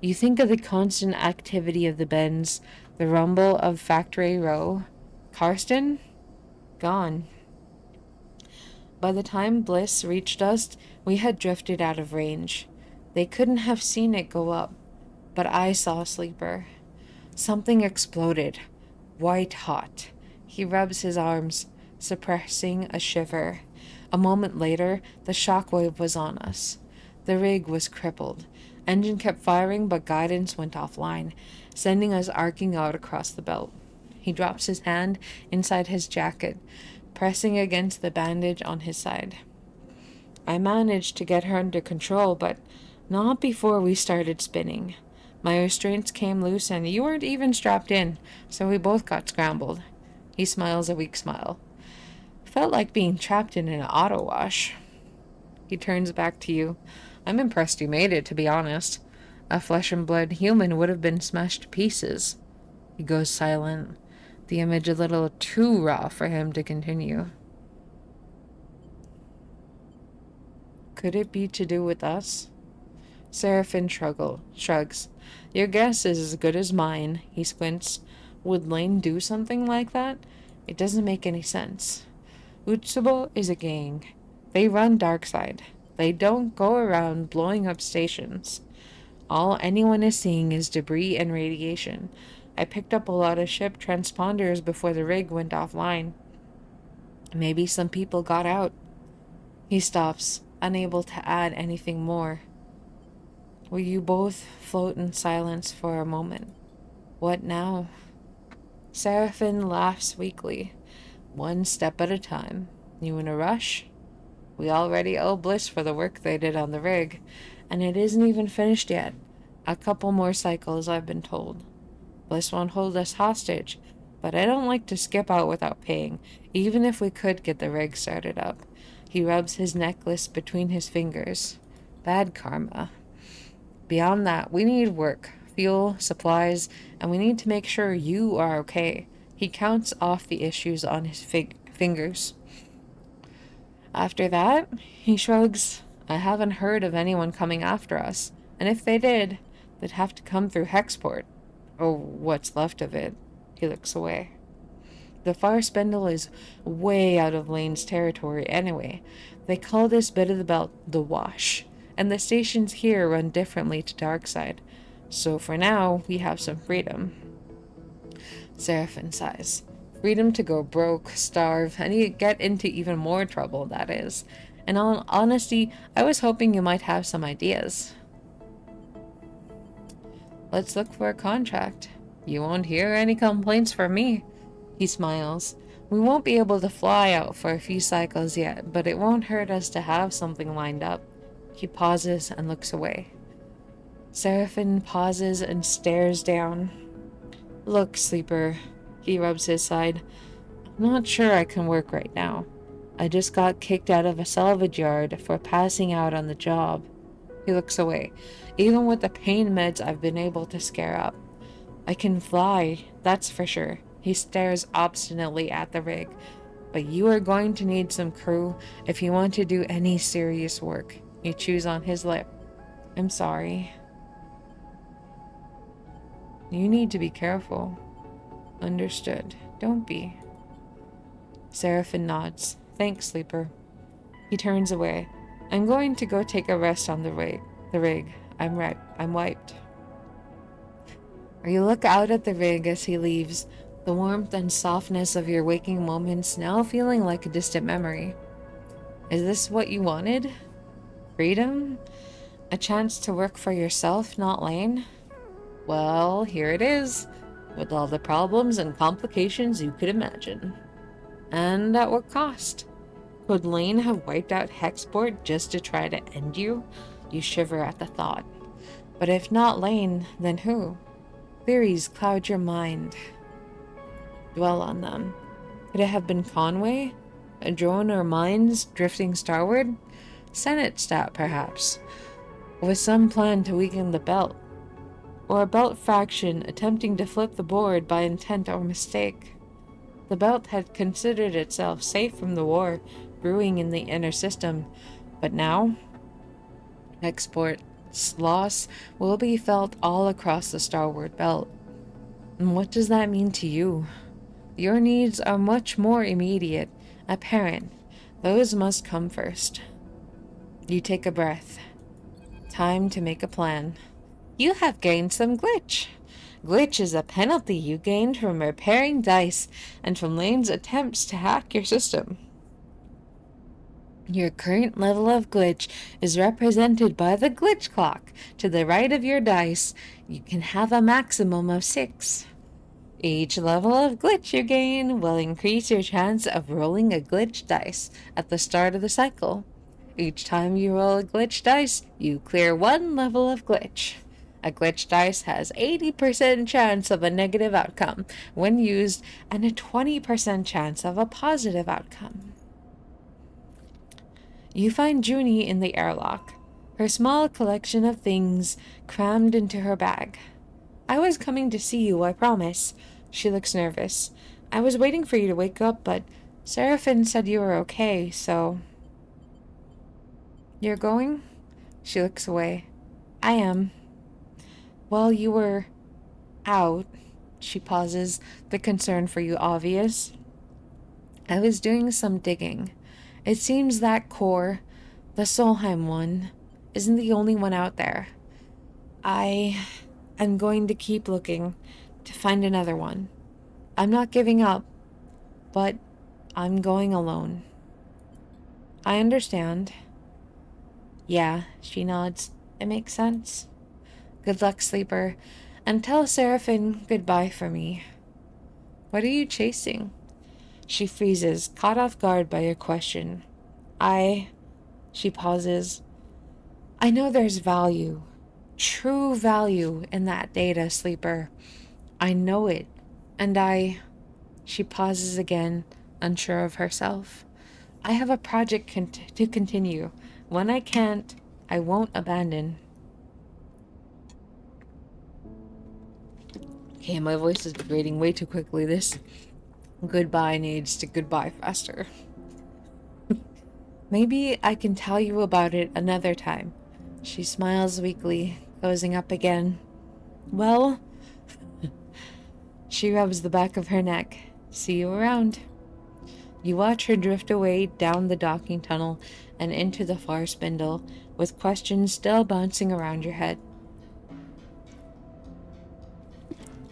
You think of the constant activity of the bends, the rumble of Factory Row. Karsten? Gone. By the time Bliss reached us, we had drifted out of range. They couldn't have seen it go up, but I saw Sleeper. Something exploded, white hot. He rubs his arms, suppressing a shiver. A moment later, the shockwave was on us. The rig was crippled. Engine kept firing, but guidance went offline, sending us arcing out across the belt. He drops his hand inside his jacket, pressing against the bandage on his side. I managed to get her under control, but not before we started spinning. My restraints came loose and you weren't even strapped in, so we both got scrambled. He smiles a weak smile. Felt like being trapped in an auto wash. He turns back to you. I'm impressed you made it, to be honest. A flesh and blood human would have been smashed to pieces. He goes silent, the image a little too raw for him to continue. Could it be to do with us? Seraphim shrugs. Your guess is as good as mine. He squints. Would Lane do something like that? It doesn't make any sense. Utsubo is a gang. They run Darkside. They don't go around blowing up stations. All anyone is seeing is debris and radiation. I picked up a lot of ship transponders before the rig went offline. Maybe some people got out. He stops, unable to add anything more. We both float in silence for a moment. What now? Seraphim laughs weakly. One step at a time. You in a rush? We already owe Bliss for the work they did on the rig, and it isn't even finished yet. A couple more cycles, I've been told. Bliss won't hold us hostage, but I don't like to skip out without paying, even if we could get the rig started up. He rubs his necklace between his fingers. Bad karma. Beyond that, we need work, fuel, supplies, and we need to make sure you are okay. He counts off the issues on his fingers. After that, he shrugs. I haven't heard of anyone coming after us, and if they did, they'd have to come through Hexport. Or what's left of it. He looks away. The far spindle is way out of Lane's territory anyway. They call this bit of the belt the Wash, and the stations here run differently to Darkside. So for now, we have some freedom. Seraphim sighs. Freedom to go broke, starve, and get into even more trouble, that is. In all honesty, I was hoping you might have some ideas. Let's look for a contract. You won't hear any complaints from me. He smiles. We won't be able to fly out for a few cycles yet, but it won't hurt us to have something lined up. He pauses and looks away. Seraphim pauses and stares down. Look, Sleeper. He rubs his side. I'm not sure I can work right now. I just got kicked out of a salvage yard for passing out on the job. He looks away. Even with the pain meds I've been able to scare up. I can fly, that's for sure. He stares obstinately at the rig. But you are going to need some crew if you want to do any serious work. He chews on his lip. I'm sorry. You need to be careful. Understood. Don't be. Seraphim nods. Thanks, Sleeper. He turns away. I'm going to go take a rest on the rig. I'm wiped. You look out at the rig as he leaves, the warmth and softness of your waking moments now feeling like a distant memory. Is this what you wanted? Freedom? A chance to work for yourself, not Lane? Well, here it is, with all the problems and complications you could imagine. And at what cost? Could Lane have wiped out Hexport just to try to end you? You shiver at the thought. But if not Lane, then who? Theories cloud your mind. Dwell on them. Could it have been Conway? A drone or mines drifting starward? Senate stat, perhaps. With some plan to weaken the belt. Or a belt faction attempting to flip the board by intent or mistake. The belt had considered itself safe from the war brewing in the inner system, but now Hexport's loss will be felt all across the starward belt. And what does that mean to you? Your needs are much more immediate, apparent. Those must come first. You take a breath. Time to make a plan. You have gained some glitch. Glitch is a penalty you gained from repairing dice and from Lane's attempts to hack your system. Your current level of glitch is represented by the glitch clock. To the right of your dice, you can have a maximum of 6. Each level of glitch you gain will increase your chance of rolling a glitch dice at the start of the cycle. Each time you roll a glitch dice, you clear 1 level of glitch. A glitch dice has 80% chance of a negative outcome when used and a 20% chance of a positive outcome. You find Junie in the airlock, her small collection of things crammed into her bag. I was coming to see you, I promise. She looks nervous. I was waiting for you to wake up, but Seraphine said you were okay, so... You're going? She looks away. I am. Well, you were out. She pauses, the concern for you obvious. I was doing some digging. It seems that core, the Solheim one, isn't the only one out there. I am going to keep looking to find another one. I'm not giving up, but I'm going alone. I understand. Yeah, she nods. It makes sense. Good luck, Sleeper, and tell Seraphine goodbye for me. What are you chasing? She freezes, caught off guard by your question. She pauses. I know there's value, true value in that data, Sleeper. I know it, and she pauses again, unsure of herself. I have a project to continue. When I can't, I won't abandon. Okay, my voice is degrading way too quickly. This goodbye needs to goodbye faster. Maybe I can tell you about it another time. She smiles weakly, closing up again. Well, she rubs the back of her neck. See you around. You watch her drift away down the docking tunnel and into the far spindle, with questions still bouncing around your head.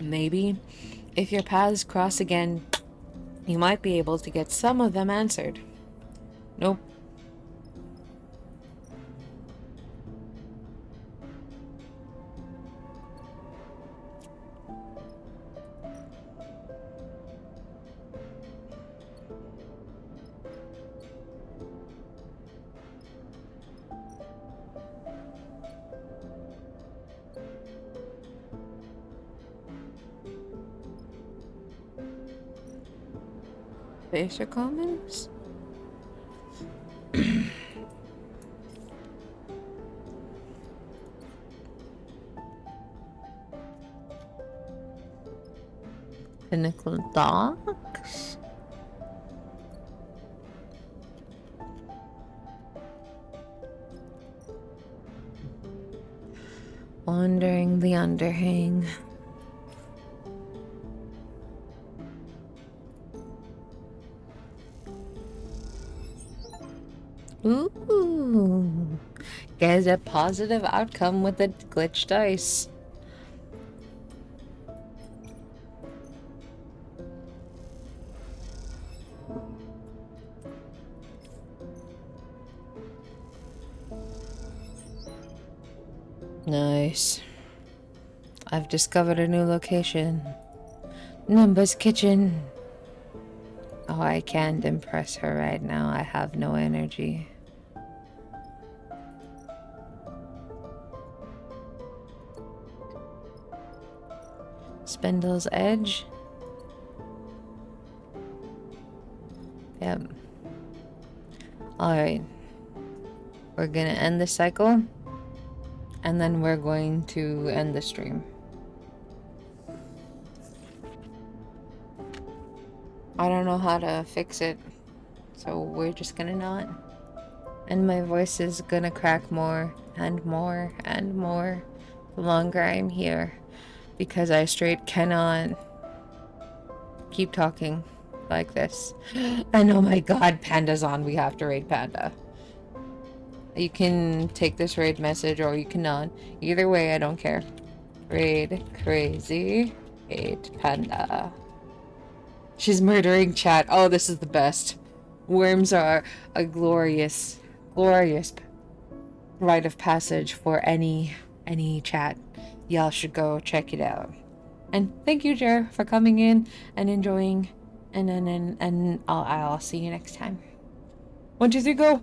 Maybe, if your paths cross again, you might be able to get some of them answered. Nope. Basic comments? Pinnacle Docks? Wandering the underhang. Ooh, get a positive outcome with the glitch dice. Nice. I've discovered a new location. Numba's kitchen. Oh, I can't impress her right now. I have no energy. Spindle's Edge. Yep. Alright. We're gonna end the cycle. And then we're going to end the stream. I don't know how to fix it, so we're just gonna not. And my voice is gonna crack more and more and more the longer I'm here, because I straight cannot keep talking. like this. And oh my god, Panda's on. We have to raid Panda. You can take this raid message or you cannot. Either way, I don't care. Raid Crazy 8 Panda. She's murdering chat. Oh, this is the best. Worms are a glorious, glorious rite of passage for any chat. Y'all should go check it out. And thank you, Jer, for coming in and enjoying. And I'll see you next time. 1, 2, 3, go.